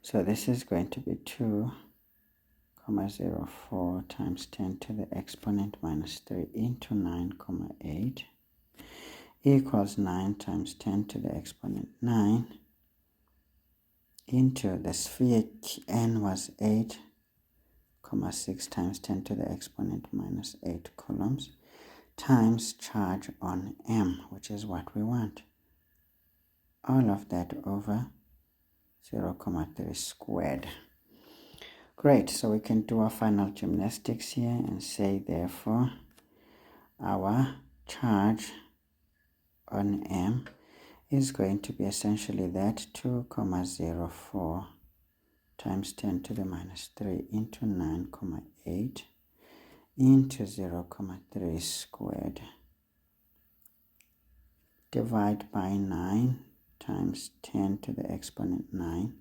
So this is going to be 2,04 times 10 to the exponent minus 3 into 9,8 equals 9 times 10 to the exponent 9 into the sphere N was 8,6 times 10 to the exponent minus 8 coulombs times charge on M, which is what we want. All of that over 0,3 squared. Great, so we can do our final gymnastics here and say, therefore, our charge on M is going to be essentially that 2,04 times 10 to the minus 3 into 9,8 into 0,3 squared. Divide by 9 times 10 to the exponent 9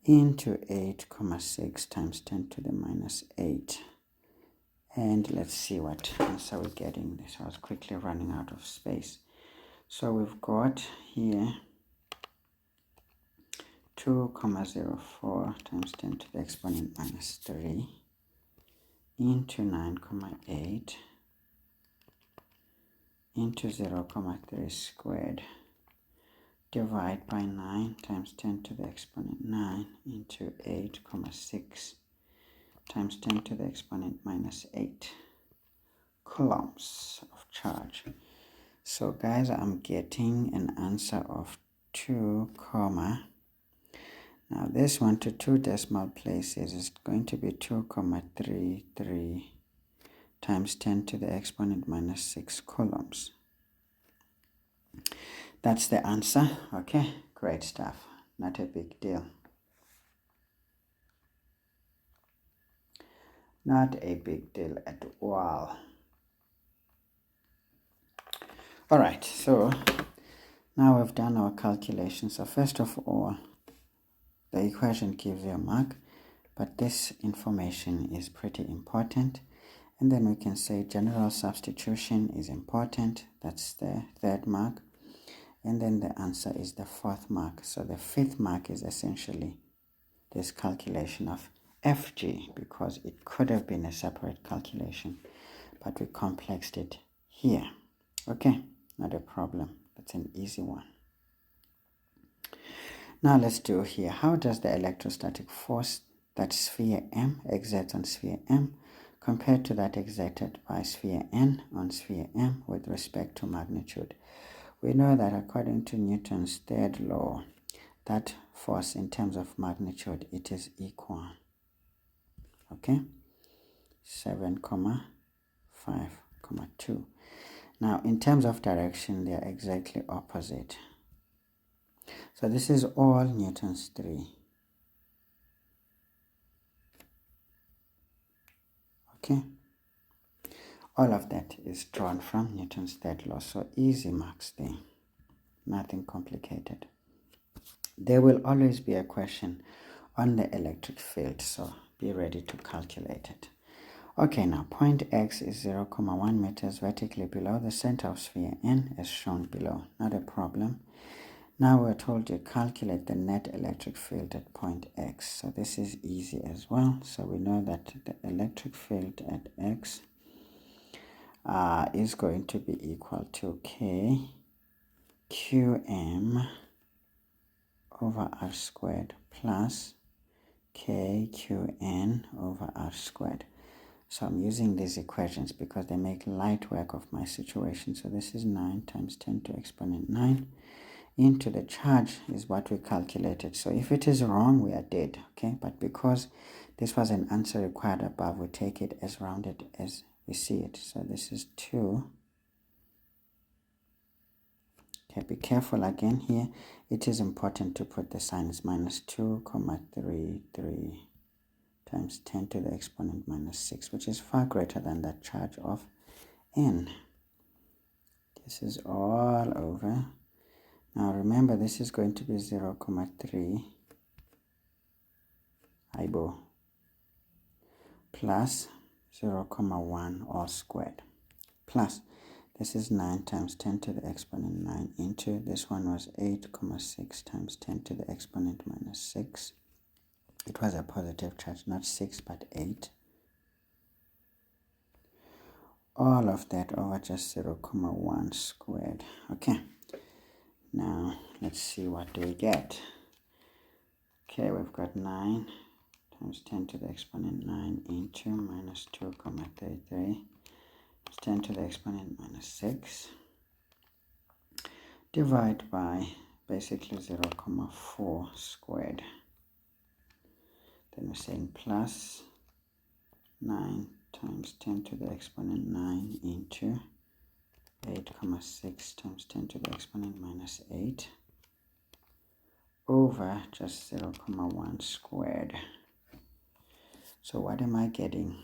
into 8,6 times 10 to the minus 8. And let's see what answer we're getting. This was quickly running out of space. So we've got here 2,04 times 10 to the exponent minus 3 into 9,8 into 0,3 squared. Divide by 9 times 10 to the exponent 9 into 8,6 times 10 to the exponent minus 8 coulombs of charge. So guys, I'm getting an answer of 2, now this one to 2 decimal places is going to be 2,33 times 10 to the exponent minus 6 coulombs. That's the answer. Okay, great stuff. Not a big deal. Not a big deal at all. All right, so now we've done our calculations. So first of all, the equation gives you a mark, but this information is pretty important. And then we can say general substitution is important. That's the third mark. And then the answer is the fourth mark. So the fifth mark is essentially this calculation of FG because it could have been a separate calculation, but we complexed it here. Okay, not a problem. That's an easy one. Now let's do here. How does the electrostatic force that sphere M exerts on sphere M compared to that exerted by sphere N on sphere M with respect to magnitude? We know that according to Newton's third law, that force in terms of magnitude, it is equal. Okay, 7, 5, 2. Now in terms of direction, they are exactly opposite. So this is all Newton's 3. Okay, all of that is drawn from Newton's third law, so easy marks there, nothing complicated. There will always be a question on the electric field, so be ready to calculate it. Okay, now point X is 0,1 meters vertically below the center of sphere N as shown below. Not a problem. Now we're told to calculate the net electric field at point X. So this is easy as well. So we know that the electric field at X is going to be equal to K QM over R squared plus K QN over R squared. So I'm using these equations because they make light work of my situation. So this is 9 times 10 to exponent 9 into the charge is what we calculated. So if it is wrong, we are dead, okay? But because this was an answer required above, we take it as rounded as we see it. So this is 2. Okay, be careful again here. It is important to put the signs minus 2,33 times 10 to the exponent minus 6, which is far greater than that charge of N. This is all over. Now remember, this is going to be 0,3 IBO plus 0,1 all squared plus this is 9 times 10 to the exponent 9 into this one was 8,6 times 10 to the exponent minus 6. It was a positive charge, not 6 but 8. All of that over just 0,1 squared. Okay, now let's see what do we get. Okay, we've got 9 times 10 to the exponent 9 into minus 2,33 10 to the exponent minus 6 divide by basically 0,4 squared. Then we're saying plus 9 times 10 to the exponent 9 into 8,6 times 10 to the exponent minus 8 over just 0,1 squared. So what am I getting?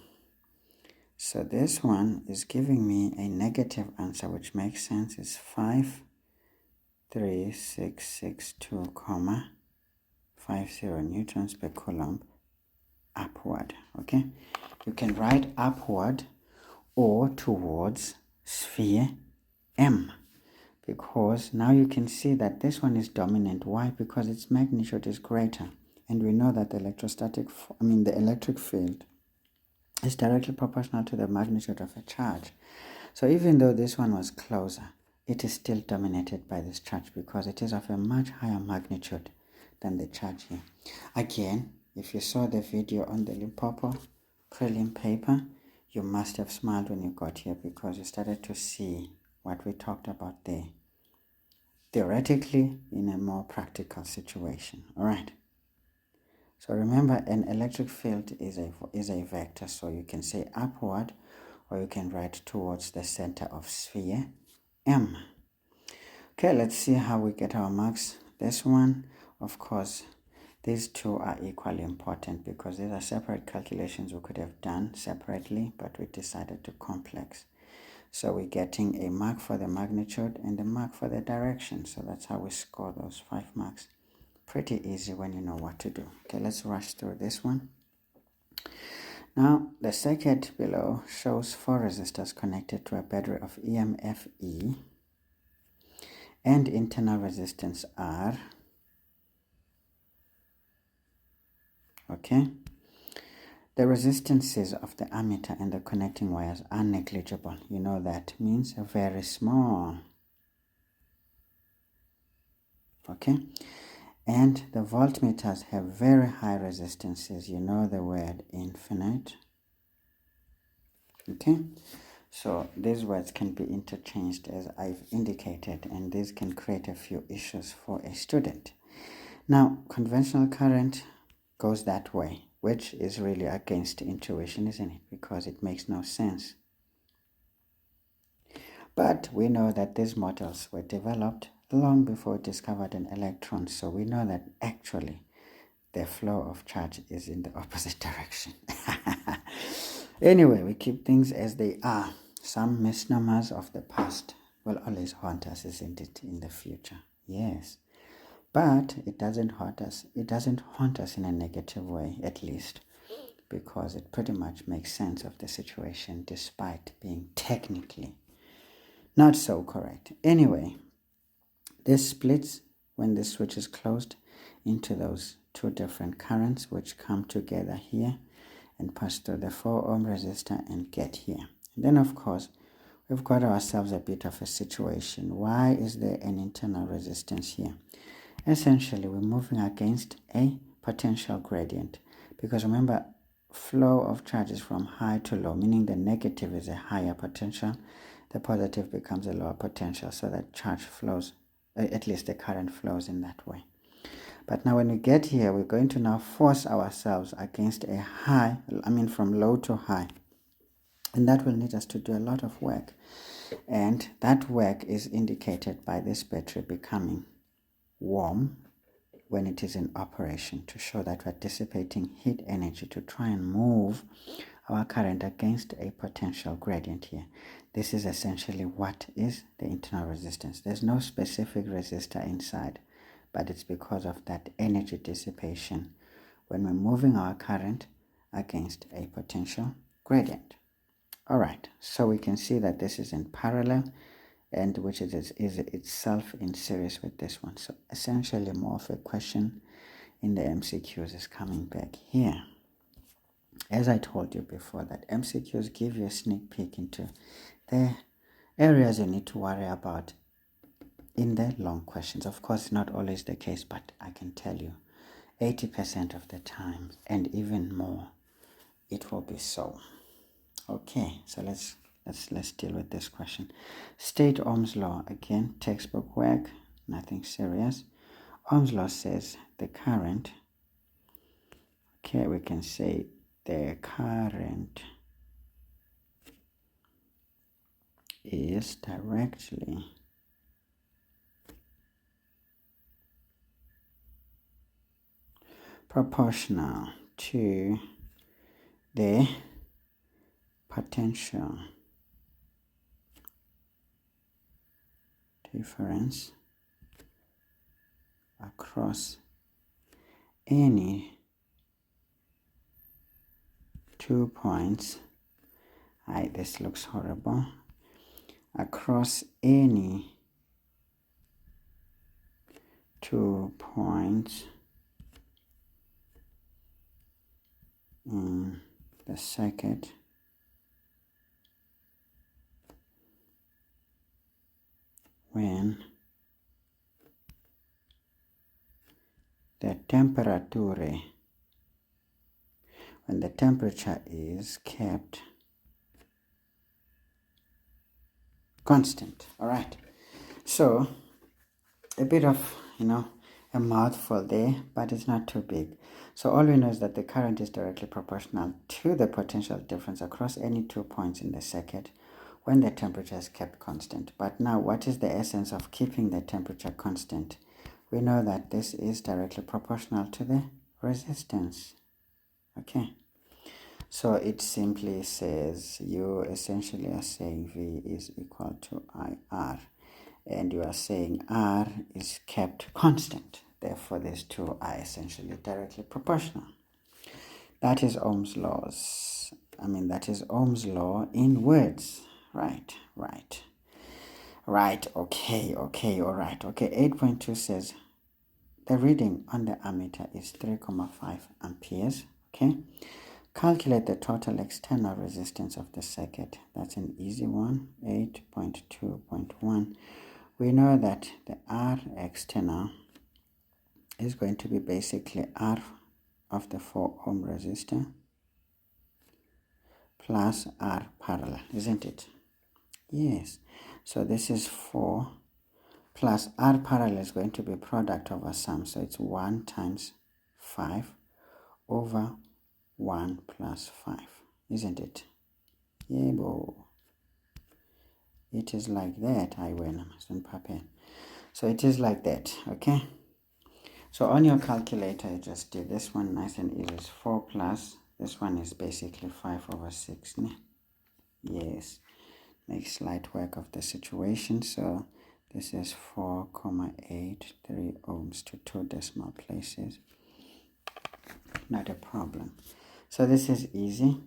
So this one is giving me a negative answer, which makes sense. It's 53662,50 newtons per coulomb upward. Okay, you can write upward or towards sphere M, because now you can see that this one is dominant. Why? Because its magnitude is greater, and we know that the electric field is directly proportional to the magnitude of a charge. So even though this one was closer, it is still dominated by this charge because it is of a much higher magnitude than the charge here. Again, if you saw the video on the Limpopo prelim paper, you must have smiled when you got here because you started to see what we talked about there, theoretically in a more practical situation. All right. So remember, an electric field is a vector, so you can say upward or you can write towards the center of sphere M. Okay, let's see how we get our marks. This one, of course, these two are equally important because these are separate calculations we could have done separately, but we decided to complex. So we're getting a mark for the magnitude and a mark for the direction. So that's how we score those 5 marks. Pretty easy when you know what to do. Okay, let's rush through this one. Now, the circuit below shows 4 resistors connected to a battery of EMF E and internal resistance R. Okay, The resistances of the ammeter and the connecting wires are negligible. You know that means very small. Okay? And the voltmeters have very high resistances. You know the word infinite. Okay? So these words can be interchanged as I've indicated, and this can create a few issues for a student. Now, conventional current goes that way, which is really against intuition, isn't it? Because it makes no sense. But we know that these models were developed long before we discovered an electron, so we know that actually the flow of charge is in the opposite direction. Anyway, we keep things as they are. Some misnomers of the past will always haunt us, isn't it, in the future? Yes. But it doesn't haunt us. It doesn't haunt us in a negative way, at least, because it pretty much makes sense of the situation despite being technically not so correct. Anyway, this splits when the switch is closed into those two different currents which come together here and pass through the 4 ohm resistor and get here. And then of course we've got ourselves a bit of a situation. Why is there an internal resistance here? Essentially we're moving against a potential gradient, because remember, flow of charge is from high to low, meaning the negative is a higher potential, the positive becomes a lower potential, so that charge flows, at least the current flows in that way. But now when we get here, we're going to now force ourselves against a high, from low to high. And that will need us to do a lot of work. And that work is indicated by this battery becoming warm when it is in operation, to show that we're dissipating heat energy to try and move our current against a potential gradient here. This is essentially what is the internal resistance. There's no specific resistor inside, but it's because of that energy dissipation when we're moving our current against a potential gradient. All right, so we can see that this is in parallel, and which is itself in series with this one. So essentially more of a question in the MCQs is coming back here. As I told you before, that MCQs give you a sneak peek into the areas you need to worry about in the long questions. Of course, not always the case, but I can tell you 80% of the time, and even more, it will be so. Okay, so let's deal with this question. State Ohm's law. Again, textbook work, nothing serious. Ohm's law says the current, okay, we can say the current is directly proportional to the potential difference across any 2 points. This looks horrible. Across any 2 points in the circuit when the temperature is kept constant. All right, so a bit of a mouthful there, but it's not too big. So all we know is that the current is directly proportional to the potential difference across any 2 points in the circuit when the temperature is kept constant. But now, what is the essence of keeping the temperature constant? We know that this is directly proportional to the resistance. Okay, so it simply says you essentially are saying V is equal to IR, and you are saying R is kept constant. Therefore, these two are essentially directly proportional. That is Ohm's laws. That is Ohm's law in words. Right, okay, all right. Okay, 8.2 says the reading on the ammeter is 3.5 amperes. Okay, Calculate the total external resistance of the circuit. That's an easy one, 8.2.1. We know that the R external is going to be basically R of the 4 ohm resistor plus R parallel, isn't it? Yes. So this is 4 plus R parallel is going to be product over sum. So it's 1 times 5 over 1 plus 5, isn't it? Yeah, bo. It is like that. I win. So it is like that, okay? So on your calculator, you just do this one nice and easy. It's 4 plus, this one is basically 5 over 6. Ne? Yes, makes light work of the situation. So this is 4,83 ohms to 2 decimal places. Not a problem. So this is easy.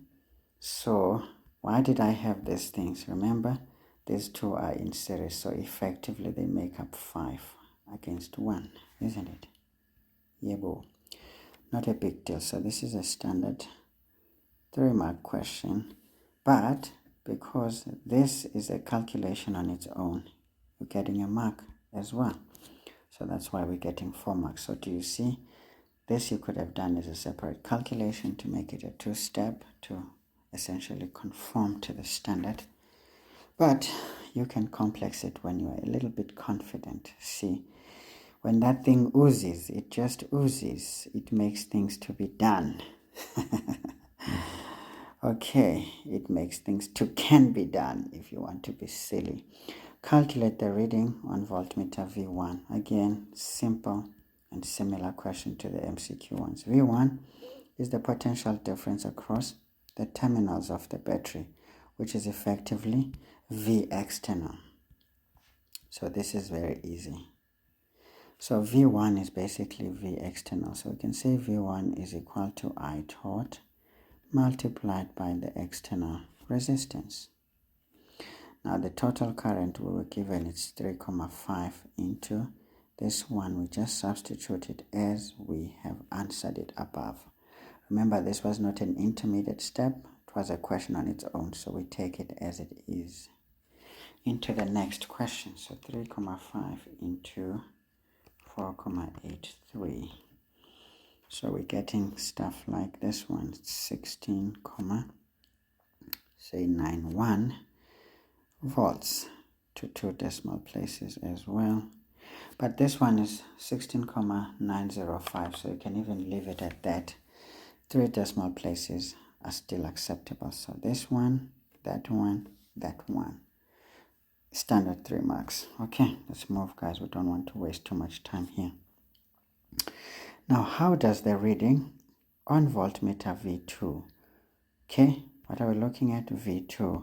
So why did I have these things? Remember, these two are in series, so effectively they make up 5 against 1, isn't it? Yebo. Not a big deal. So this is a standard 3-mark question, but because this is a calculation on its own, you're getting a mark as well. So that's why we're getting 4 marks. So do you see? This you could have done as a separate calculation to make it a 2-step to essentially conform to the standard. But you can complex it when you are a little bit confident. See, when that thing oozes, it just oozes. It makes things to be done. Okay, it makes things can be done if you want to be silly. Calculate the reading on voltmeter V1. Again, simple and similar question to the MCQ ones. V1 is the potential difference across the terminals of the battery, which is effectively V external. So this is very easy. So V1 is basically V external. So we can say V1 is equal to I tot multiplied by the external resistance. Now the total current we were given is 3,5 into this one. We just substitute it as we have answered it above. Remember, this was not an intermediate step. It was a question on its own, so we take it as it is. Into the next question. So 3,5 into 4,83. So we're getting stuff like this one. 16,91 volts to 2 decimal places as well. But this one is 16,905, so you can even leave it at that. 3 decimal places are still acceptable. So this one, that one, that one. Standard 3 marks. Okay, let's move, guys. We don't want to waste too much time here. Now, how does the reading on voltmeter V2, okay, what are we looking at? V2,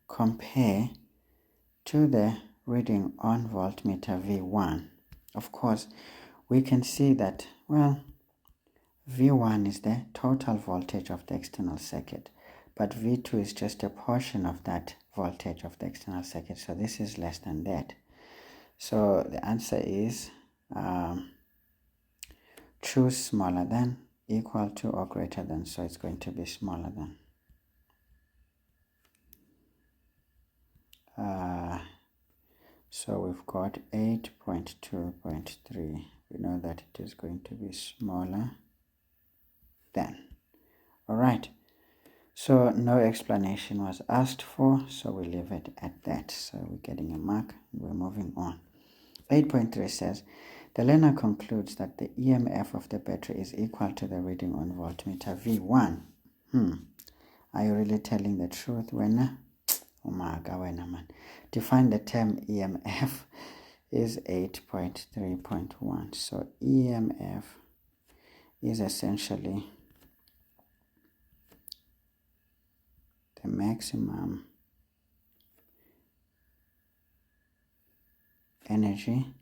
compare to the reading on voltmeter V1? Of course, we can see that, well, V1 is the total voltage of the external circuit, but V2 is just a portion of that voltage of the external circuit, so this is less than that. So the answer is choose smaller than, equal to, or greater than, so it's going to be smaller than. So we've got 8.2.3. We know that it is going to be smaller than. All right. So no explanation was asked for, so we leave it at that. So we're getting a mark and we're moving on. 8.3 says, the learner concludes that the EMF of the battery is equal to the reading on voltmeter V1. Are you really telling the truth, Wena? Oh my God, Wena, man. Define the term EMF is 8.3.1. So EMF is essentially the maximum energy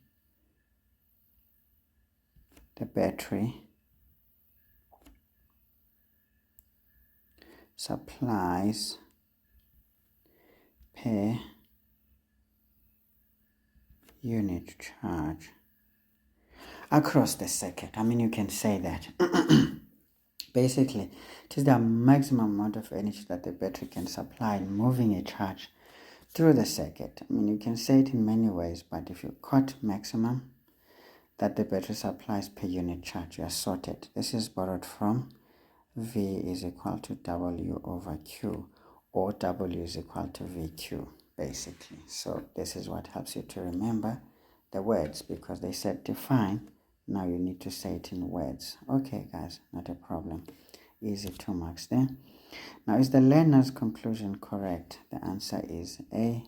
the battery supplies per unit charge across the circuit. I mean, you can say that Basically, it is the maximum amount of energy that the battery can supply in moving a charge through the circuit. I mean, you can say it in many ways, but if you quote maximum that the battery supplies per unit charge, you are sorted. This is borrowed from V is equal to W over Q, or W is equal to VQ, basically. So this is what helps you to remember the words, because they said define. Now you need to say it in words. Okay, guys, not a problem. Easy, 2 marks there. Now, is the learner's conclusion correct? The answer is A.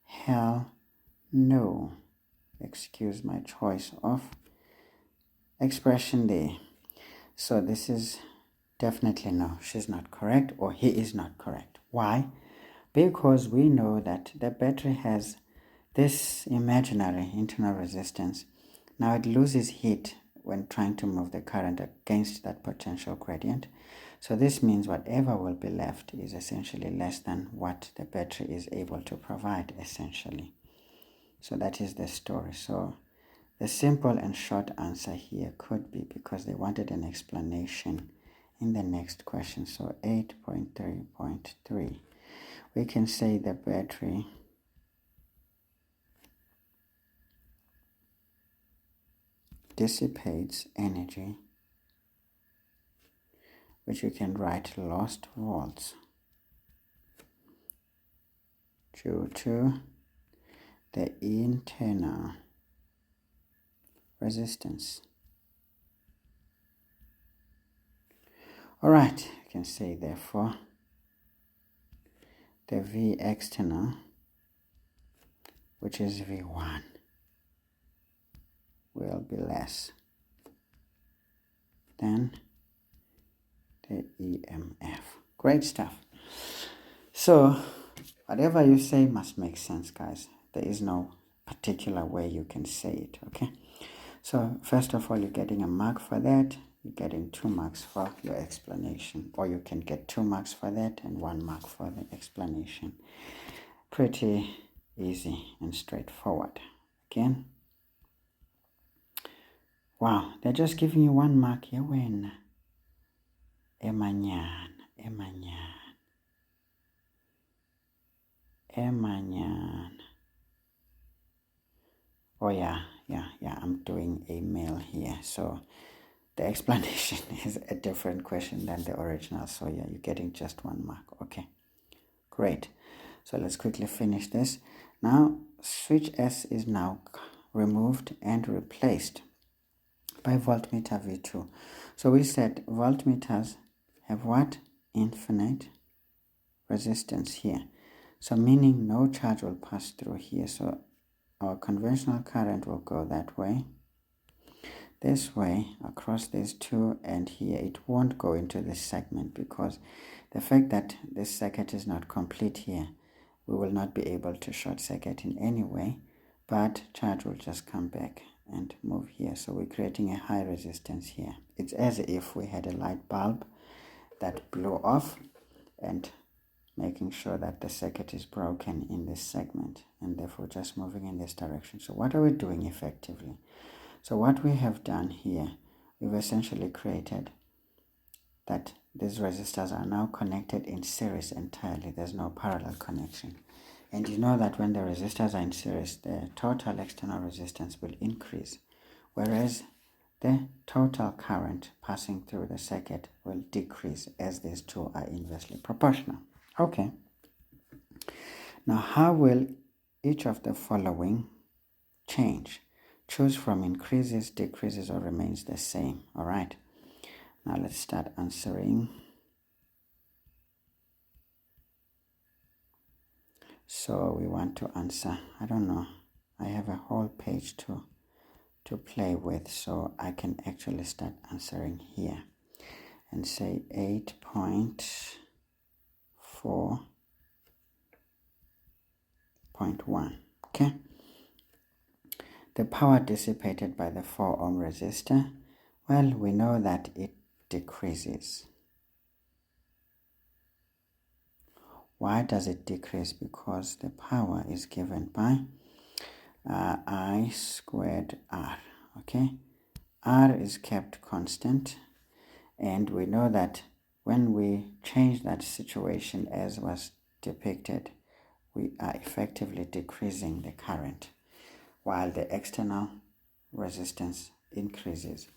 Hell no. Excuse my choice of expression there. So this is definitely no. She's not correct, or he is not correct. Why? Because we know that the battery has this imaginary internal resistance. Now it loses heat when trying to move the current against that potential gradient. So this means whatever will be left is essentially less than what the battery is able to provide, essentially. So that is the story. So the simple and short answer here could be, because they wanted an explanation in the next question. So 8.3.3, we can say the battery dissipates energy, which you can write lost volts, due to the internal resistance. Alright, you can say therefore the V external, which is V1, will be less than the EMF. Great stuff. So whatever you say must make sense, guys. There is no particular way you can say it, okay? So first of all, you're getting a mark for that. You're getting 2 marks for your explanation, or you can get 2 marks for that and 1 mark for the explanation. Pretty easy and straightforward. Again, wow, they're just giving you 1 mark here. When emanyan. Oh yeah, I'm doing a mail here, so the explanation is a different question than the original. So yeah, you're getting just 1 mark. Okay, great. So let's quickly finish this. Now switch S is now removed and replaced by voltmeter V2. So we said voltmeters have what? Infinite resistance here. So meaning no charge will pass through here. So our conventional current will go that way, this way, across these two, and here it won't go into this segment, because the fact that this circuit is not complete here, we will not be able to short circuit in any way, but charge will just come back and move here. So we're creating a high resistance here. It's as if we had a light bulb that blew off, and making sure that the circuit is broken in this segment, and therefore just moving in this direction. So what are we doing effectively? So what we have done here, we've essentially created that these resistors are now connected in series entirely. There's no parallel connection. And you know that when the resistors are in series, the total external resistance will increase, whereas the total current passing through the circuit will decrease, as these two are inversely proportional. Okay. Now, how will each of the following change? Choose from increases, decreases, or remains the same. All right. Now, let's start answering. So, we want to answer, I don't know, I have a whole page to play with, so I can actually start answering here and say 8.4.1. Okay. The power dissipated by the 4 ohm resistor, well, we know that it decreases. Why does it decrease? Because the power is given by I squared R. Okay, R is kept constant, And we know that when we change that situation as was depicted, we are effectively decreasing the current while the external resistance increases.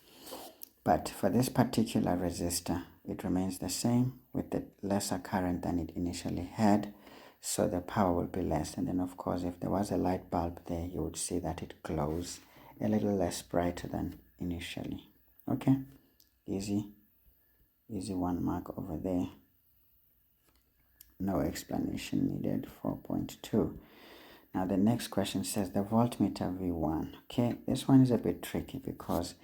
But for this particular resistor, it remains the same with the lesser current than it initially had, so the power will be less. And then of course, if there was a light bulb there, you would see that it glows a little less brighter than initially. Okay, easy 1 mark over there. No explanation needed. 4.2. Now the next question says the voltmeter V1. Okay, this one is a bit tricky because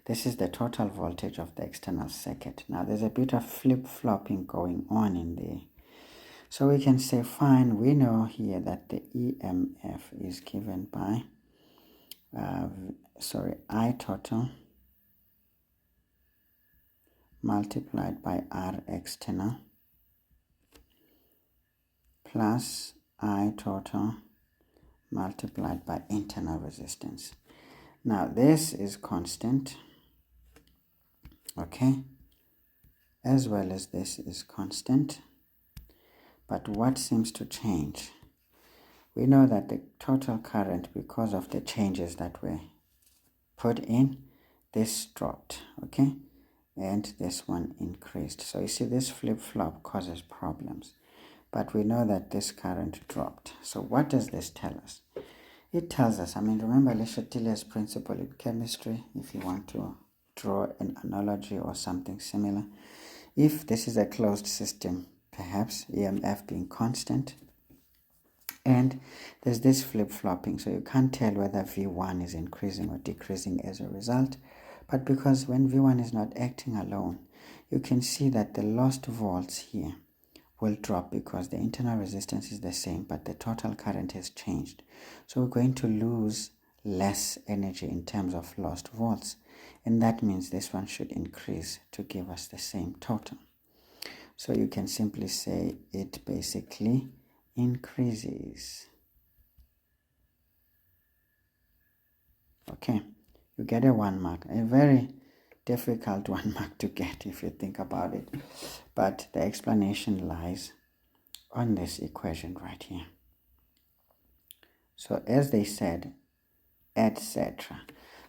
this is the total voltage of the external circuit. Now there's a bit of flip-flopping going on in there. So we can say, fine, we know here that the EMF is given by, I total multiplied by R external plus I total multiplied by internal resistance. Now this is constant, okay, as well as this is constant. But what seems to change? We know that the total current, because of the changes that were put in, this dropped, okay, and this one increased. So you see, this flip-flop causes problems. But we know that this current dropped. So what does this tell us? It tells us, remember Le Chatelier's principle in chemistry, if you want to draw an analogy or something similar. If this is a closed system, perhaps EMF being constant, and there's this flip-flopping, so you can't tell whether V1 is increasing or decreasing as a result. But because when V1 is not acting alone, you can see that the lost volts here will drop because the internal resistance is the same, but the total current has changed. So we're going to lose less energy in terms of lost volts, and that means this one should increase to give us the same total. So you can simply say it basically increases. Okay, you get a 1 mark, a very difficult 1 mark to get if you think about it, but the explanation lies on this equation right here. So as they said, etc.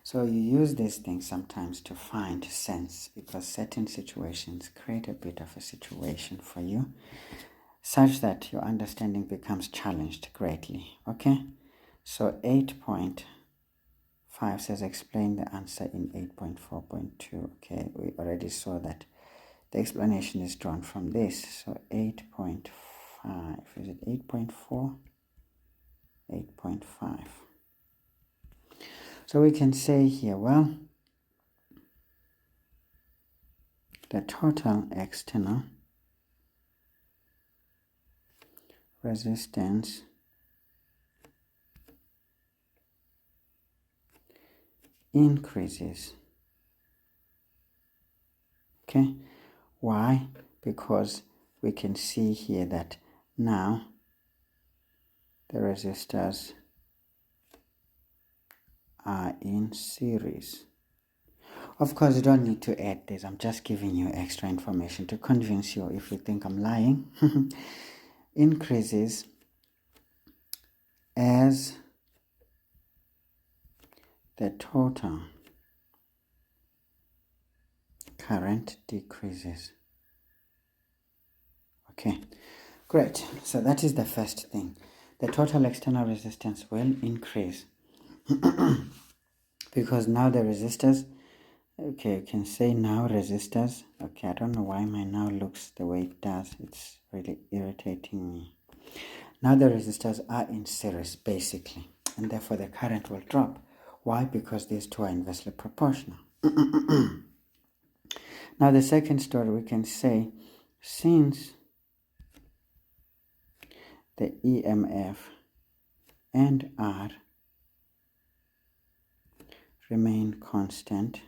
So you use these things sometimes to find sense, because certain situations create a bit of a situation for you such that your understanding becomes challenged greatly. Okay, so 8.5 says explain the answer in 8.4.2. Okay, we already saw that the explanation is drawn from this. So 8.5, is it 8.4? 8.5. So we can say here, well, the total external resistance increases. Okay, why? Because we can see here that now the resistors are in series. Of course, you don't need to add this. I'm just giving you extra information to convince you if you think I'm lying. Increases as the total current decreases. Okay, great. So that is the first thing. The total external resistance will increase because now the resistors, okay, you can say now resistors. Okay, I don't know why my now looks the way it does. It's really irritating me. Now the resistors are in series basically, and therefore the current will drop. Why? Because these two are inversely proportional. Now the second story, we can say since the EMF and R remain constant,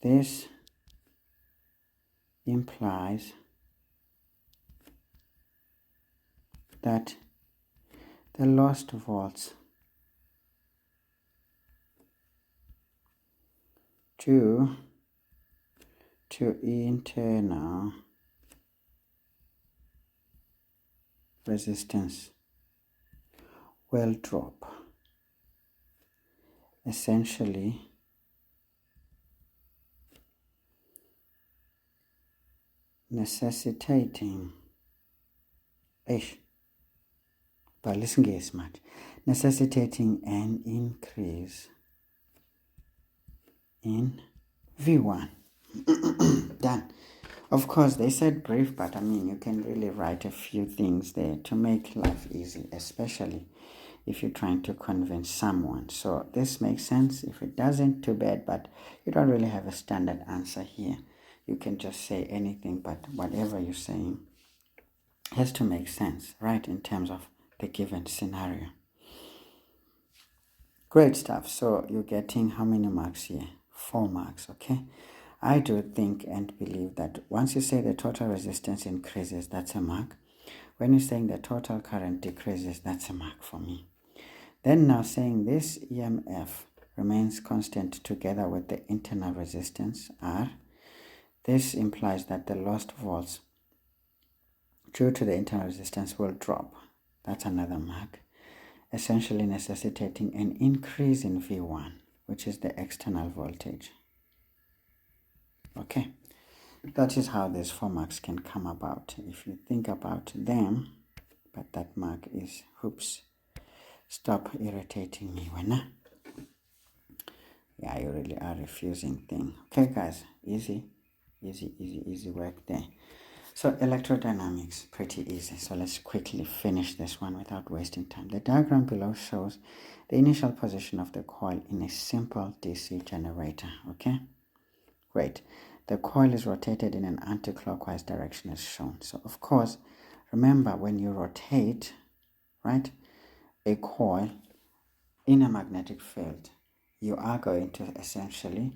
this implies that the lost volts due to internal resistance will drop, essentially necessitating but listen here smart, necessitating an increase in V1. Done. Of course, they said brief, but I mean, you can really write a few things there to make life easy, especially if you're trying to convince someone. So this makes sense. If it doesn't, too bad, but you don't really have a standard answer here. You can just say anything, but whatever you're saying has to make sense, right, in terms of the given scenario. Great stuff. So you're getting how many marks here? 4 marks, okay? I do think and believe that once you say the total resistance increases, that's a mark. When you're saying the total current decreases, that's a mark for me. Then now saying this EMF remains constant together with the internal resistance R, this implies that the lost volts due to the internal resistance will drop. That's another mark, essentially necessitating an increase in V1, which is the external voltage. Okay, that is how these 4 marks can come about if you think about them. But that mark is, oops, stop irritating me, Wena. Yeah, you really are refusing thing. Okay, guys, easy work there. So electrodynamics, pretty easy. So let's quickly finish this one without wasting time. The diagram below shows the initial position of the coil in a simple DC generator. Okay, great. The coil is rotated in an anti-clockwise direction as shown. So of course, remember when you rotate, right, a coil in a magnetic field, you are going to essentially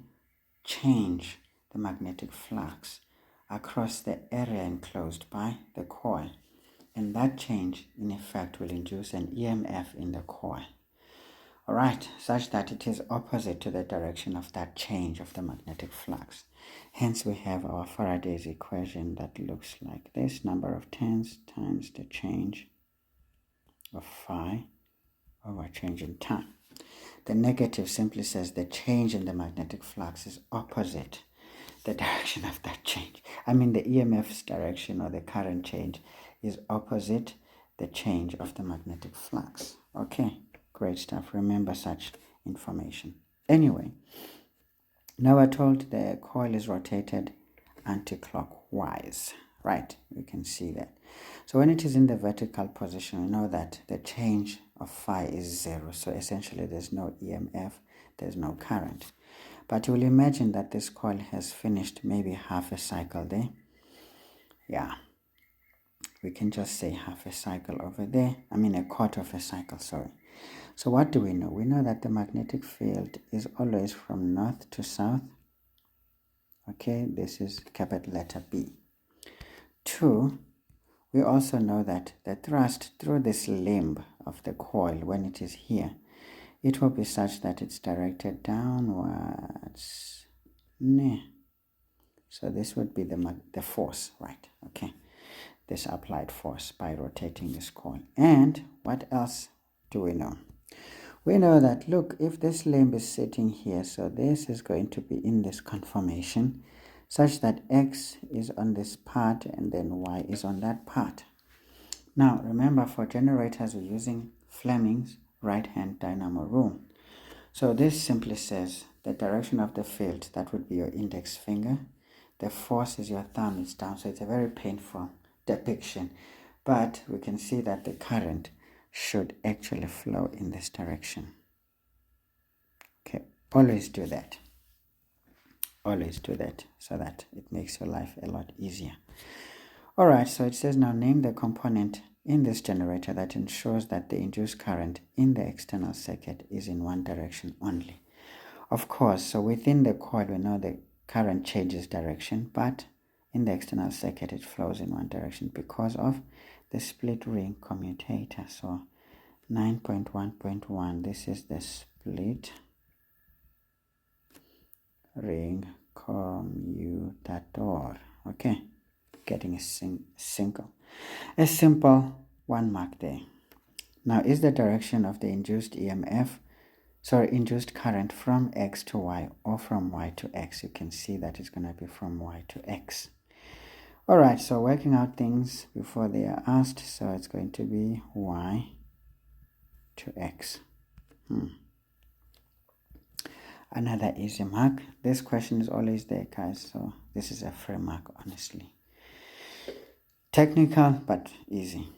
change the magnetic flux across the area enclosed by the coil, and that change in effect will induce an EMF in the coil, alright, such that it is opposite to the direction of that change of the magnetic flux. Hence we have our Faraday's equation that looks like this: number of turns times the change of phi over change in time. The negative simply says the change in the magnetic flux is opposite the direction of that change. I mean, the EMF's direction or the current change is opposite the change of the magnetic flux. Okay, great stuff. Remember such information. Anyway, now we're told the coil is rotated anti-clockwise. Right, you can see that. So when it is in the vertical position, we know that the change of phi is 0. So essentially there's no EMF, there's no current. But you will imagine that this coil has finished maybe half a cycle there. Yeah, we can just say half a cycle over there. I mean a quarter of a cycle, sorry. So what do we know? We know that the magnetic field is always from north to south. Okay, this is capital letter B. 2, we also know that the thrust through this limb of the coil, when it is here, it will be such that it's directed downwards. So this would be the force, right? Okay, this applied force by rotating this coil. And what else do we know? We know that, look, if this limb is sitting here, so this is going to be in this conformation, such that X is on this part and then Y is on that part. Now, remember, for generators, we're using Fleming's right-hand dynamo rule. So this simply says the direction of the field, that would be your index finger. The force is your thumb, it's down, so it's a very painful depiction. But we can see that the current should actually flow in this direction. Okay, always do that. Always do that so that it makes your life a lot easier. Alright, so it says now name the component in this generator that ensures that the induced current in the external circuit is in one direction only. Of course, so within the coil we know the current changes direction, but in the external circuit it flows in one direction because of the split ring commutator. So 9.1.1, this is the split ring commutator. Okay, getting a simple 1 mark there. Now, is the direction of the induced induced current from X to Y or from Y to X? You can see that it's going to be from Y to X. All right, so working out things before they are asked. So it's going to be Y to X. Another easy mark. This question is always there, guys, so this is a free mark, honestly. Technical, but easy.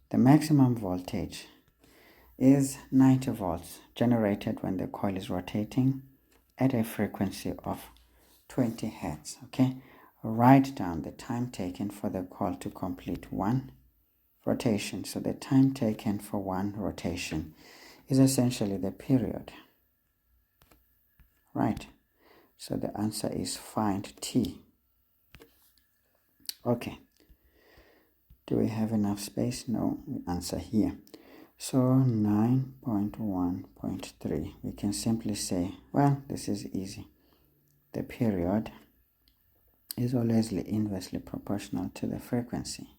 The maximum voltage is 90 volts generated when the coil is rotating at a frequency of 20 hertz. Okay, write down the time taken for the coil to complete one rotation. So the time taken for one rotation is essentially the period. Right, so the answer is find T. Okay, do we have enough space? No, we answer here. So 9.1.3, we can simply say, well, this is easy. The period is always inversely proportional to the frequency,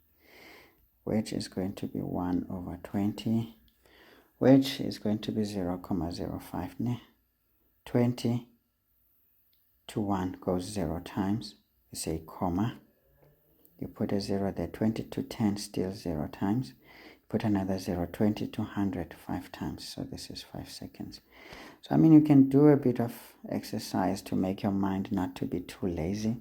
which is going to be 1 over 20, which is going to be 0.05. 20 to 1 goes 0 times. We say comma. You put a 0 there. 20 to 10, still 0 times. Put another 0. 20 to 100, 5 times. So this is 5 seconds. So, I mean, you can do a bit of exercise to make your mind not to be too lazy.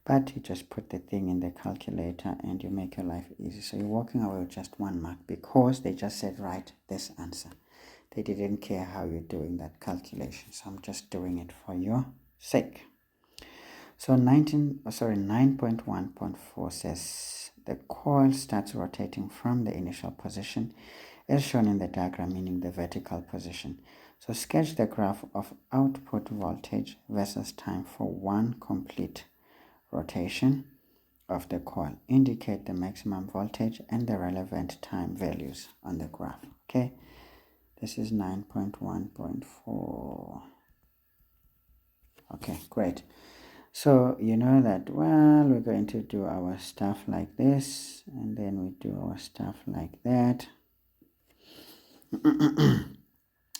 But you just put the thing in the calculator and you make your life easy. So you're walking away with just 1 mark because they just said, write this answer. They didn't care how you're doing that calculation. So I'm just doing it for your sake. So 9.1.4 says the coil starts rotating from the initial position as shown in the diagram, meaning the vertical position. So sketch the graph of output voltage versus time for one complete rotation of the coil. Indicate the maximum voltage and the relevant time values on the graph. Okay, this is 9.1.4. Okay, great. So you know that, well, we're going to do our stuff like this, and then we do our stuff like that.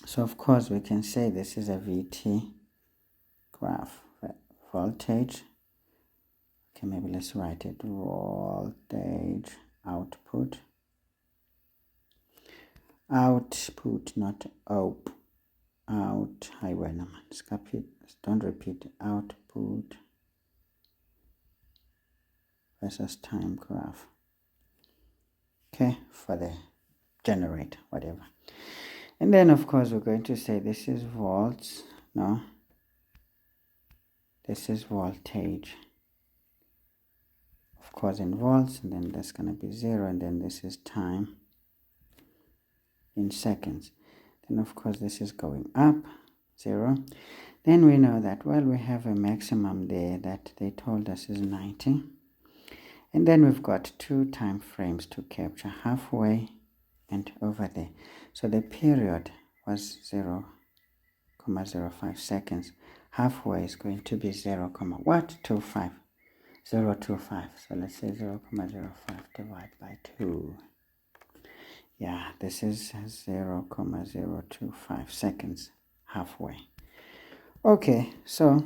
So of course we can say this is a VT graph, voltage. Okay, maybe let's write it, voltage output, not op, out, highway number, don't repeat, output versus time graph. Okay, for the generator, whatever. And then of course we're going to say this is volts, no, this is voltage, of course in volts, and then that's going to be 0, and then this is time in seconds. Then of course this is going up, 0. Then we know that, well, we have a maximum there that they told us is 90. And then we've got 2 time frames to capture, halfway and over there. So the period was 0.05 seconds. Halfway is going to be 0.25. 0.25. So let's say 0.05 divided by 2. Yeah, this is 0.025 seconds, halfway. Okay, so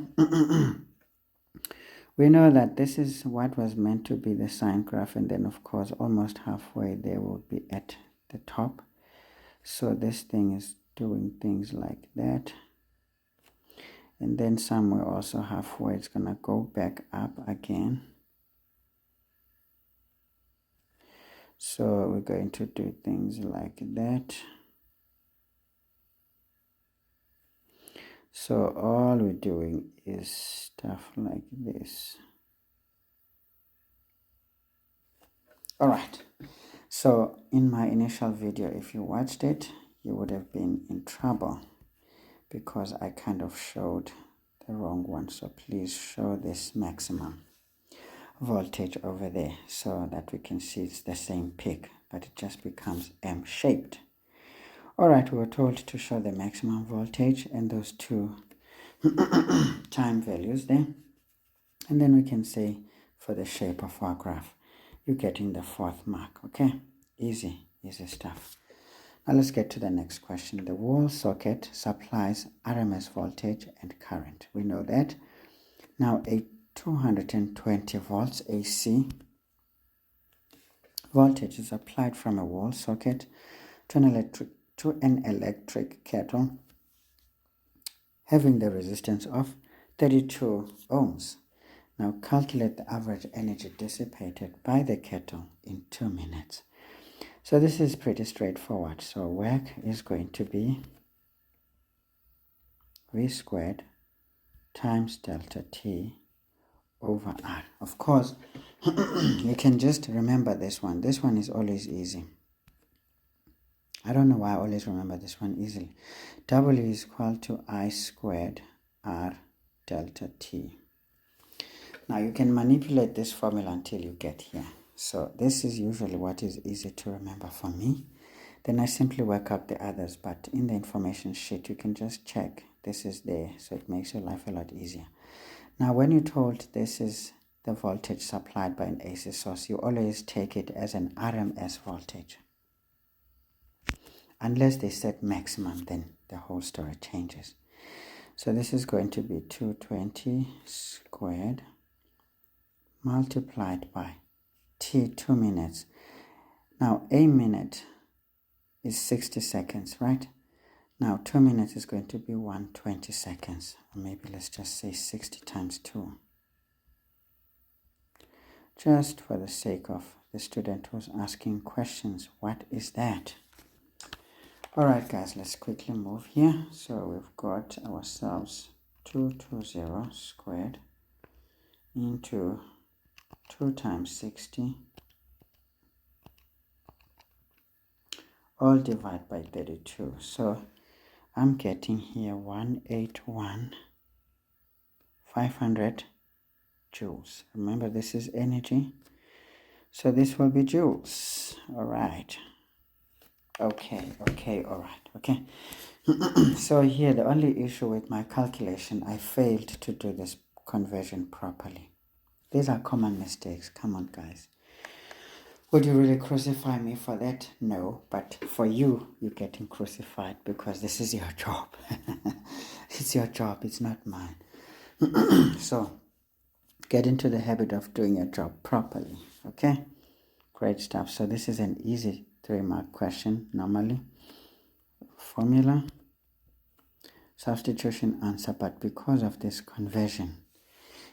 we know that this is what was meant to be the sine graph, and then of course almost halfway there will be at the top. So this thing is doing things like that, and then somewhere also halfway it's gonna go back up again. So we're going to do things like that. So all we're doing is stuff like this. All right, so in my initial video, if you watched it, you would have been in trouble because I kind of showed the wrong one. So please show this maximum voltage over there so that we can see it's the same peak, but it just becomes M-shaped. All right, we were told to show the maximum voltage and those 2 time values there. And then we can say for the shape of our graph, you're getting the 4th mark. Okay, easy stuff. Now let's get to the next question. The wall socket supplies RMS voltage and current. We know that. Now a 220 volts AC voltage is applied from a wall socket to an electric kettle having the resistance of 32 ohms. Now calculate the average energy dissipated by the kettle in 2 minutes. So this is pretty straightforward. So work is going to be V squared times delta T over R. Of course, you can just remember this one. This one is always easy. I don't know why I always remember this one easily. W is equal to I squared R delta T. Now you can manipulate this formula until you get here. So this is usually what is easy to remember for me. Then I simply work out the others, but in the information sheet you can just check this is there, so it makes your life a lot easier. Now when you're told this is the voltage supplied by an AC source, you always take it as an RMS voltage. Unless they set maximum, then the whole story changes. So this is going to be 220 squared multiplied by T, 2 minutes. Now a minute is 60 seconds, right? Now 2 minutes is going to be 120 seconds. Or maybe let's just say 60 times 2. Just for the sake of the student who's asking questions, what is that? Alright guys, let's quickly move here. So we've got ourselves 220 squared into 2 times 60 all divided by 32. So I'm getting here 181,500 joules. Remember, this is energy, so this will be joules. All right. Okay. All right. Okay. So here, the only issue with my calculation, I failed to do this conversion properly. These are common mistakes. Come on, guys. Would you really crucify me for that? No, but for you, you're getting crucified because this is your job. It's your job, it's not mine. So, get into the habit of doing your job properly, okay? Great stuff. So this is an easy 3-mark question normally. Formula, substitution, answer, but because of this conversion,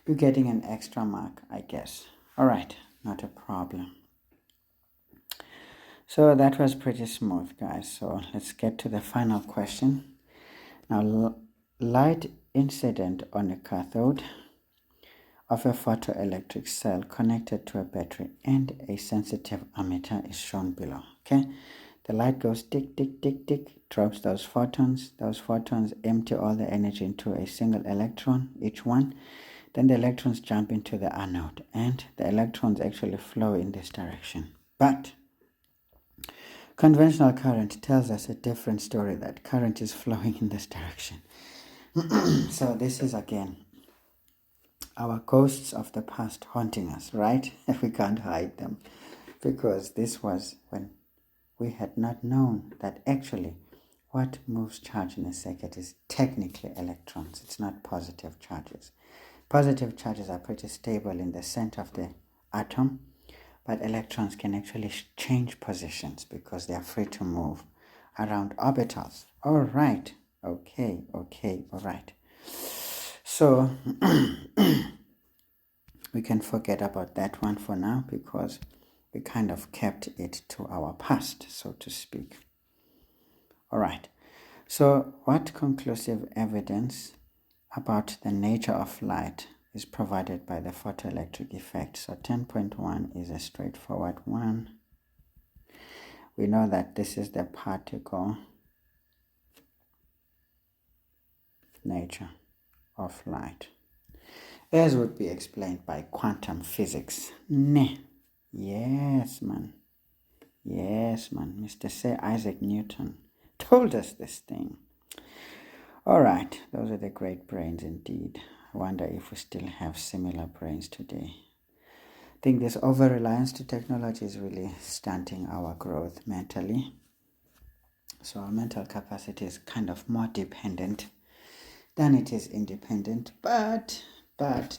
you're getting an extra mark, I guess. All right, not a problem. So that was pretty smooth, guys. So let's get to the final question. Now, light incident on a cathode of a photoelectric cell connected to a battery and a sensitive ammeter is shown below. Okay, the light goes tick, tick, tick, tick, drops those photons. Those photons empty all the energy into a single electron, each one. Then the electrons jump into the anode, and the electrons actually flow in this direction. But conventional current tells us a different story, that current is flowing in this direction. So this is again our ghosts of the past haunting us, right? We can't hide them, because this was when we had not known that actually what moves charge in a circuit is technically electrons. It's not positive charges. Positive charges are pretty stable in the center of the atom, but electrons can actually change positions because they are free to move around orbitals. All right. Okay. All right. So we can forget about that one for now because we kind of kept it to our past, so to speak. All right. So what conclusive evidence about the nature of light is provided by the photoelectric effect? So 10.1 is a straightforward one. We know that this is the particle nature of light, as would be explained by quantum physics. Yes, man. Mr. Sir Isaac Newton told us this thing. All right, those are the great brains indeed. I wonder if we still have similar brains today. I think this over-reliance to technology is really stunting our growth mentally. So our mental capacity is kind of more dependent than it is independent, but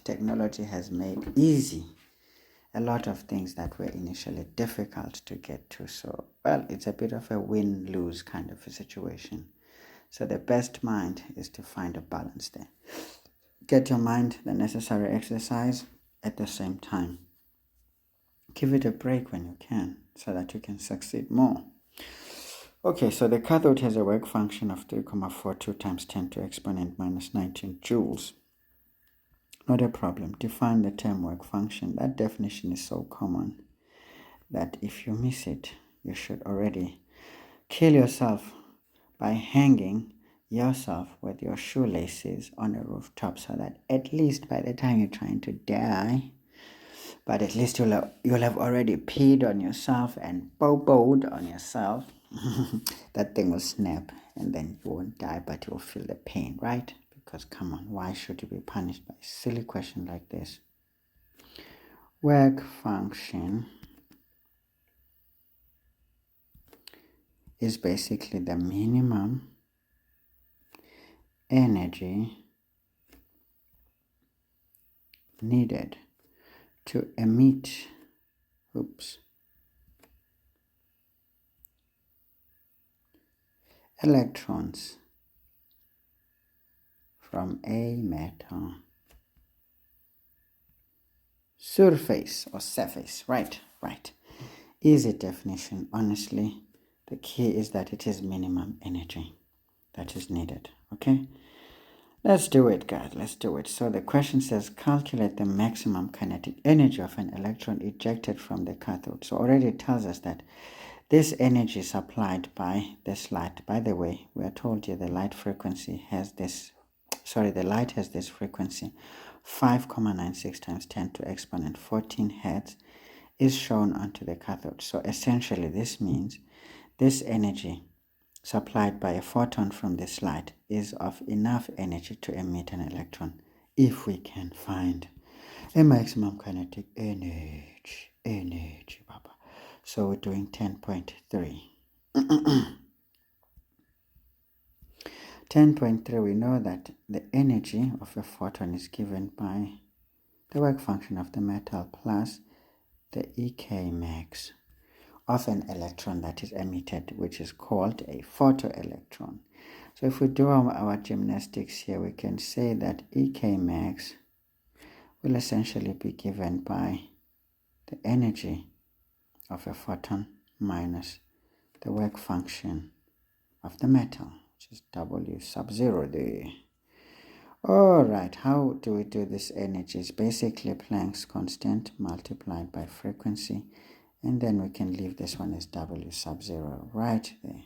technology has made easy a lot of things that were initially difficult to get to. So, well, it's a bit of a win-lose kind of a situation. So the best mind is to find a balance there. Get your mind the necessary exercise at the same time. Give it a break when you can so that you can succeed more. Okay, so the cathode has a work function of 3,42 times 10 to exponent minus 19 joules. Not a problem. Define the term work function. That definition is so common that if you miss it, you should already kill yourself by hanging yourself with your shoelaces on a rooftop, so that at least by the time you're trying to die, but at least you'll have already peed on yourself and boboed on yourself. That thing will snap and then you won't die, but you'll feel the pain, right? Because come on, why should you be punished by a silly question like this? Work function is basically the minimum energy needed to emit electrons from a metal surface or surface. Right. Easy definition. Honestly, the key is that it is minimum energy that is needed. Okay, let's do it, guys. Let's do it. So the question says calculate the maximum kinetic energy of an electron ejected from the cathode. So already it tells us that this energy supplied by this light. By the way, we are told here the light has this frequency 5,96 times 10 to exponent 14 hertz is shown onto the cathode. So essentially this means this energy supplied by a photon from this light is of enough energy to emit an electron if we can find a maximum kinetic energy, Papa. So we're doing 10.3. 10.3, we know that the energy of a photon is given by the work function of the metal plus the EK max of an electron that is emitted, which is called a photoelectron. So if we do our gymnastics here, we can say that EK max will essentially be given by the energy of a photon minus the work function of the metal, which is W sub 0 there. All right, how do we do this energy? It's basically Planck's constant multiplied by frequency, and then we can leave this one as W sub 0 right there.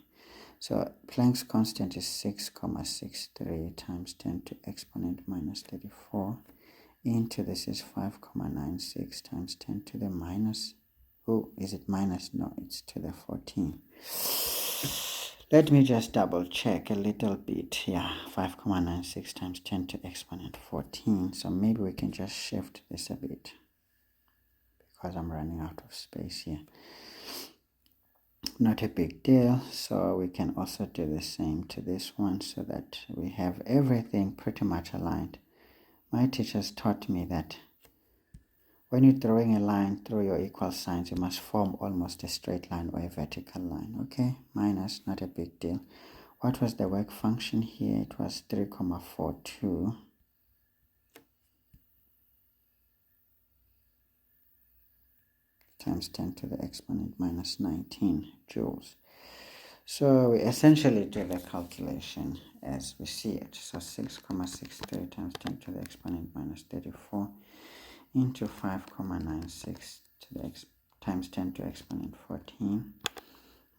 So Planck's constant is 6,63 times 10 to exponent minus 34 into this is 5,96 times 10 to the minus, is it minus? No, it's to the 14. Let me just double check a little bit. Yeah, 5,96 times 10 to exponent 14. So maybe we can just shift this a bit because I'm running out of space here. Not a big deal. So we can also do the same to this one so that we have everything pretty much aligned. My teachers taught me that when you're drawing a line through your equal signs, you must form almost a straight line or a vertical line. Okay, minus, not a big deal. What was the work function here? It was 3,42 times 10 to the exponent minus 19 joules. So we essentially do the calculation as we see it. So 6,63 times 10 to the exponent minus 34 into 5,96 to the times 10 to exponent 14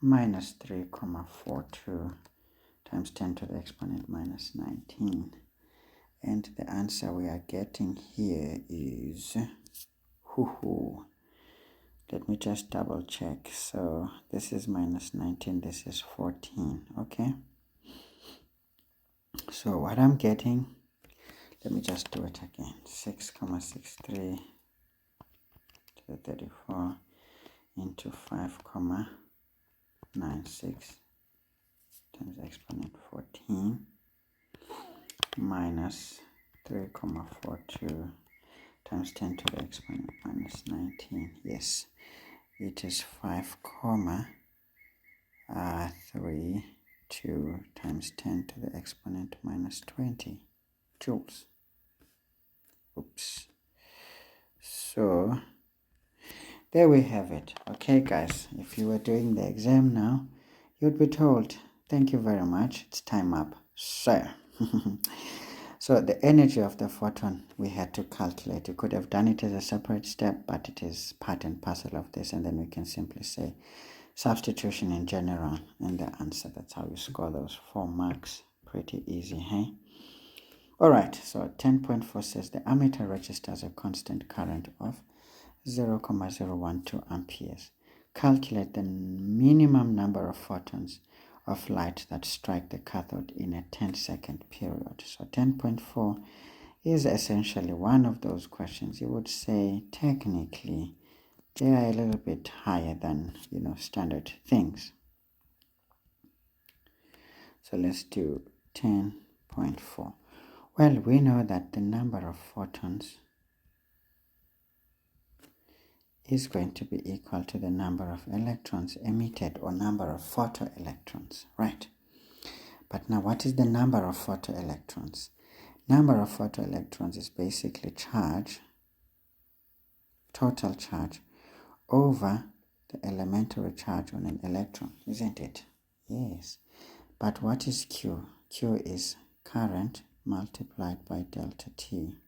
minus 3,42 times 10 to the exponent minus 19. And the answer we are getting here is, let me just double check. So this is minus 19, this is 14, okay? So what I'm getting, let me just do it again. 6,63 to the 34 into 5,96 times exponent 14 minus 3,42 times 10 to the exponent minus 19. Yes, it is 5,32 times 10 to the exponent minus 20 joules. Oops. So there we have it. Okay, guys, if you were doing the exam now, you'd be told, thank you very much, it's time up. So so the energy of the photon we had to calculate. You could have done it as a separate step, but it is part and parcel of this, and then we can simply say substitution in general and the answer. That's how you score those 4 marks. Pretty easy, hey? Alright, so 10.4 says the ammeter registers a constant current of 0,012 amperes. Calculate the minimum number of photons of light that strike the cathode in a 10-second period. So 10.4 is essentially one of those questions. You would say technically they are a little bit higher than, standard things. So let's do 10.4. Well, we know that the number of photons is going to be equal to the number of electrons emitted, or number of photoelectrons, right? But now what is the number of photoelectrons? Number of photoelectrons is basically charge, total charge, over the elementary charge on an electron, isn't it? Yes. But what is Q? Q is current multiplied by delta T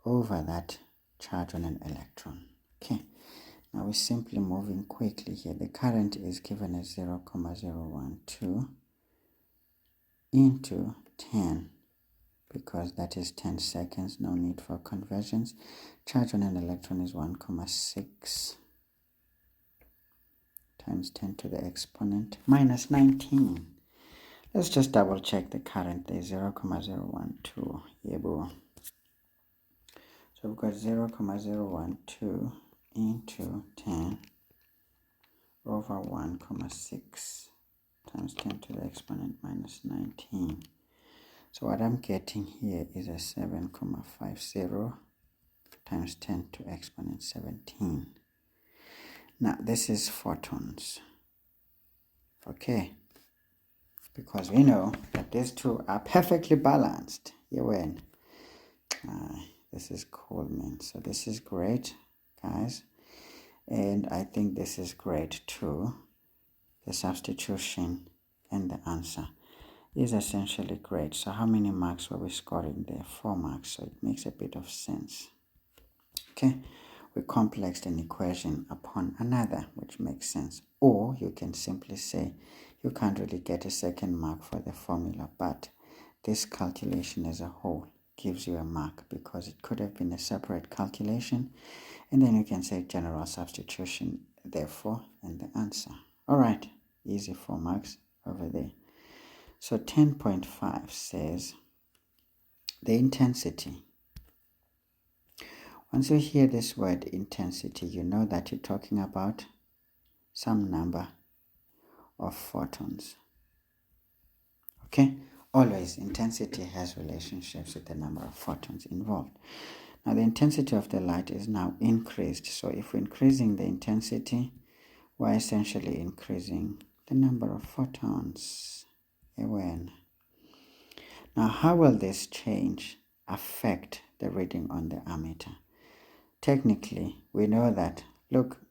over that charge on an electron. Okay. Now we're simply moving quickly here. The current is given as 0,012 into 10, because that is 10 seconds, no need for conversions. Charge on an electron is 1,6 times 10 to the exponent minus 19. Let's just double check the current. There is 0,012. Yeah, boo. So we've got 0,012 into 10 over 1,6 times 10 to the exponent minus 19. So what I'm getting here is a 7,50 times 10 to exponent 17. Now this is photons. Okay. Because we know that these two are perfectly balanced. You win. This is cool, man. So this is great, guys. And I think this is great too. The substitution and the answer is essentially great. So how many marks were we scoring there? 4 marks. So it makes a bit of sense. Okay. We complexed an equation upon another, which makes sense. Or you can simply say you can't really get a second mark for the formula, but this calculation as a whole gives you a mark, because it could have been a separate calculation, and then you can say general substitution, therefore, and the answer. All right, easy 4 marks over there. So 10.5 says the intensity. Once you hear this word intensity, you know that you're talking about some number of photons. Okay? Always, intensity has relationships with the number of photons involved. Now, the intensity of the light is now increased. So, if we're increasing the intensity, we're essentially increasing the number of photons. Now, how will this change affect the reading on the ammeter? Technically, we know that, look,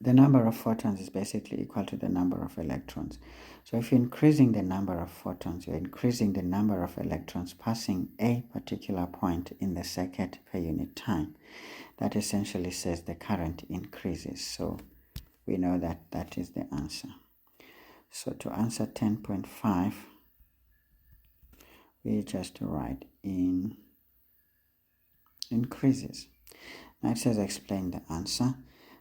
the number of photons is basically equal to the number of electrons. So if you're increasing the number of photons, you're increasing the number of electrons passing a particular point in the circuit per unit time. That essentially says the current increases. So we know that that is the answer. So to answer 10.5, we just write in increases. Now it says explain the answer.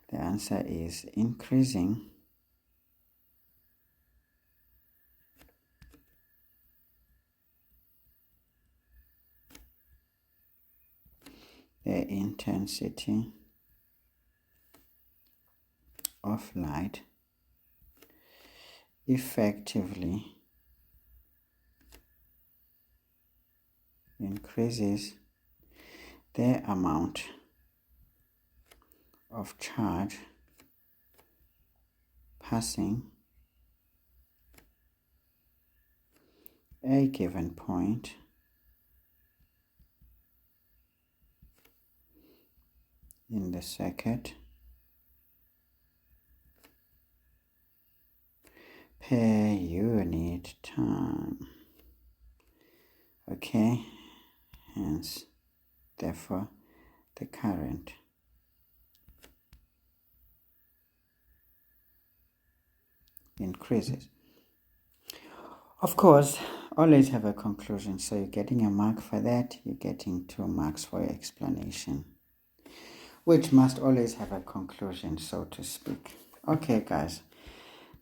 The answer is increasing the intensity of light effectively increases the amount of charge passing a given point in the circuit per unit time. Okay, hence, therefore, the current increases. Of course, always have a conclusion, so you're getting a mark for that, you're getting 2 marks for your explanation, which must always have a conclusion, so to speak. Okay, guys,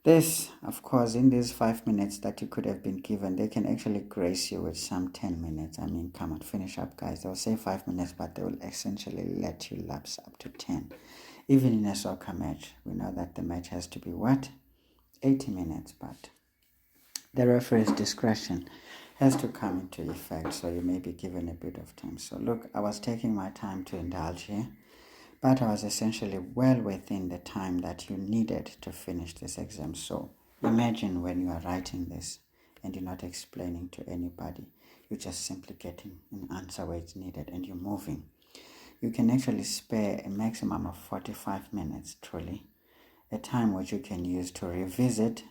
this, of course, in these 5 minutes that you could have been given, they can actually grace you with some 10 minutes. I mean, come on, finish up, guys. They'll say 5 minutes, but they will essentially let you lapse up to 10. Even in a soccer match, we know that the match has to be what? 80 minutes, but the referee's discretion has to come into effect, so you may be given a bit of time. So look, I was taking my time to indulge here, but I was essentially well within the time that you needed to finish this exam. So imagine when you are writing this and you're not explaining to anybody, you're just simply getting an answer where it's needed and you're moving. You can actually spare a maximum of 45 minutes, truly, a time which you can use to revisit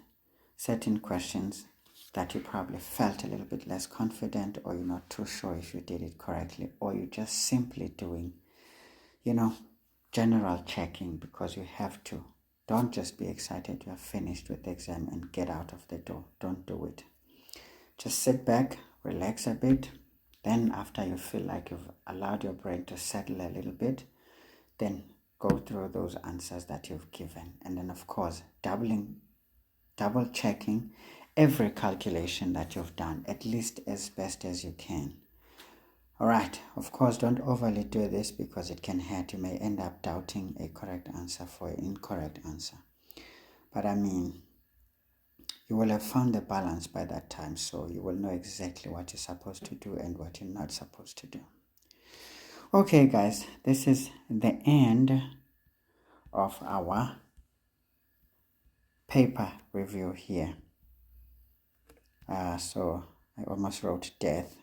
certain questions that you probably felt a little bit less confident, or you're not too sure if you did it correctly, or you're just simply doing, general checking because you have to. Don't just be excited you have finished with the exam and get out of the door. Don't do it. Just sit back, relax a bit. Then after you feel like you've allowed your brain to settle a little bit, then go through those answers that you've given. And then, of course, double checking every calculation that you've done, at least as best as you can. Alright, of course, don't overly do this because it can hurt. You may end up doubting a correct answer for an incorrect answer. But I mean, you will have found the balance by that time, so you will know exactly what you're supposed to do and what you're not supposed to do. Okay, guys, this is the end of our paper review here. So I almost wrote death.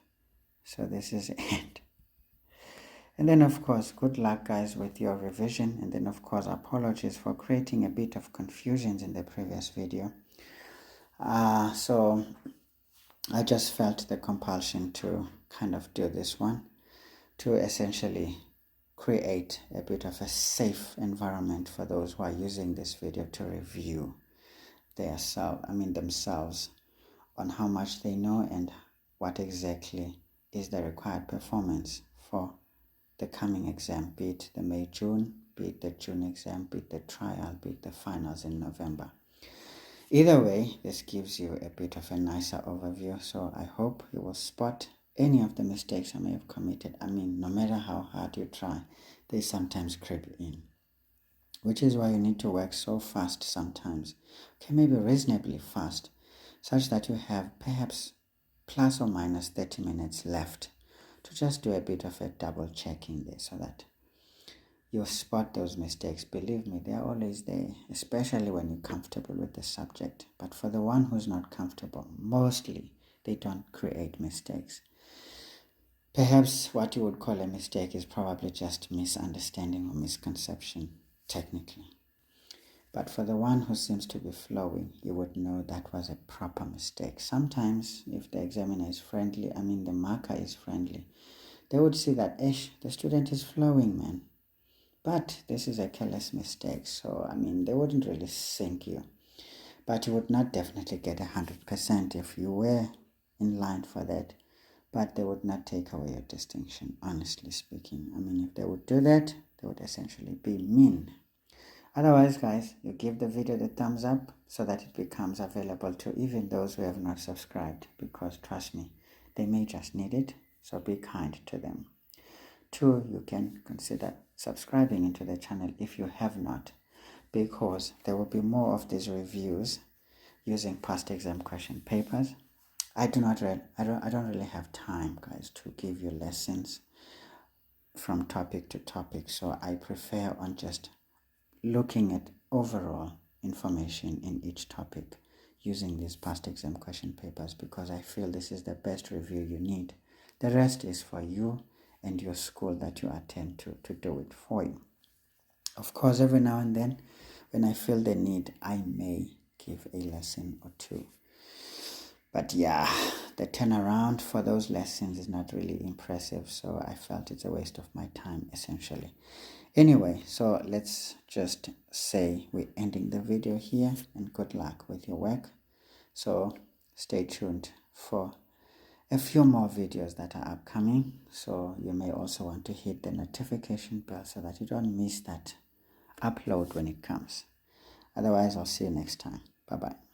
So this is it. And then, of course, good luck, guys, with your revision. And then, of course, apologies for creating a bit of confusions in the previous video. So I just felt the compulsion to kind of do this one to essentially create a bit of a safe environment for those who are using this video to review themselves on how much they know and what exactly is the required performance for the coming exam, be it the May-June, be it the June exam, be it the trial, be it the finals in November. Either way, this gives you a bit of a nicer overview, so I hope you will spot any of the mistakes I may have committed. I mean, no matter how hard you try, they sometimes creep in, which is why you need to work so fast sometimes. Okay, maybe reasonably fast, such that you have perhaps plus or minus 30 minutes left to just do a bit of a double checking there so that you spot those mistakes. Believe me, they're always there, especially when you're comfortable with the subject. But for the one who's not comfortable, mostly they don't create mistakes. Perhaps what you would call a mistake is probably just misunderstanding or misconception, technically. But for the one who seems to be flowing, you would know that was a proper mistake. Sometimes, if the examiner is friendly, the marker is friendly, they would see that, the student is flowing, man. But this is a careless mistake, so, they wouldn't really sink you. But you would not definitely get 100% if you were in line for that. But they would not take away your distinction, honestly speaking. If they would do that, they would essentially be mean. Otherwise, guys, you give the video the thumbs up so that it becomes available to even those who have not subscribed, because trust me, they may just need it, so be kind to them. Two, you can consider subscribing into the channel if you have not, because there will be more of these reviews using past exam question papers. I don't really have time, guys, to give you lessons from topic to topic, so I prefer on just looking at overall information in each topic using these past exam question papers, because I feel this is the best review you need. The rest is for you and your school that you attend to do it for you. Of course, every now and then when I feel the need, I may give a lesson or two. But yeah, the turnaround for those lessons is not really impressive, so I felt it's a waste of my time essentially. Anyway, so let's just say we're ending the video here, and good luck with your work. So stay tuned for a few more videos that are upcoming. So you may also want to hit the notification bell so that you don't miss that upload when it comes. Otherwise, I'll see you next time. Bye-bye.